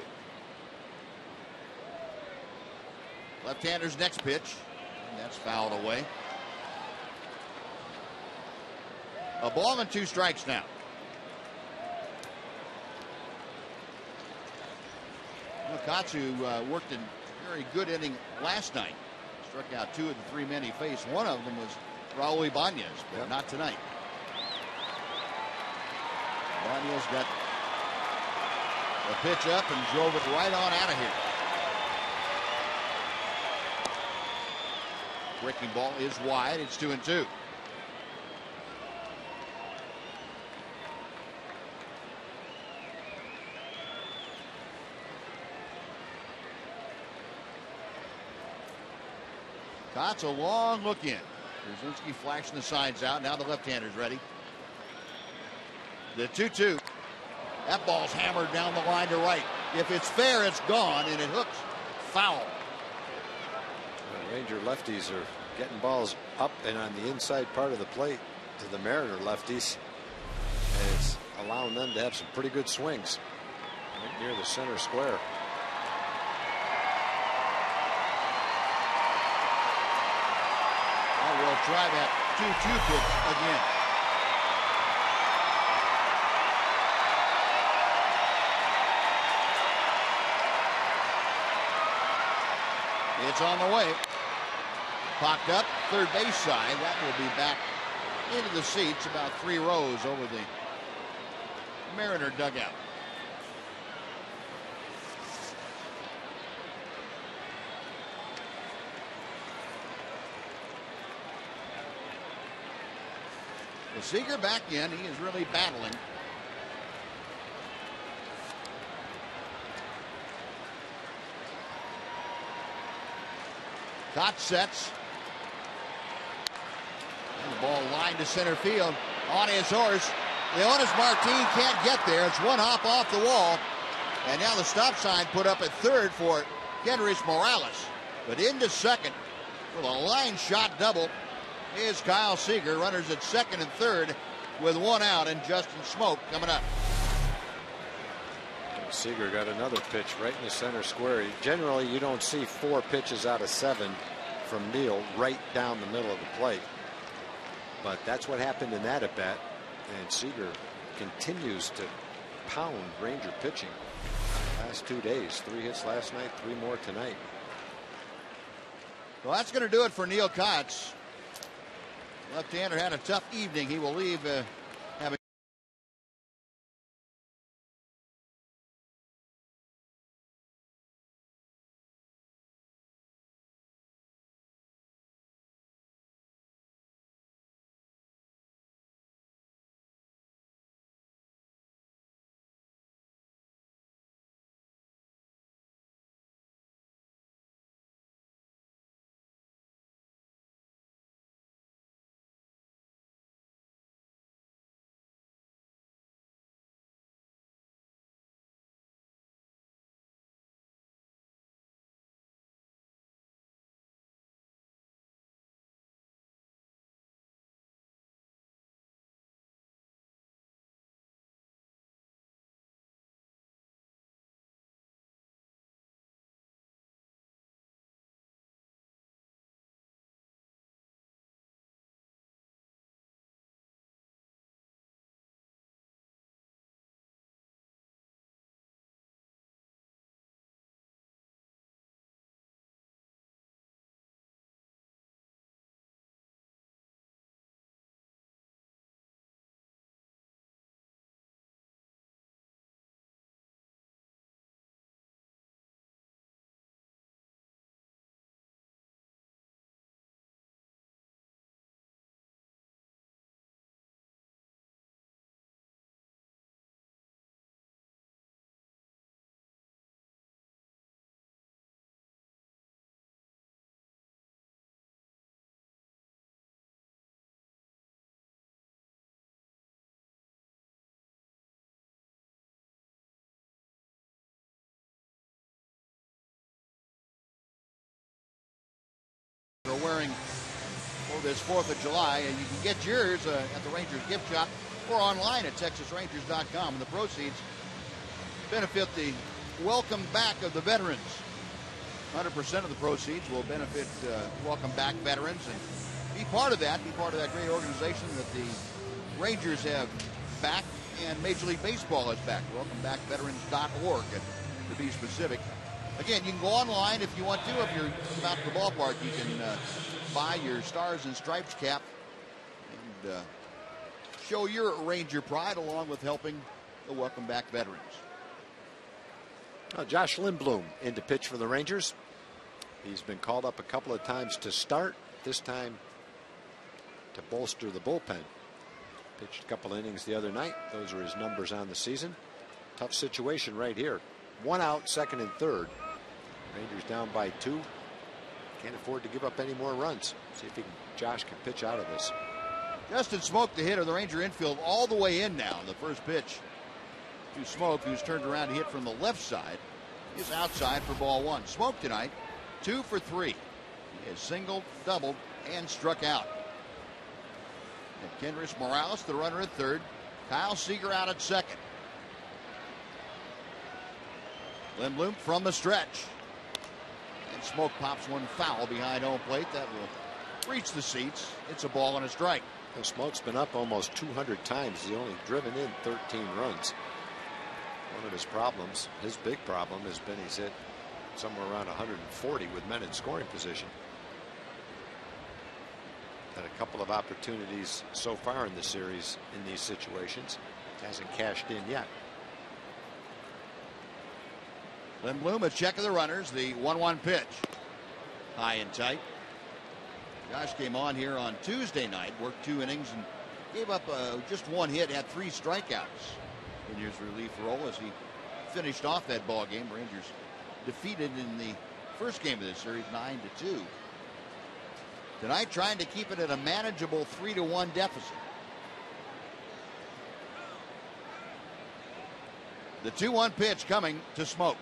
S1: Left-hander's next pitch. And that's fouled away. A ball and 2 strikes now. Cox, who worked in a very good inning last night, struck out 2 of the 3 men he faced. One of them was Raul Ibanez, but not tonight. Ibanez got a pitch up and drove it right on out of here. Breaking ball is wide. It's 2-2. Cox a long look in. Brzezinski flashing the signs out. Now the left-hander's ready. The 2-2. That ball's hammered down the line to right. If it's fair, it's gone, and it hooks. Foul.
S8: The Ranger lefties are getting balls up and on the inside part of the plate to the Mariner lefties. And it's allowing them to have some pretty good swings right near the center square.
S1: We'll try that 2-2 pitch again. It's on the way. Popped up, third base side. That will be back into the seats about 3 rows over the Mariner dugout. The Seager back in. He is really battling. Cott sets. And the ball lined to center field. On his horse. Leonis Martin can't get there. It's one hop off the wall. And now the stop sign put up at third for Kendrys Morales. But into second with a line shot double is Kyle Seager. Runners at second and third with one out, and Justin Smoke coming up.
S19: Seager got another pitch right in the center square. Generally, you don't see 4 pitches out of 7 from Neal right down the middle of the plate. But that's what happened in that at bat. And Seager continues to pound Ranger pitching. Last 2 days, 3 hits last night, 3 more tonight.
S1: Well, that's going to do it for Neil Kotz. Left-hander had a tough evening. He will leave having. Are wearing for this 4th of July, and you can get yours at the Rangers gift shop or online at TexasRangers.com. And the proceeds benefit the welcome back of the veterans. 100% of the proceeds will benefit welcome back veterans, and be part of that great organization that the Rangers have back and Major League Baseball is back. WelcomeBackVeterans.org, to be specific. Again, you can go online if you want to. If you're about the ballpark, you can buy your Stars and Stripes cap and show your Ranger pride, along with helping the Welcome Back veterans.
S19: Josh Lindblom in to pitch for the Rangers. He's been called up a couple of times to start, this time to bolster the bullpen. Pitched a couple innings the other night. Those are his numbers on the season. Tough situation right here. 1 out, second and third. Rangers down by 2. Can't afford to give up any more runs. See if Josh can pitch out of this.
S1: Justin Smoke, the hitter, the Ranger infield, all the way in now. The first pitch to Smoke, who's turned around to hit from the left side, is outside for ball 1. Smoke tonight, 2 for 3. He has singled, doubled, and struck out. And Kendrys Morales, the runner at third. Kyle Seager out at second. Lindblom from the stretch. And Smoke pops one foul behind home plate. That will reach the seats. It's a ball and a strike.
S19: Well, Smoke's been up almost 200 times. He's only driven in 13 runs. One of his problems, his big problem, has been he's hit somewhere around 140 with men in scoring position. Had a couple of opportunities so far in the series in these situations. Hasn't cashed in yet.
S1: Lindblom, a check of the runners. The 1-1 pitch. High and tight. Josh came on here on Tuesday night, worked 2 innings and Gave up just one hit, had 3 strikeouts in his relief role as he finished off that ball game. Rangers defeated in the first game of this series 9-2. Tonight trying to keep it at a manageable 3-1 deficit. The 2-1 pitch coming to Smoke.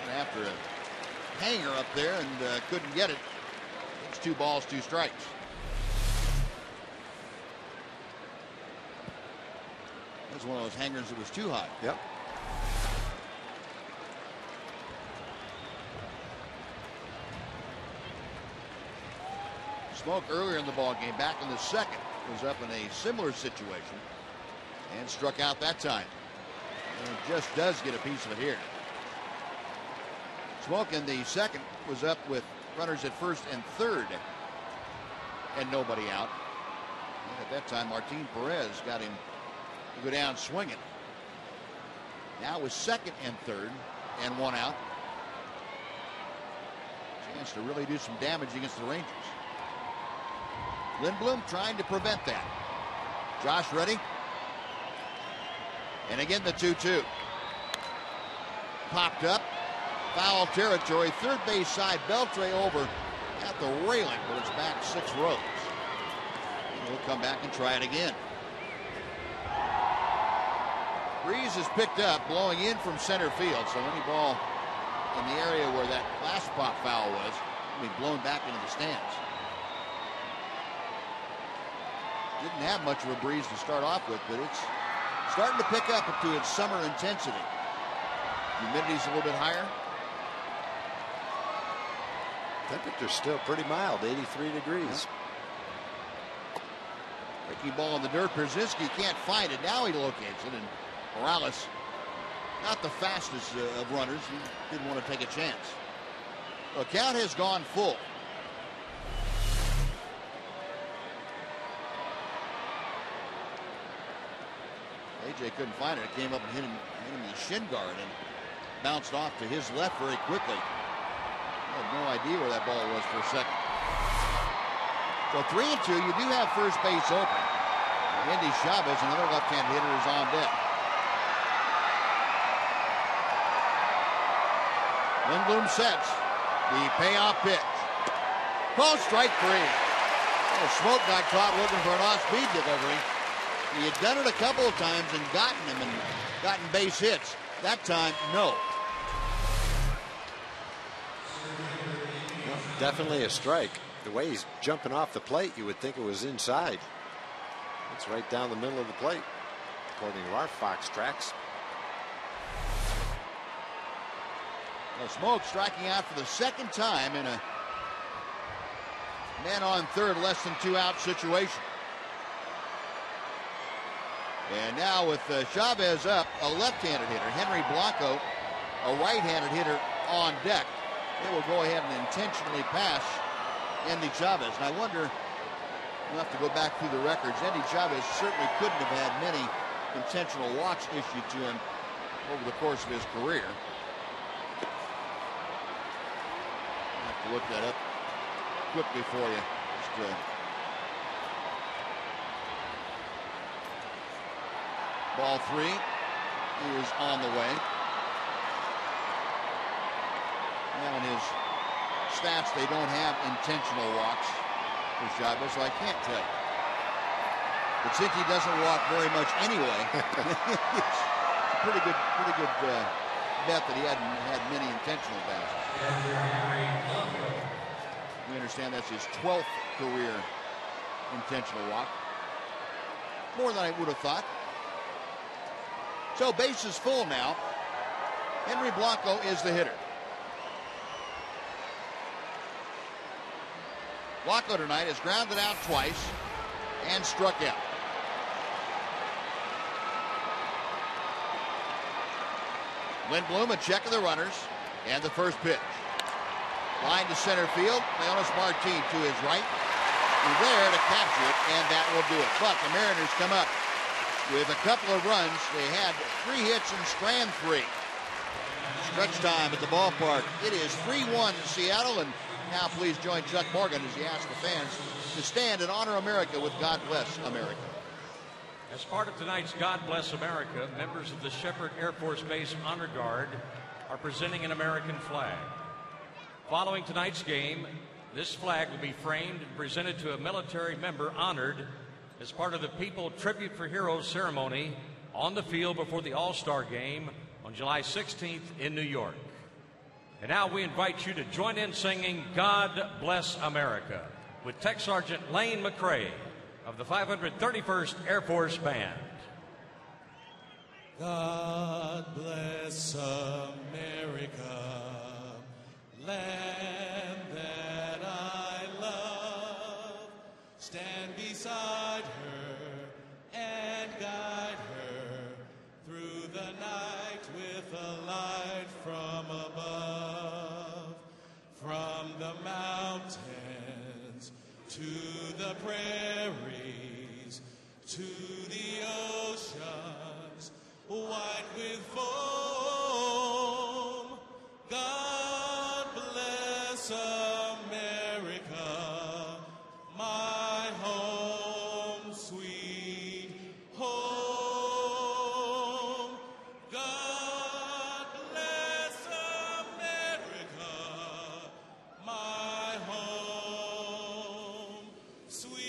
S1: And after a hanger up there and couldn't get it. It's 2 balls, 2 strikes. That was one of those hangers that was too high.
S19: Yep.
S1: Smoke earlier in the ball game, back in the second, was up in a similar situation and struck out that time. And just does get a piece of it here. Smoke in the second was up with runners at first and third and nobody out. And at that time, Martin Perez got him to go down swinging. Now with second and third and 1 out. Chance to really do some damage against the Rangers. Lindblom trying to prevent that. Josh ready. And again the 2-2. Popped up. Foul territory. Third base side. Beltre over at the railing, but it's back 6 rows. We'll come back and try it again. Breeze is picked up, blowing in from center field. So any ball in the area where that last pop foul was will be blown back into the stands. Didn't have much of a breeze to start off with, but it's starting to pick up to its summer intensity. Humidity's a little bit higher.
S19: Temperature's still pretty mild, 83 degrees.
S1: Breaking ball in the dirt. Pierzynski can't find it. Now he locates it, and Morales, not the fastest of runners. He didn't want to take a chance. The count has gone full. AJ couldn't find it. It came up and hit him in the shin guard and bounced off to his left very quickly. I had no idea where that ball was for a second. So 3-2, you do have first base open. Andy Chavez, another left-hand hitter, is on deck. Lindblom sets the payoff pitch. Called strike 3. Oh, Smoke got caught looking for an off-speed delivery. He had done it a couple of times and gotten him and gotten base hits. That time, no.
S19: Well, definitely a strike. The way he's jumping off the plate, you would think it was inside. It's right down the middle of the plate, according to our Fox tracks.
S1: Well, Smoke striking out for the second time in a man on third, less than 2 out situation. And now with Chavez up, a left-handed hitter, Henry Blanco, a right-handed hitter on deck. They will go ahead and intentionally pass Andy Chavez. And I wonder, we'll have to go back through the records. Andy Chavez certainly couldn't have had many intentional walks issued to him over the course of his career. I'll have to look that up quickly for you. Just, ball 3 is on the way. Now in his stats, they don't have intentional walks for Chavez, so I can't tell you. But since he doesn't walk very much anyway, it's a pretty good bet that he hadn't had many intentional passes. We understand that's his 12th career intentional walk. More than I would have thought. So base is full now. Henry Blanco is the hitter. Blanco tonight has grounded out twice and struck out. Lindblom a check of the runners and the first pitch. Line to center field. Leonis Martin to his right. He's there to capture it, and that will do it. But the Mariners come up with a couple of runs. They had 3 hits and strand 3. Stretch time at the ballpark. It is 3-1 Seattle, and Now please join Chuck Morgan as he asks the fans to stand and honor America with God Bless America.
S5: As part of tonight's God Bless America, members of the Shepherd Air Force Base Honor Guard are presenting an American flag. Following tonight's game, this flag will be framed and presented to a military member honored as part of the People Tribute for Heroes ceremony on the field before the All-Star Game on July 16th in New York. And now we invite you to join in singing God Bless America with Tech Sergeant Lane McCrae of the 531st Air Force Band.
S3: God bless America, land that I love. Stand beside her and guide her through the night with a light from above. From the mountains to the prairies, to the oceans, white with foam. God bless America, my home, sweet home. God bless America, my home, sweet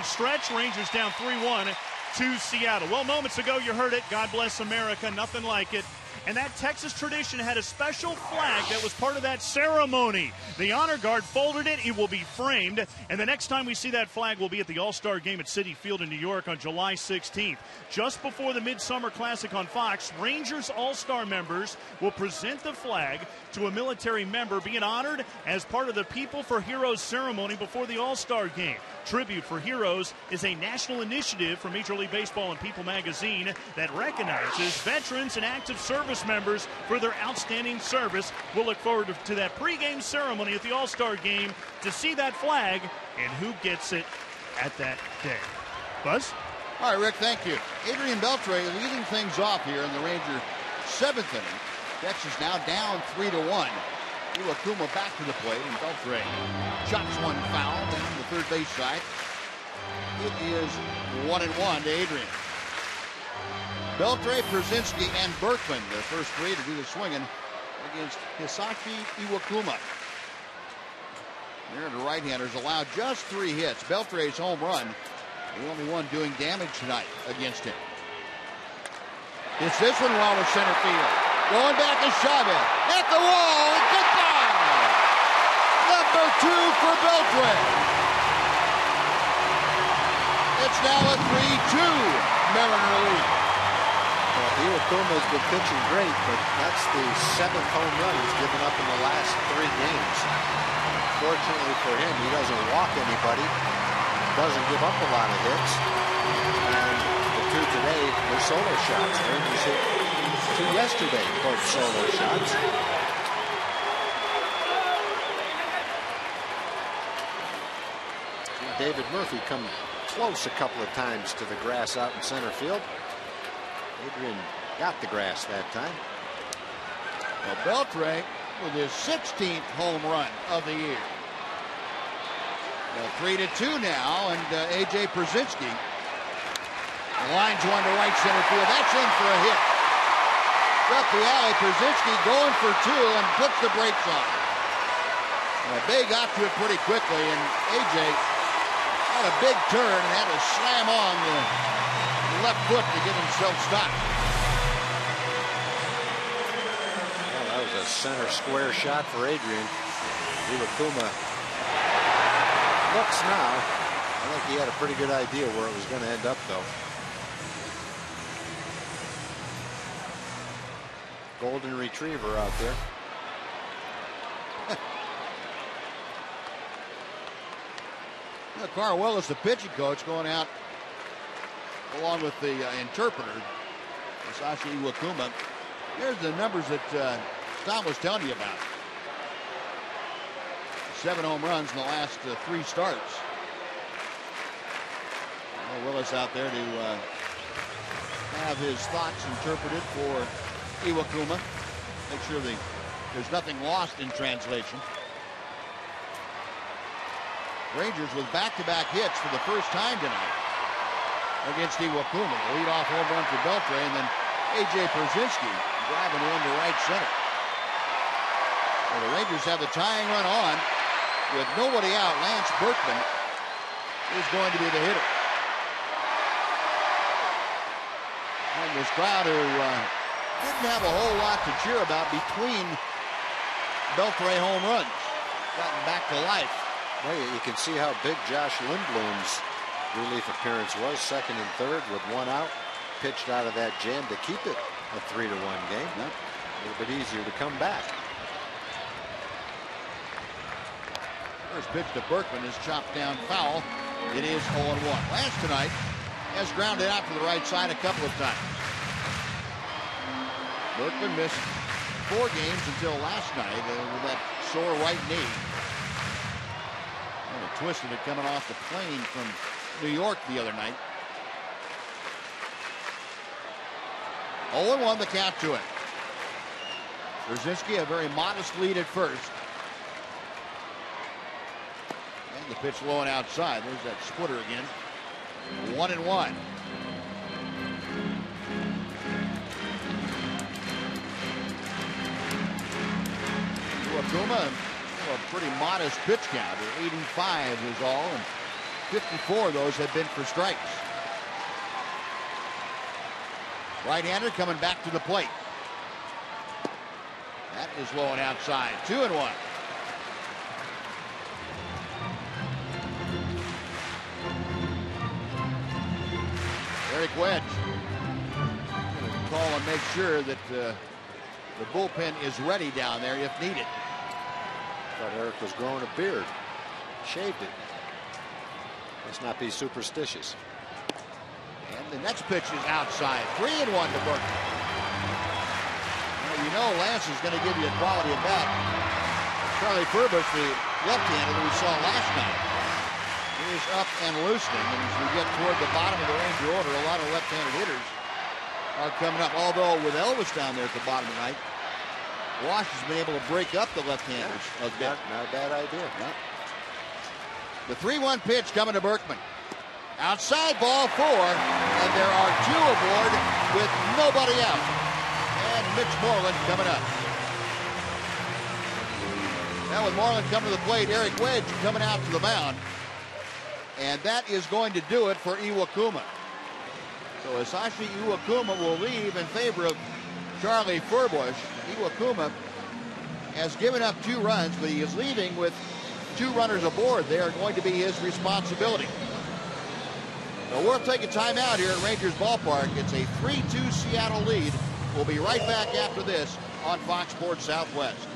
S6: Stretch, Rangers down 3-1 to Seattle. Well, moments ago you heard it, God Bless America, nothing like it. And that Texas tradition had a special flag that was part of that ceremony. The honor guard folded it. It will be framed. And the next time we see that flag will be at the All-Star Game at Citi Field in New York on July 16th. Just before the Midsummer Classic on Fox, Rangers All-Star members will present the flag to a military member being honored as part of the People for Heroes ceremony before the All-Star Game. Tribute for Heroes is a national initiative from Major League Baseball and People magazine that recognizes veterans and active service members for their outstanding service. We'll look forward to that pregame ceremony at the All-Star Game to see that flag and who gets it at that day. Buzz?
S1: All right, Rick, thank you. Adrian Beltre leading things off here in the Ranger seventh inning. Texas now down 3-1. Iwakuma back to the plate, and Beltre chops one foul down the third base side. It is 1-1 to Adrian. Beltre, Przinski, and Berkman, their first three to do the swinging against Hisashi Iwakuma. There, the right-handers allowed just 3 hits. Beltre's home run, the only one doing damage tonight against him. It's this one well to center field. Going back is Chavez. At the wall, and goodbye! The number 2 for Beltray. It's now a 3-2 Mariner lead.
S19: Well, Iwakuma's been pitching great, but that's the 7th home run he's given up in the last 3 games. Fortunately for him, he doesn't walk anybody, doesn't give up a lot of hits, and the 2 today were solo shots. Rangers hit 2 yesterday, both solo shots. David Murphy come close a couple of times to the grass out in center field. Adrian got the grass that time.
S1: Well, Beltray with his 16th home run of the year. Well, 3-2 now, and A.J. Przinsky lines one to right center field. That's in for a hit. Up the alley, Przinsky going for 2 and puts the brakes on. Bay got to it pretty quickly, and A.J. had a big turn and had to slam on the left foot to get himself stopped.
S19: Well, that was a center square shot for Adrian. Iwakuma looks now. I think he had a pretty good idea where it was going to end up, though. Golden retriever out there.
S1: Carl Willis, the pitching coach, going out along with the interpreter, Masashi Iwakuma. Here's the numbers that Tom was telling you about. 7 home runs in the last 3 starts. Willis out there to have his thoughts interpreted for Iwakuma. Make sure there's nothing lost in translation. Rangers with back-to-back hits for the first time tonight against Iwakuma. The leadoff home run for Beltray, and then A.J. Przinsky driving one to right center. Well, the Rangers have the tying run on with nobody out. Lance Berkman is going to be the hitter. And this crowd who didn't have a whole lot to cheer about between Beltray home runs, gotten back to life.
S19: Well, you can see how big Josh Lindblom's relief appearance was. 2nd and 3rd with 1 out. Pitched out of that jam to keep it a 3-1 game.
S1: Yep.
S19: A little bit easier to come back.
S1: First pitch to Berkman is chopped down foul. It is 0-1. Lance tonight has grounded out to the right side a couple of times. Berkman missed 4 games until last night with that sore right knee. Twisted it coming off the plane from New York the other night. 0-1 the count to it. Przinsky a very modest lead at first. And the pitch low and outside. There's that splitter again. 1-1. Iwakuma, a pretty modest pitch count. 85 is all, and 54 of those have been for strikes. Right-hander coming back to the plate. That is low and outside. 2-1. Eric Wedge going to call and make sure that the bullpen is ready down there if needed.
S19: Thought Eric was growing a beard. Shaved it. Let's not be superstitious.
S1: And the next pitch is outside. 3-1 to Berkman. Well, you know Lance is going to give you a quality at bat. Charlie Furbush, the left-hander that we saw last night, is up and loosening. And as we get toward the bottom of the Ranger order, a lot of left-handed hitters are coming up. Although with Elvis down there at the bottom of the night, Wash has been able to break up the left-handers a bit.
S19: Not a bad idea.
S1: Yeah. The 3-1 pitch coming to Berkman. Outside, ball 4, and there are 2 aboard with nobody out. And Mitch Moreland coming up. Now with Moreland coming to the plate, Eric Wedge coming out to the mound. And that is going to do it for Iwakuma. So Masashi Iwakuma will leave in favor of Charlie Furbush. Iwakuma has given up 2 runs, but he is leaving with 2 runners aboard, they are going to be his responsibility. So we'll take a timeout here at Rangers Ballpark. It's a 3-2 Seattle lead. We'll be right back after this on Fox Sports Southwest.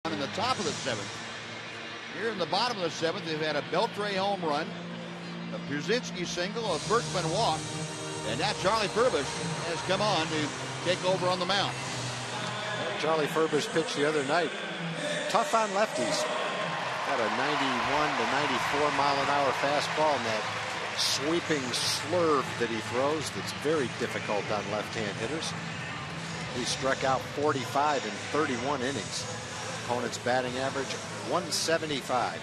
S1: In the top of the 7th. Here in the bottom of the 7th, they've had a Beltre home run, a Pierzynski single, a Berkman walk, and now Charlie Furbush has come on to take over on the mound.
S8: Charlie Furbush pitched the other night. Tough on lefties. Got a 91 to 94 mile an hour fastball and that sweeping slurve that he throws that's very difficult on left-hand hitters. He struck out 45 in 31 innings. Opponent's batting average 175.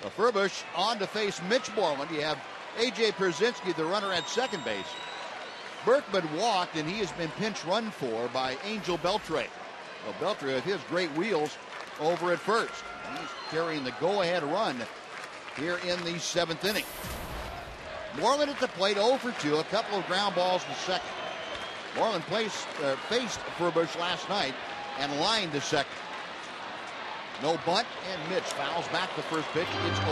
S1: Well, Furbush on to face Mitch Moreland. You have A.J. Pierzynski, the runner at second base. Berkman walked, and he has been pinch run for by Angel Beltre. Well, Beltre with his great wheels over at first. He's carrying the go-ahead run here in the 7th inning. Moreland at the plate 0 for 2, a couple of ground balls to second. Moreland faced Furbush last night and lined to second. No bunt, and Mitch fouls back the first pitch. It's 0-1.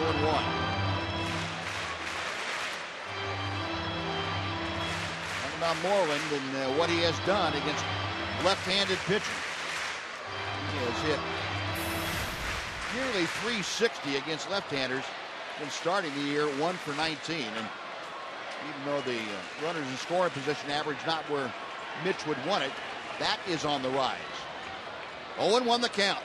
S1: Talking about Moreland and what he has done against left-handed pitching. He has hit nearly 360 against left-handers in starting the year, 1 for 19. And even though the runners in scoring position average not where Mitch would want it, that is on the rise. 0-1 the count.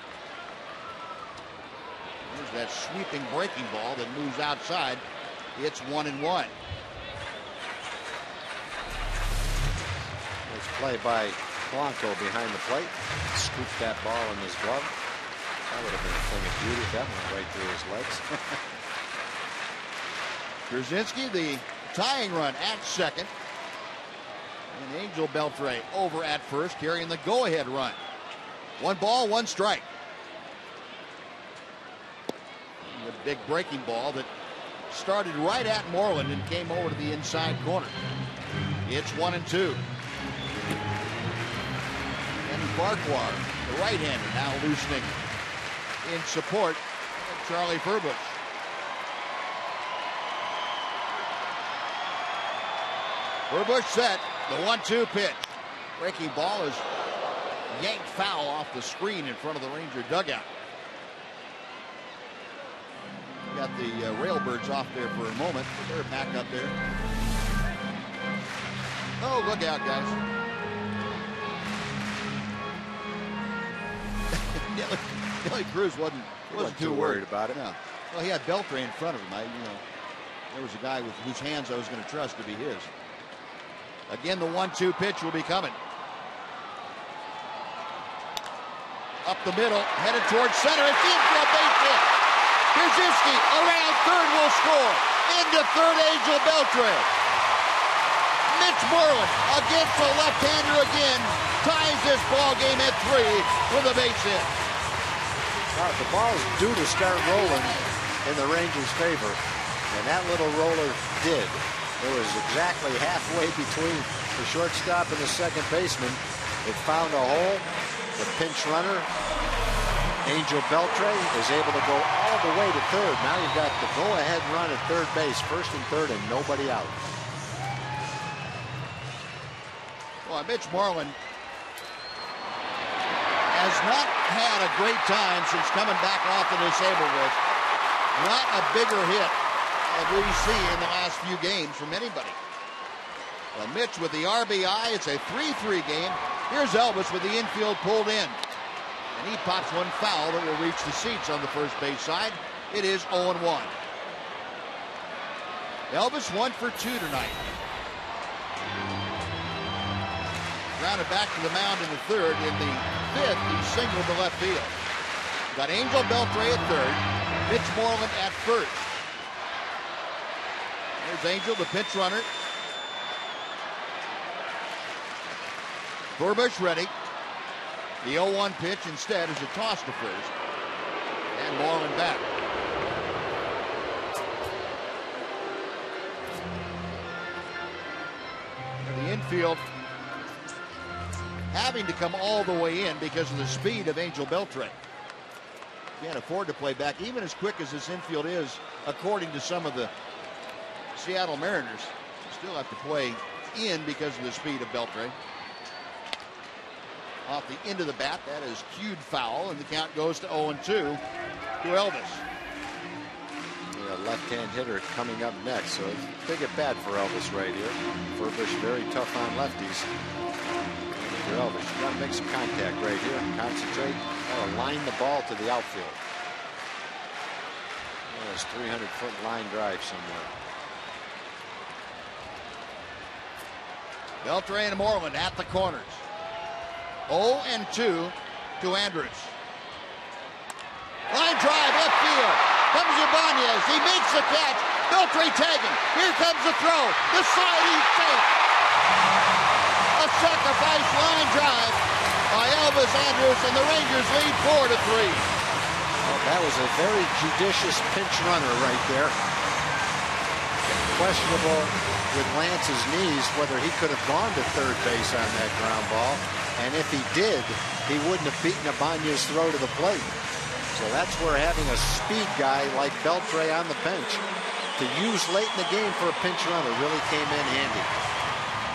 S1: There's that sweeping breaking ball that moves outside. It's 1-1. Nice
S8: play by Blanco behind the plate. Scooped that ball in his glove. That would have been a thing of beauty. That went right through his legs.
S1: Pierzynski, the tying run at second. And Angel Beltre over at first, carrying the go-ahead run. 1 ball, 1 strike. A big breaking ball that started right at Moreland and came over to the inside corner. It's 1-2. And Farquhar, the right-hander, now loosening in support of Charlie Furbush. Furbush set, the 1-2 pitch. Breaking ball is yanked foul off the screen in front of the Ranger dugout. Got the Railbirds off there for a moment, but they're back up there. Oh, look out, guys. Billy Cruz wasn't too worried
S19: about it.
S1: No. Well, he had Beltre in front of him. There was a guy with whose hands I was going to trust to be his. Again, the 1-2 pitch will be coming. Up the middle, headed towards center. It's in for a base hit. Brzezinski around third will score. Into third, Angel Beltre. Mitch Moreland against a left-hander again. Ties this ball game at 3 with a base hit.
S19: The ball is due to start rolling in the Rangers' favor. And that little roller did. It was exactly halfway between the shortstop and the second baseman. It found a hole. The pinch runner, Angel Beltre, is able to go all the way to third. Now you've got the go-ahead run at third base, first and third, and nobody out.
S1: Well, Mitch Moreland has not had a great time since coming back off the disabled list. Not a bigger hit as we see in the last few games from anybody. Well, Mitch with the RBI. It's a 3-3 game. Here's Elvis with the infield pulled in. And he pops one foul that will reach the seats on the first base side. It is 0-1. Elvis 1 for 2 tonight. Grounded back to the mound in the third. In the fifth, he singled to left field. Got Angel Beltre at third. Mitch Moreland at first. There's Angel, the pinch runner. Burbush ready. The 0-1 pitch instead is a toss to first. And Moreland back. And the infield having to come all the way in because of the speed of Angel Beltre. Can't afford to play back even as quick as this infield is, according to some of the Seattle Mariners. Still have to play in because of the speed of Beltre. Off the end of the bat, that is cued foul, and the count goes to 0-2 to Elvis.
S19: Left-hand hitter coming up next, so big at bat for Elvis right here. Burbush very tough on lefties. For Elvis, you got to make some contact right here. Concentrate. Line the ball to the outfield. There's 300-foot line drive somewhere.
S1: Beltre and Moreland at the corners. 0-2 to Andrews. Line drive, left field. Comes Ibanez. He makes the catch. Beltre tagging. Here comes the throw. The side, he's safe. A sacrifice line drive by Elvis Andrews, and the Rangers lead 4-3.
S19: Well, that was a very judicious pinch runner right there. Questionable with Lance's knees whether he could have gone to third base on that ground ball. And if he did, he wouldn't have beaten Ibanez's throw to the plate. So that's where having a speed guy like Beltre on the bench to use late in the game for a pinch runner really came in handy.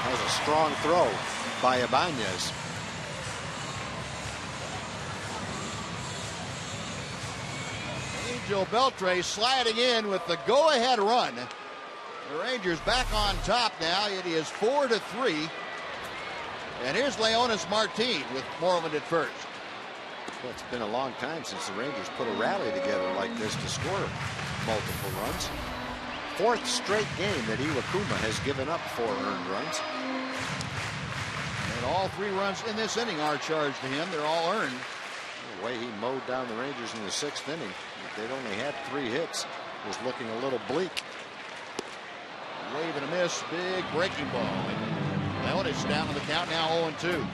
S19: That was a strong throw by Ibanez.
S1: Angel Beltre sliding in with the go-ahead run. The Rangers back on top now. It is 4-3. And here's Leonis Martin with Moreland at first.
S19: Well, it's been a long time since the Rangers put a rally together like this to score multiple runs. Fourth straight game that Iwakuma has given up 4 earned runs.
S1: And all 3 runs in this inning are charged to him. They're all earned.
S19: The way he mowed down the Rangers in the 6th inning, if they'd only had 3 hits, was looking a little bleak.
S1: Wave and a miss, big breaking ball. Leonis down on the count now 0-2.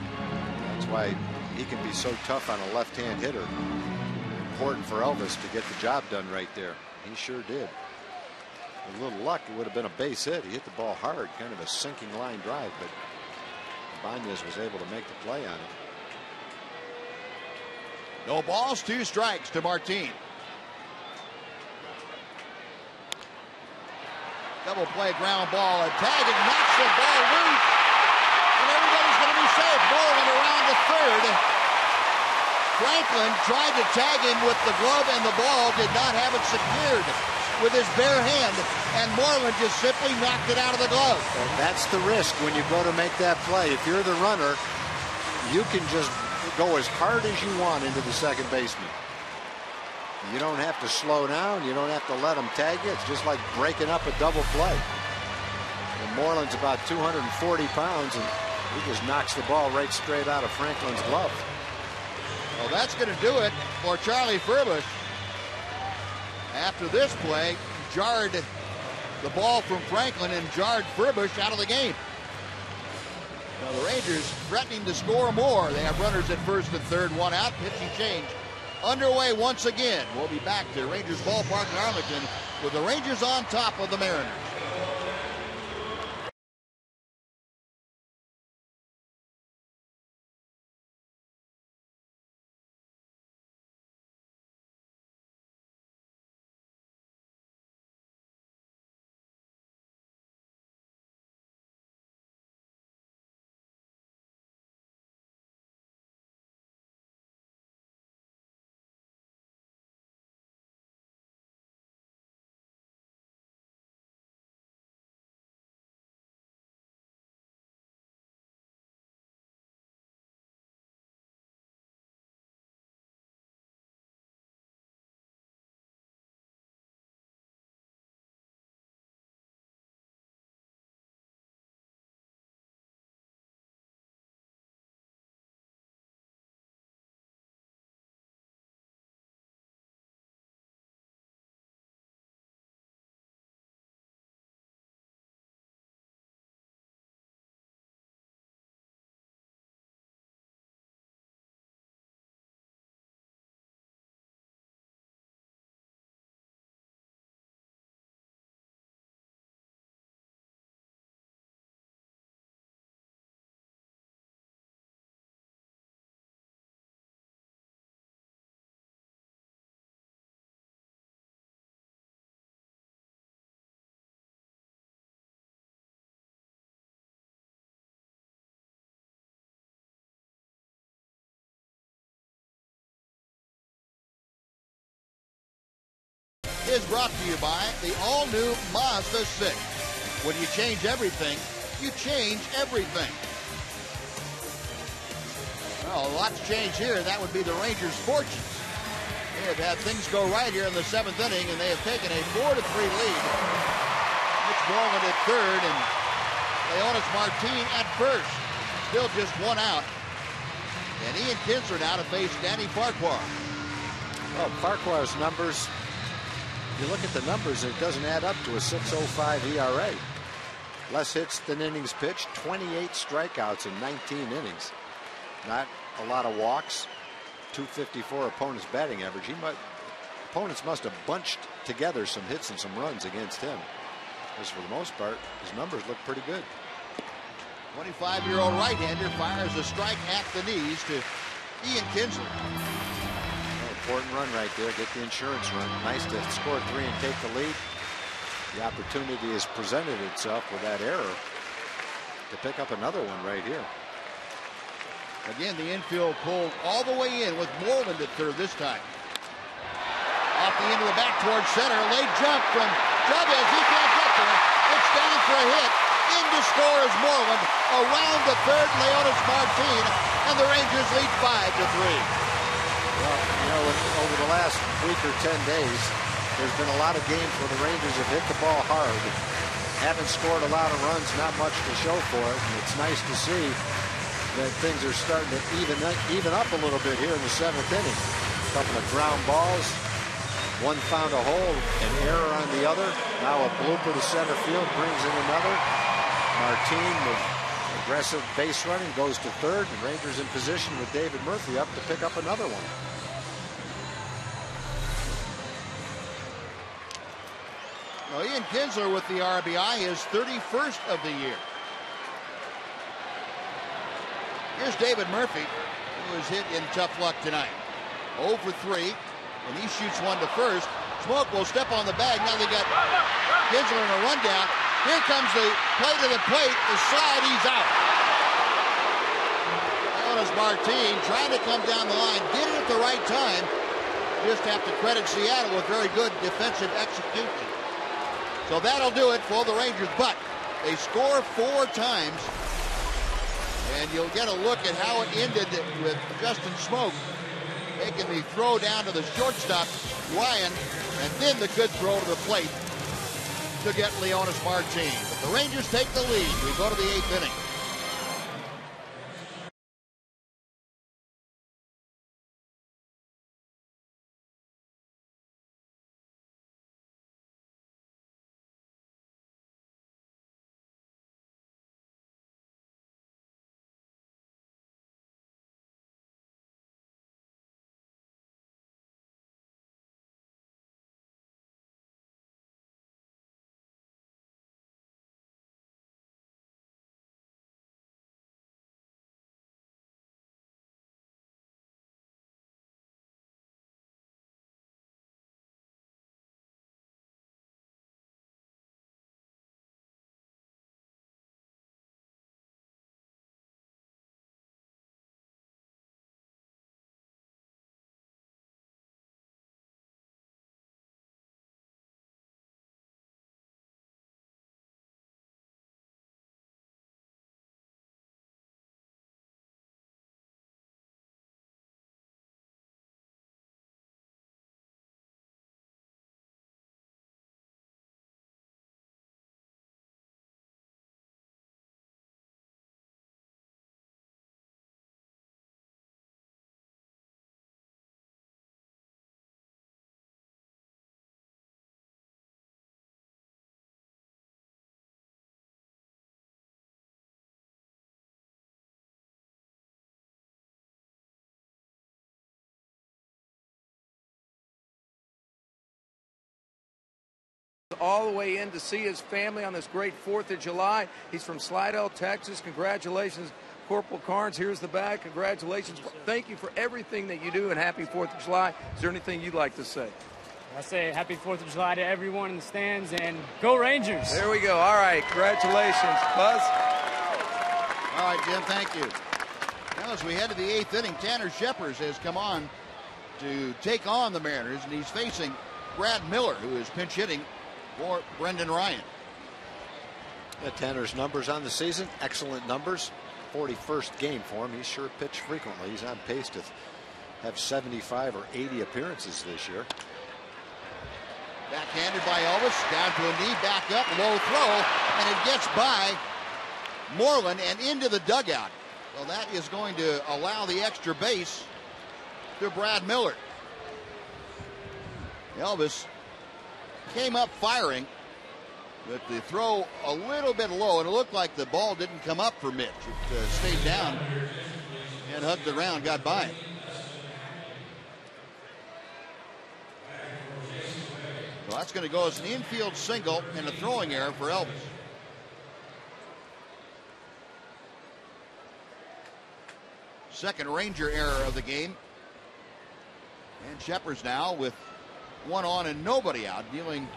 S19: That's why he can be so tough on a left-hand hitter. Important for Elvis to get the job done right there. He sure did. With a little luck, it would have been a base hit. He hit the ball hard, kind of a sinking line drive, but Ibanez was able to make the play on it.
S1: No balls, 2 strikes to Martin. Double play ground ball, and tagging knocks the ball loose, and everybody's going to be safe. Moreland around to third. Franklin tried to tag him with the glove, and the ball did not have it secured with his bare hand, and Moreland just simply knocked it out of the glove.
S19: Well, that's the risk when you go to make that play. If you're the runner, you can just go as hard as you want into the second baseman. You don't have to slow down. You don't have to let them tag you. It's just like breaking up a double play. And Moreland's about 240 pounds, and he just knocks the ball right straight out of Franklin's glove.
S1: Well, that's going to do it for Charlie Furbush. After this play, jarred the ball from Franklin and jarred Furbush out of the game. Now the Rangers threatening to score more. They have runners at first and third, one out. Pitching change underway once again. We'll be back to Rangers Ballpark in Arlington with the Rangers on top of the Mariners. Is brought to you by the all-new Mazda 6. When you change everything, you change everything. Well, a lot's changed here. That would be the Rangers' fortunes. They have had things go right here in the seventh inning, and they have taken a 4-3 lead. Mitch Moreland at third, and Leonis Martin at first. Still just one out. And Ian Kinsler now to face Danny Farquhar.
S19: Well, Farquhar's numbers, you look at the numbers, it doesn't add up to a 6.05 ERA. Less hits than innings pitched, 28 strikeouts in 19 innings. Not a lot of walks, 254 opponent's batting average. Opponents must have bunched together some hits and some runs against him. Because for the most part, his numbers look pretty good.
S1: 25-year-old right-hander fires a strike at the knees to Ian Kinsler.
S19: Important run right there. Get the insurance run. Nice to score 3 and take the lead. The opportunity has presented itself with that error to pick up another one right here.
S1: Again, the infield pulled all the way in with Moreland at third this time. Off the end of the back towards center. Late jump from Chavez. He can't get there. It's down for a hit. In to score is Moreland. Around the third, Leonis Martin. And the Rangers lead 5-3.
S19: Well, you know, over the last week or 10 days, there's been a lot of games where the Rangers have hit the ball hard. Haven't scored a lot of runs, not much to show for it. And it's nice to see that things are starting to even up a little bit here in the seventh inning. A couple of ground balls. One found a hole, an error on the other. Now a blooper to center field brings in another. Martin with aggressive base running goes to third, and Rangers in position with David Murphy up to pick up another one.
S1: Well, Ian Kinsler with the RBI, his 31st of the year. Here's David Murphy, who was hit in tough luck tonight. 0 for 3, and he shoots one to first. Smoke will step on the bag. Now they got Kinsler in a rundown. Here comes the play to the plate. The slide, he's out. Leonis Martin trying to come down the line. Did it at the right time. Just have to credit Seattle with very good defensive execution. So that'll do it for the Rangers. But they score 4 times. And you'll get a look at how it ended with Justin Smoke making the throw down to the shortstop, Ryan, and then the good throw to the plate to get Leonis Martin. But the Rangers take the lead. We go to the 8th inning.
S10: All the way in to see his family on this great 4th of July. He's from Slidell, Texas. Congratulations, Corporal Carnes. Here's the bag. Congratulations. Thank you for everything that you do, and happy 4th of July. Is there anything you'd like to say?
S20: I say happy 4th of July to everyone in the stands, and go Rangers.
S10: There we go. All right. Congratulations, Buzz.
S1: All right, Jim, thank you. Now, as we head to the 8th inning, Tanner Shepard has come on to take on the Mariners, and he's facing Brad Miller, who is pinch hitting for Brendan Ryan.
S19: Tanner's numbers on the season, excellent numbers. 41st game for him. He's sure pitched frequently. He's on pace to have 75 or 80 appearances this year.
S1: Backhanded by Elvis, down to a knee, back up, low throw, and it gets by Moreland and into the dugout. Well, that is going to allow the extra base to Brad Miller. Elvis came up firing, but the throw a little bit low, and it looked like the ball didn't come up for Mitch. It stayed down and hugged the ground, got by it. So that's going to go as an infield single and a throwing error for Elvis. Second Ranger error of the game. And Shepard's now with one on and nobody out, dealing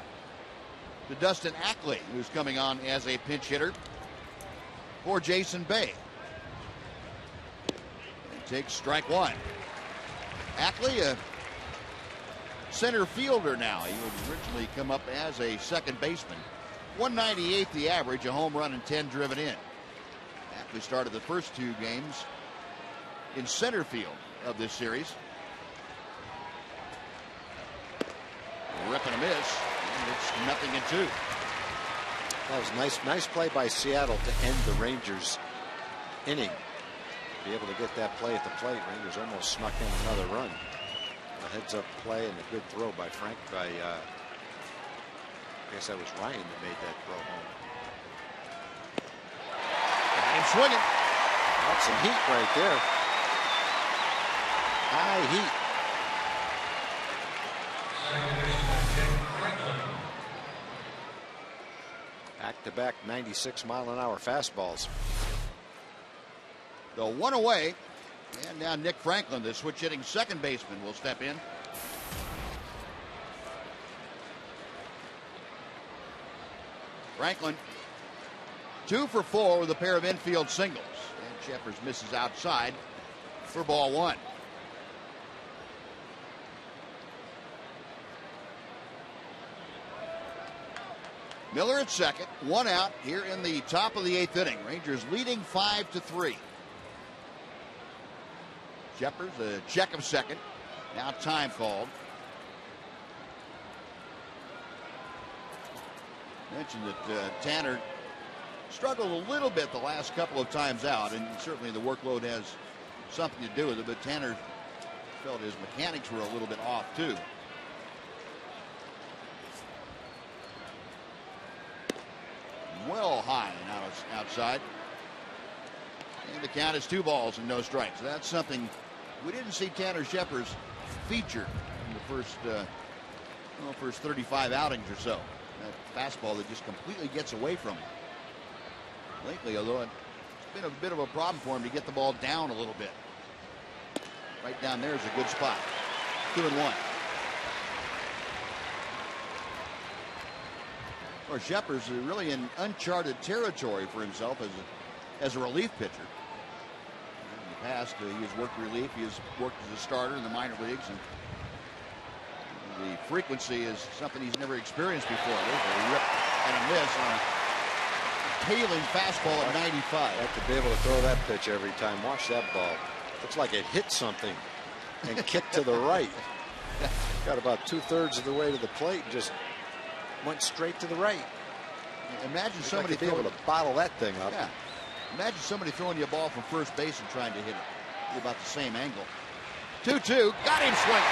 S1: to Dustin Ackley, who's coming on as a pinch hitter for Jason Bay. And takes strike one. Ackley, a center fielder now. He would originally come up as a second baseman. 198 the average, a home run and 10 driven in. Ackley started the first two games in center field of this series. Rip and a miss, and it's 0-2.
S19: That was nice play by Seattle to end the Rangers inning. Be able to get that play at the plate. Rangers almost snuck in another run. A heads up play and a good throw by Frank. I guess that was Ryan that made that throw home.
S1: And swinging.
S19: That's some heat right there. High heat. Back-to-back 96-mile-an-hour fastballs.
S1: The one away, and now Nick Franklin, the switch-hitting second baseman, will step in. Franklin 2 for 4 with a pair of infield singles, and Shepard misses outside for ball one. Miller at second, one out here in the top of the 8th inning. Rangers leading 5-3. Shepard, a check of second. Now time called. Mentioned that Tanner struggled a little bit the last couple of times out, and certainly the workload has something to do with it, but Tanner felt his mechanics were a little bit off too. Well high and outside. And the count is 2 balls and no strikes. That's something we didn't see Tanner Scheppers feature in the first 35 outings or so. That fastball that just completely gets away from him. Lately, although it's been a bit of a problem for him to get the ball down a little bit. Right down there is a good spot. 2-1. Or Scheppers is really in uncharted territory for himself as a relief pitcher. In the past, he has worked relief. He has worked as a starter in the minor leagues, and the frequency is something he's never experienced before. There's a rip and a miss on a hailing fastball at 95.
S19: You have to be able to throw that pitch every time. Watch that ball. Looks like it hit something and kicked to the right. Got about 2/3 of the way to the plate and just went straight to the right.
S1: Imagine
S19: Looks
S1: somebody
S19: like he'd be able to bottle that thing up.
S1: Yeah. Imagine somebody throwing you a ball from first base and trying to hit it. Be about the same angle. 2-2. Got him swinging.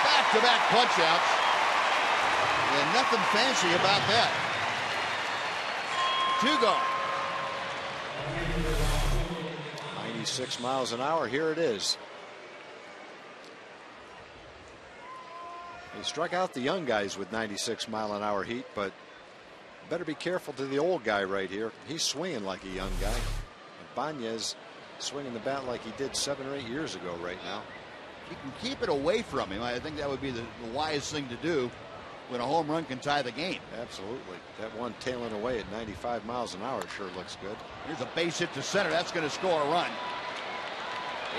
S1: Back-to-back punch outs. And nothing fancy about that. 2 gone.
S19: 96 miles an hour. Here it is. He struck out the young guys with 96-mile-an-hour heat, but better be careful to the old guy right here. He's swinging like a young guy. Ibanez swinging the bat like he did 7 or 8 years ago right now.
S1: He can keep it away from him. I think that would be the wise thing to do when a home run can tie the game.
S19: Absolutely. That one tailing away at 95 miles an hour sure looks good.
S1: Here's a base hit to center. That's going to score a run.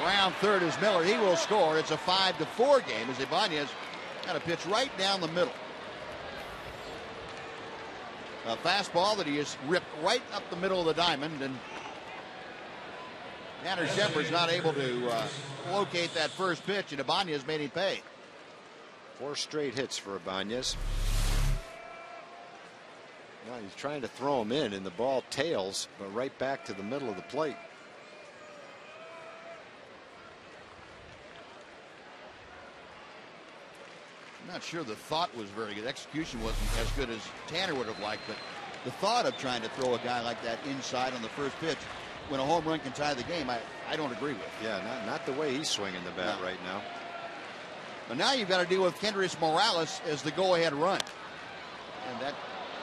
S1: Around third is Miller. He will score. It's a 5-4 game as Ibanez got a pitch right down the middle. A fastball that he has ripped right up the middle of the diamond, and Tanner Scheppers not able to locate that first pitch, and Ibanez made him pay.
S19: 4 straight hits for Ibanez. Now he's trying to throw him in, and the ball tails, but right back to the middle of the plate.
S1: I'm not sure the thought was very good. Execution wasn't as good as Tanner would have liked, but the thought of trying to throw a guy like that inside on the first pitch when a home run can tie the game, I don't agree with.
S19: Yeah, not the way he's swinging the bat right now.
S1: But now you've got to deal with Kendrys Morales as the go-ahead run. And that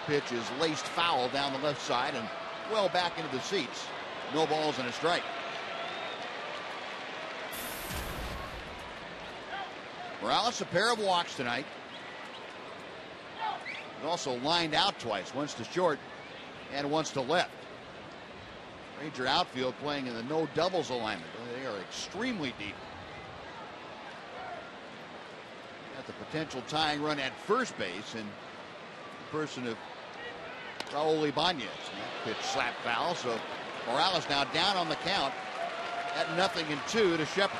S1: pitch is laced foul down the left side and well back into the seats. No balls and a strike. Morales, a pair of walks tonight. He's also lined out twice, once to short and once to left. Ranger outfield playing in the no doubles alignment. They are extremely deep. Got the potential tying run at first base in the person of Raul Ibanez. Pitch slap foul, so Morales now down on the count at 0-2 to Scheppers.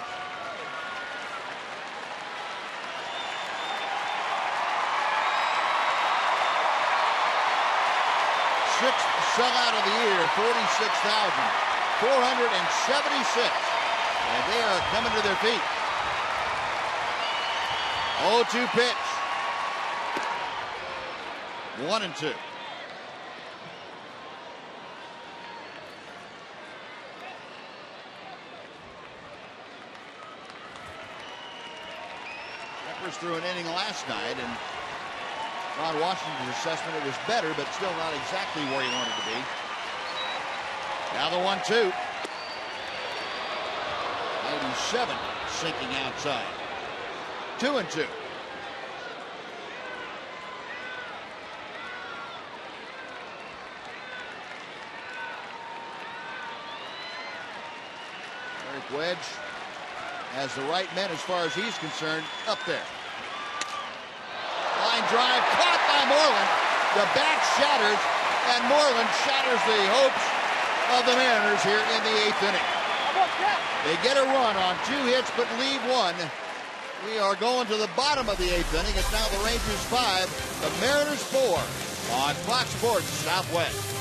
S1: Sixth sellout of the year, 46,476. And they are coming to their feet. 0-2 pitch. 1-2. Scheppers threw an inning last night, and Ron Washington's assessment, it was better, but still not exactly where he wanted to be. Now the 1-2. 97 sinking outside. 2-2. Eric Wedge has the right men as far as he's concerned up there. Line drive caught by Moreland. The bat shatters, and Moreland shatters the hopes of the Mariners here in the 8th inning. They get a run on 2 hits but leave 1. We are going to the bottom of the 8th inning. It's now the Rangers 5, the Mariners 4 on Fox Sports Southwest.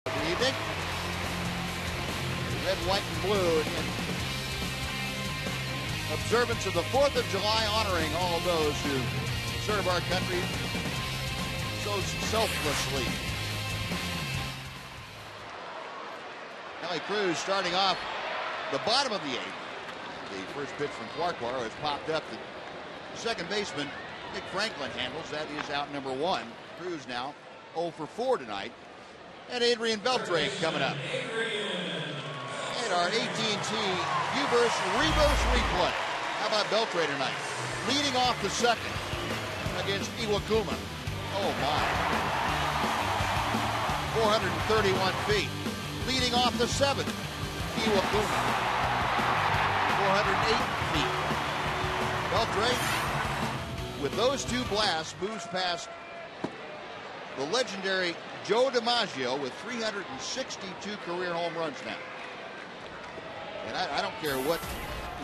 S1: Good evening. Red, white, and blue in observance of the 4th of July, honoring all those who serve our country so selflessly. Nelly Cruz starting off the bottom of the 8th. The first pitch from Farquhar has popped up. The second baseman, Nick Franklin, handles. That is out number 1. Cruz now 0 for 4 tonight. And Adrian Beltre coming up. And our AT&T U-Burst reverse replay. How about Beltre tonight? Leading off the second against Iwakuma. Oh my. 431 feet. Leading off the seventh, Iwakuma. 408 feet. Beltre, with those 2 blasts, moves past the legendary Joe DiMaggio with 362 career home runs now. And I don't care what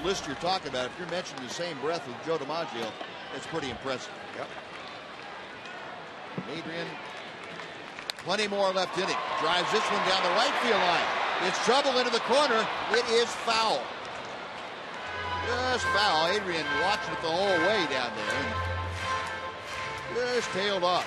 S1: list you're talking about. If you're mentioning the same breath with Joe DiMaggio, it's pretty impressive.
S19: Yep.
S1: Adrian, plenty more left in him. Drives this one down the right field line. It's trouble into the corner. It is foul. Just foul. Adrian watching it the whole way down there. And just tailed off.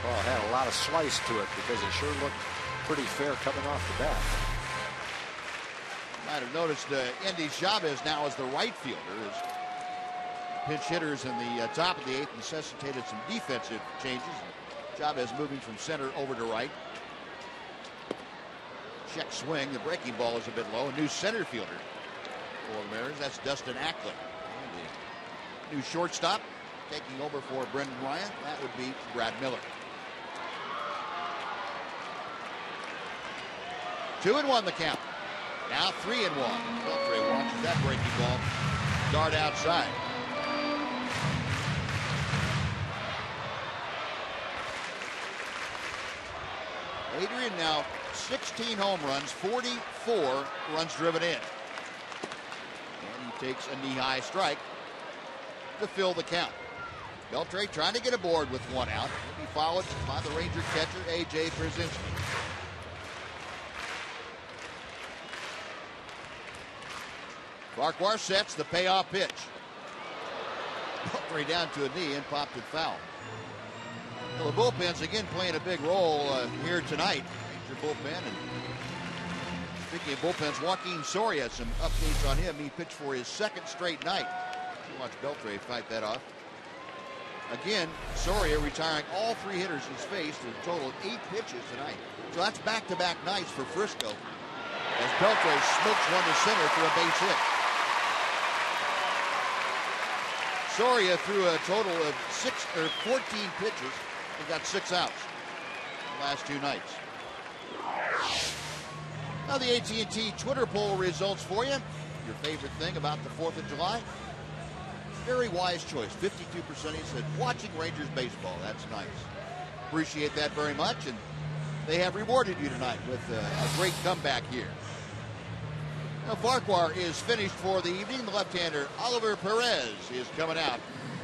S19: Well, it had a lot of slice to it because it sure looked pretty fair coming off the bat.
S1: Might have noticed Indy Chavez now as the right fielder. His pinch hitters in the top of the 8th necessitated some defensive changes. Chavez moving from center over to right. Check swing. The breaking ball is a bit low. A new center fielder for the Mariners. That's Dustin Ackland. The new shortstop taking over for Brendan Ryan. That would be Brad Miller. 2-1 the count. Now 3-1. Beltre watches that breaking ball dart outside. Adrian now 16 home runs, 44 runs driven in. And he takes a knee-high strike to fill the count. Beltre trying to get aboard with 1 out. He'll be followed by the Ranger catcher, A.J. Brzezinski. Farquhar sets the payoff pitch. Beltre down to a knee and popped it foul. Well, the bullpen's again playing a big role here tonight. Ranger bullpen, and Speaking of bullpens, Joaquin Soria, some updates on him. He pitched for his second straight night. Watch Beltre fight that off. Again, Soria retiring all 3 hitters he's faced, a total of 8 pitches tonight. So that's back-to-back nights for Frisco, as Beltre smokes one to center for a base hit. Soria threw a total of 14 pitches and got 6 outs the last 2 nights. Now the AT&T Twitter poll results for you. Your favorite thing about the 4th of July? Very wise choice. 52% said watching Rangers baseball. That's nice. Appreciate that very much, and they have rewarded you tonight with a great comeback here. Now Farquhar is finished for the evening. The left-hander Oliver Perez is coming out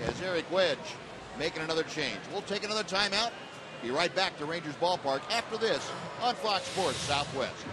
S1: as Eric Wedge making another change. We'll take another timeout. Be right back to Rangers Ballpark after this on Fox Sports Southwest.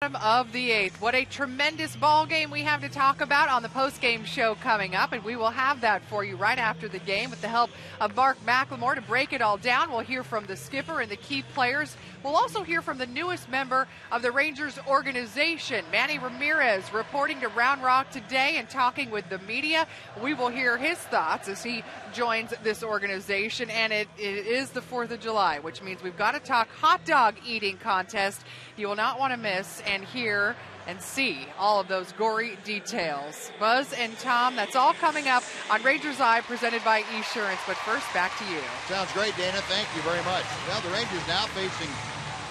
S21: Of the 8th. What a tremendous ball game we have to talk about on the post-game show coming up, and we will have that for you right after the game with the help of Mark McLemore to break it all down. We'll hear from the skipper and the key players. We'll also hear from the newest member of the Rangers organization, Manny Ramirez, reporting to Round Rock today and talking with the media. We will hear his thoughts as he joins this organization, and it is the 4th of July, which means we've got to talk hot dog eating contest. You will not want to miss and hear and see all of those gory details. Buzz and Tom, that's all coming up on Rangers Eye, presented by Esurance. But first, back to you.
S1: Sounds great, Dana. Thank you very much. Well, the Rangers now facing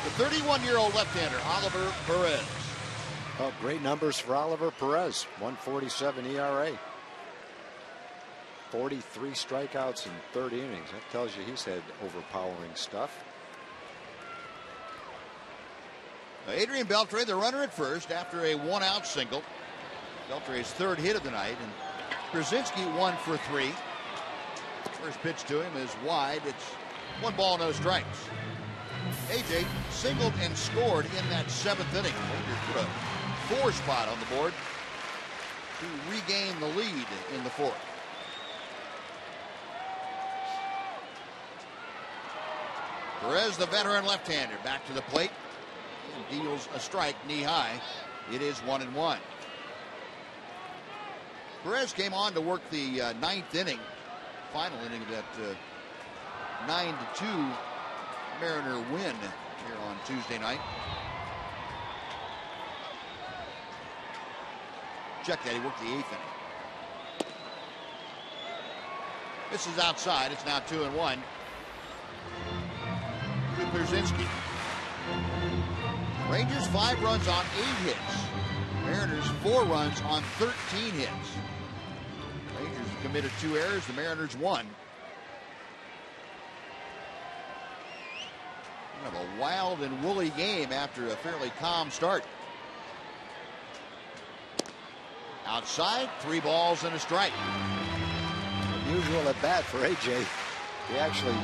S1: the 31-year-old left-hander, Oliver Perez.
S8: Oh, great numbers for Oliver Perez. 1.47 ERA. 43 strikeouts in 30 innings. That tells you he's had overpowering stuff.
S1: Adrian Beltre, the runner at first, after a 1-out single. Beltre's 3rd hit of the night, and Krasinski 1 for 3. First pitch to him is wide. It's 1 ball, no strikes. AJ singled and scored in that 7th inning. Rangers put a 4 spot on the board to regain the lead in the 4th. Perez, the veteran left-hander, back to the plate. Deals a strike knee high. It is 1-1. Perez came on to work the 9th inning, final inning of that 9-2 Mariner win here on Tuesday night. Check that, he worked the 8th inning. This is outside. It's now 2-1. To Krasinski. Rangers 5 runs on 8 hits. Mariners 4 runs on 13 hits. Rangers committed 2 errors. The Mariners 1. Kind of a wild and woolly game after a fairly calm start. Outside, 3 balls and a strike.
S19: Unusual at bat for AJ. He actually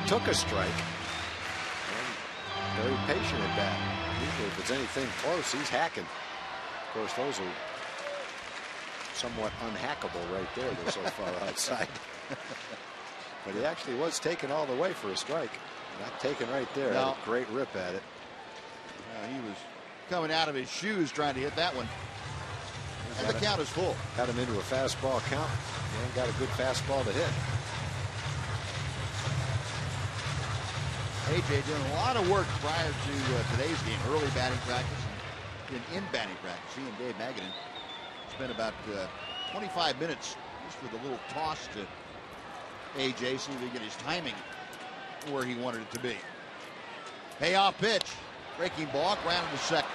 S19: took a strike. And very patient at bat. Usually if it's anything close, he's hacking. Of course, those are somewhat unhackable right there. They're so far outside. But he actually was taken all the way for a strike. Not taken right there.
S1: No.
S19: Had a great rip at it.
S1: He was coming out of his shoes trying to hit that one. And the count is full.
S19: Got him into a fastball count and got a good fastball to hit.
S1: AJ doing a lot of work prior to today's game. Early batting practice and in batting practice. He and Dave Magadan spent about 25 minutes just with a little toss to AJ, see if he can get his timing where he wanted it to be. Payoff pitch. Breaking ball, grounded to second.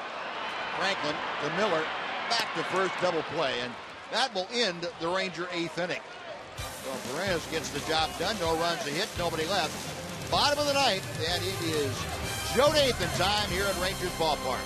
S1: Franklin to Miller, back to first, double play, and that will end the Ranger 8th inning. So Perez gets the job done. No runs, a hit, nobody left. Bottom of the ninth, and it is Joe Nathan time here at Rangers Ballpark.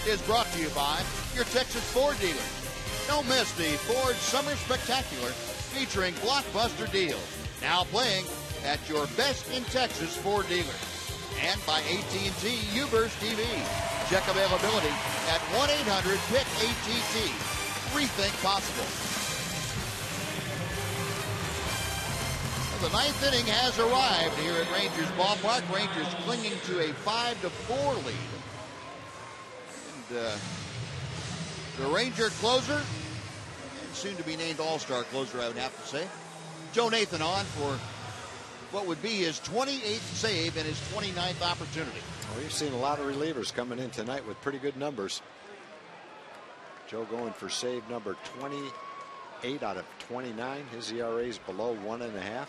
S1: Is brought to you by your Texas Ford dealers. Don't miss the Ford Summer Spectacular featuring blockbuster deals. Now playing at your best in Texas Ford dealers. And by AT&T U-Burst TV. Check availability at 1-800-PIC-ATT. Rethink possible. The 9th inning has arrived here at Rangers Ballpark. Rangers clinging to a 5-4 lead. The Ranger closer, and soon to be named All-Star closer, I would have to say, Joe Nathan on for what would be his 28th save and his 29th opportunity.
S19: Well, we've seen a lot of relievers coming in tonight with pretty good numbers. Joe going for save number 28 out of 29. His ERA is below 1.5.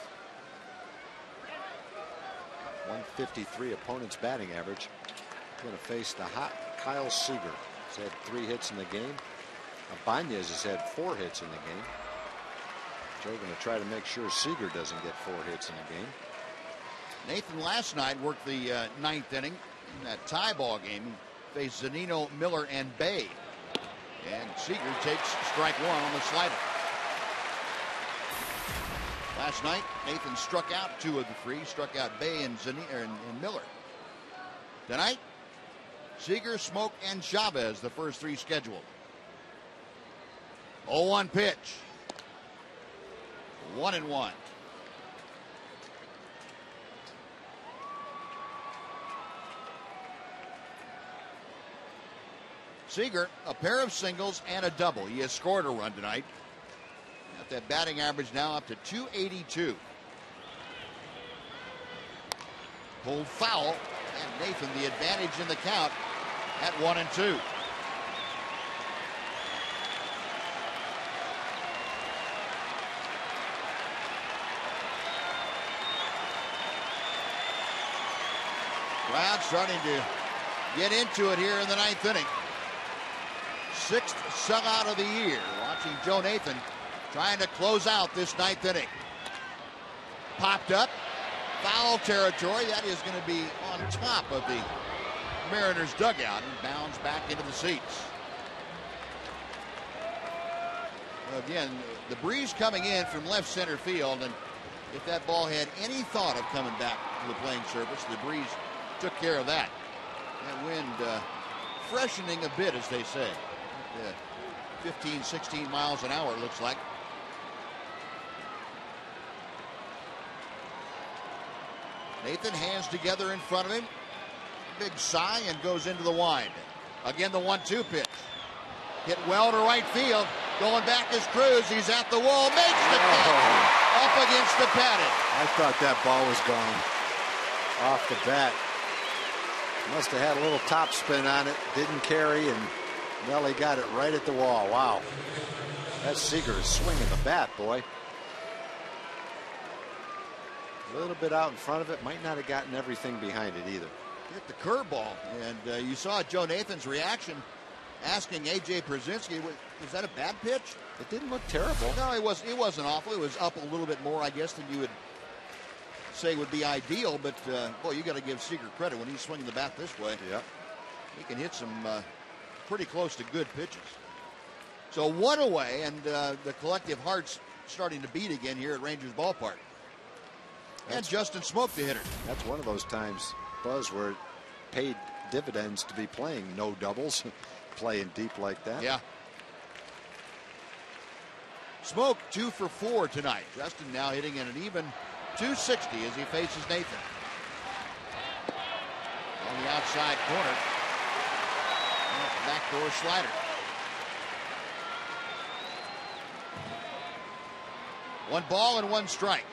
S19: 153 opponent's batting average. Going to face the hot Kyle Seager. He's had 3 hits in the game. Ibanez has had 4 hits in the game. Joe going to try to make sure Seager doesn't get 4 hits in the game.
S1: Nathan last night worked the 9th inning in that tie ball game. He faced Zunino, Miller, and Bay. And Seager takes strike 1 on the slider. Last night, Nathan struck out 2 of the 3. Struck out Bay and Miller. Tonight, Seager, Smoke, and Chavez, the first 3 scheduled. 0-1 pitch. 1-1. Seager, a pair of singles and a double. He has scored a run tonight. Got that batting average now up to 282. Pulled foul, and Nathan the advantage in the count at 1-2. Crowd starting to get into it here in the 9th inning. 6th sellout of the year. Watching Joe Nathan trying to close out this 9th inning. Popped up. Foul territory. That is going to be on top of the Mariners dugout and bounds back into the seats. Again, the breeze coming in from left center field, and if that ball had any thought of coming back to the playing surface, the breeze took care of that. That wind freshening a bit, as they say. 15, 16 miles an hour, it looks like. Nathan hands together in front of him. Big sigh and goes into the wind. Again, the 1-2 pitch. Hit well to right field. Going back is Cruz. He's at the wall. Makes the catch. Up against the padding.
S19: I thought that ball was gone off the bat. Must have had a little top spin on it. Didn't carry, and Nelly got it right at the wall. Wow. That Seager is swinging the bat, boy. A little bit out in front of it. Might not have gotten everything behind it either.
S1: Hit the curveball, and you saw Joe Nathan's reaction, asking A.J. Przinsky, was that a bad pitch?
S19: It didn't look terrible.
S1: No, it wasn't awful. It was up a little bit more, I guess, than you would say would be ideal. But boy, you got to give Seager credit when he's swinging the bat this way.
S19: Yeah,
S1: he can hit some pretty close to good pitches. So 1 away, and the collective heart's starting to beat again here at Rangers Ballpark. And Justin Smoke, the hitter.
S19: That's one of those times, Buzz, where it paid dividends to be playing no doubles, playing deep like that.
S1: Yeah. Smoke 2 for 4 tonight. Justin now hitting in an even 260 as he faces Nathan. On the outside corner. Backdoor slider. 1 ball and 1 strike.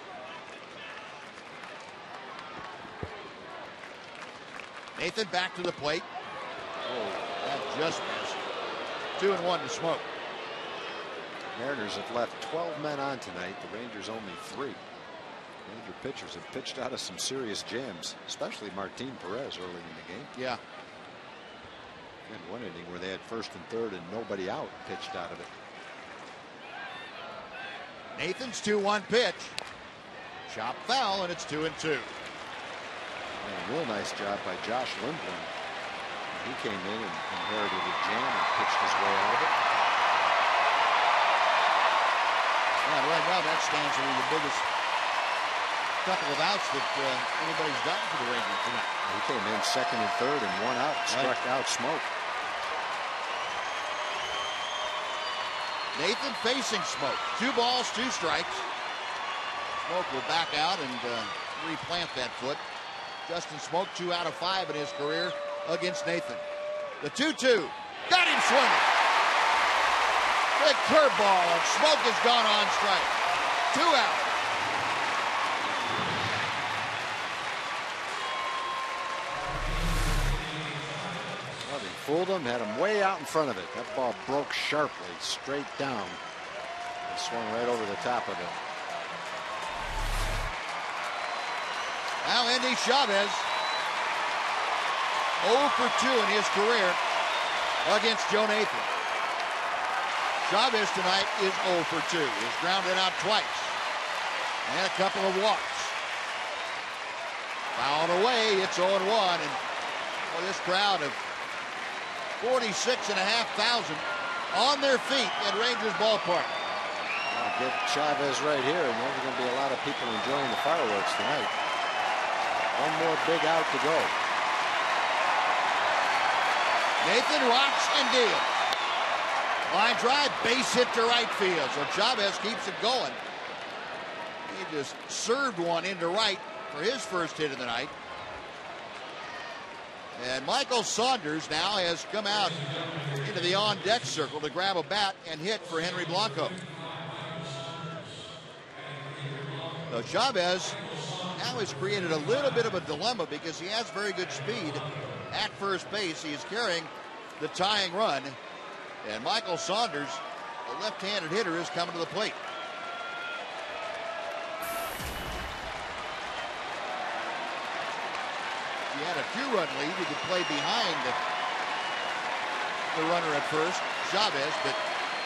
S1: Nathan back to the plate. Oh, that just missed. 2-1 to Smoke.
S19: Mariners have left 12 men on tonight. The Rangers only 3. Ranger pitchers have pitched out of some serious jams, especially Martin Perez early in the game.
S1: Yeah.
S19: In one inning where they had 1st and 3rd and nobody out, pitched out of it.
S1: Nathan's 2-1 pitch. Chop foul, and it's 2-2.
S19: And a real nice job by Josh Lindblom. He came in and inherited a jam and pitched his way out of it.
S1: Yeah, right now that stands to be the biggest couple of outs that anybody's gotten for the Rangers tonight.
S19: He came in 2nd and 3rd and 1 out, struck out Smoke.
S1: Nathan facing Smoke. 2 balls, 2 strikes. Smoke will back out and replant that foot. Justin Smoke 2 out of 5 in his career against Nathan. The 2-2. Got him swinging. Big curveball, and Smoke has gone on strike. 2 out.
S19: Well, they fooled him, had him way out in front of it. That ball broke sharply, straight down. It swung right over the top of it.
S1: Now Endy Chavez, 0 for 2 in his career against Joe Nathan. Chavez tonight is 0 for 2. He's grounded out twice and a couple of walks. Fouled away, it's 0-1, and well, this crowd of 46,500 on their feet at Rangers Ballpark.
S19: I'll get Chavez right here, and there's going to be a lot of people enjoying the fireworks tonight. 1 more big out to go.
S1: Nathan rocks and deals. Line drive, base hit to right field. So Chavez keeps it going. He just served one into right for his first hit of the night. And Michael Saunders now has come out into the on-deck circle to grab a bat and hit for Henry Blanco. So Chavez now has created a little bit of a dilemma because he has very good speed at first base. He is carrying the tying run. And Michael Saunders, the left-handed hitter, is coming to the plate. He had a 2-run lead. He could play behind the runner at first, Chavez, but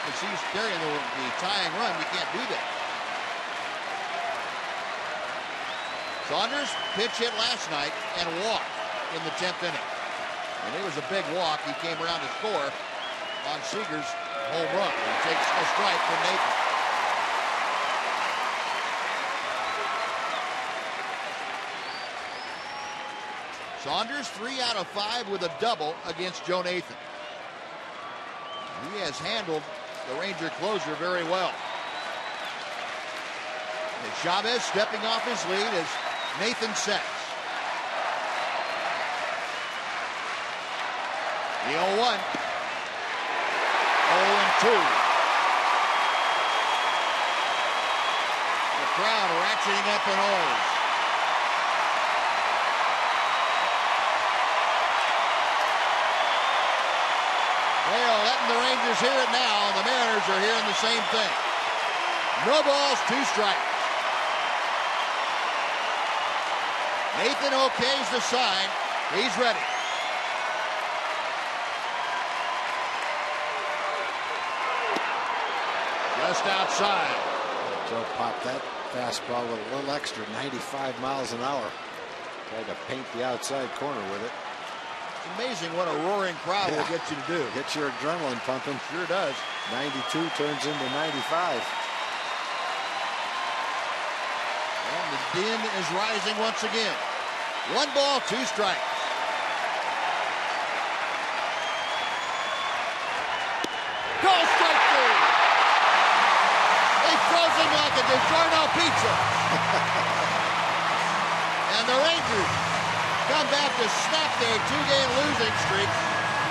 S1: as he's carrying the tying run, you can't do that. Saunders pitch hit last night and walked in the 10th inning. And it was a big walk. He came around to score on Seager's home run. He takes a strike from Nathan. Saunders 3 out of 5 with a double against Joe Nathan. He has handled the Ranger closer very well. And Chavez stepping off his lead as Nathan sets. The 0-1. 0-2. The crowd ratcheting up an noise. They are letting the Rangers hear it now. The Mariners are hearing the same thing. No balls, 2 strikes. Nathan okays the sign. He's ready. Just outside.
S19: Joe popped that fastball with a little extra, 95 miles an hour. Tried to paint the outside corner with it.
S1: It's amazing what a roaring crowd will get you to do.
S19: Gets your adrenaline pumping.
S1: Sure does.
S19: 92 turns into 95.
S1: And the din is rising once again. 1 ball, 2 strikes. Call strike 3. They froze him like a DiGiorno pizza. And the Rangers come back to snap their 2-game losing streak.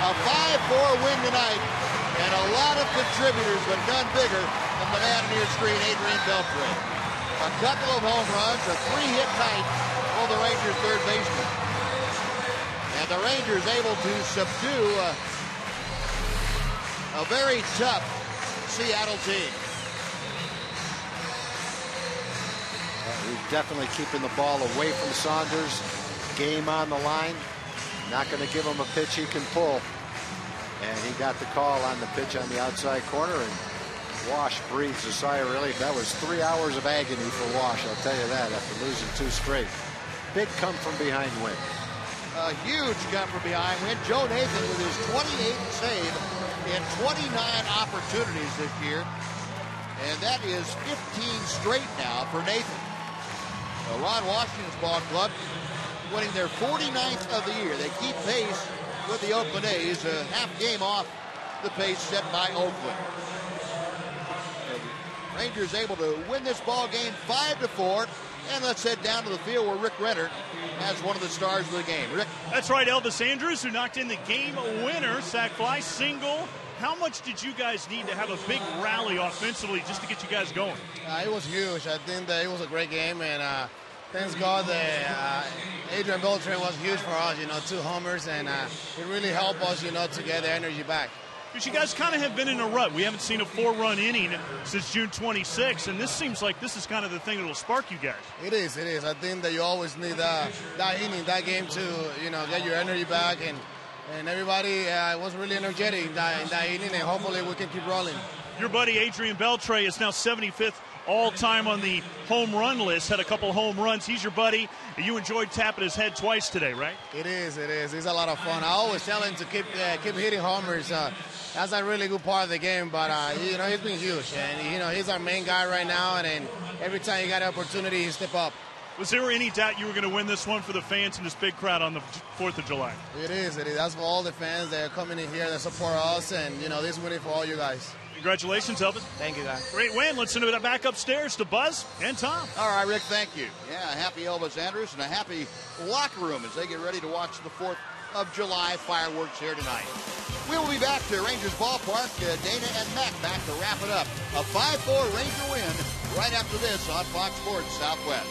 S1: A 5-4 win tonight. And a lot of contributors, but none bigger than the man near screen, Adrian Beltre. A couple of home runs, a 3-hit night for the Rangers third baseman. And the Rangers able to subdue a very tough Seattle team.
S19: He's definitely keeping the ball away from Saunders. Game on the line. Not going to give him a pitch he can pull. And he got the call on the pitch on the outside corner, and Wash breathes a sigh of relief. That was 3 hours of agony for Wash, I'll tell you that, after losing 2 straight. Big come from behind win.
S1: A huge come from behind win. Joe Nathan with his 28th save in 29 opportunities this year. And that is 15 straight now for Nathan. Ron Washington's ball club winning their 49th of the year. They keep pace with the Oakland A's, a half game off the pace set by Oakland. The Rangers able to win this ball game 5-4. And let's head down to the field where Rick Renner has one of the stars of the game. Rick?
S6: That's right, Elvis Andrus, who knocked in the game winner, sac fly, single. How much did you guys need to have a big rally offensively just to get you guys going?
S2: It was huge. I think that it was a great game, and thanks God that Adrian Beltre was huge for us, 2 homers, and it really helped us, to get the energy back.
S6: Because you guys kind of have been in a rut. We haven't seen a 4-run inning since June 26, and this seems like this is kind of the thing that will spark you guys.
S2: It is. I think that you always need that inning, that game to, get your energy back, and everybody was really energetic in that inning, and hopefully we can keep rolling.
S6: Your buddy Adrian Beltre is now 75th all-time on the home run list, had a couple home runs. He's your buddy. You enjoyed tapping his head twice today, right?
S2: It is. It's a lot of fun. I always tell him to keep hitting homers. That's a really good part of the game, but he's been huge, and he's our main guy right now, and every time he got an opportunity, he step up.
S6: Was there any doubt you were going to win this one for the fans and this big crowd on the 4th of July?
S2: It is. That's for all the fans that are coming in here that support us, and this winning for all you guys.
S6: Congratulations, Elvis.
S2: Thank you, guys.
S6: Great win. Let's send it back upstairs to Buzz and Tom.
S1: All right, Rick, thank you. Yeah, happy Elvis Andrus and a happy locker room as they get ready to watch the 4th of July fireworks here tonight. We will be back to Rangers Ballpark. Dana and Mac back to wrap it up. A 5-4 Ranger win right after this on Fox Sports Southwest.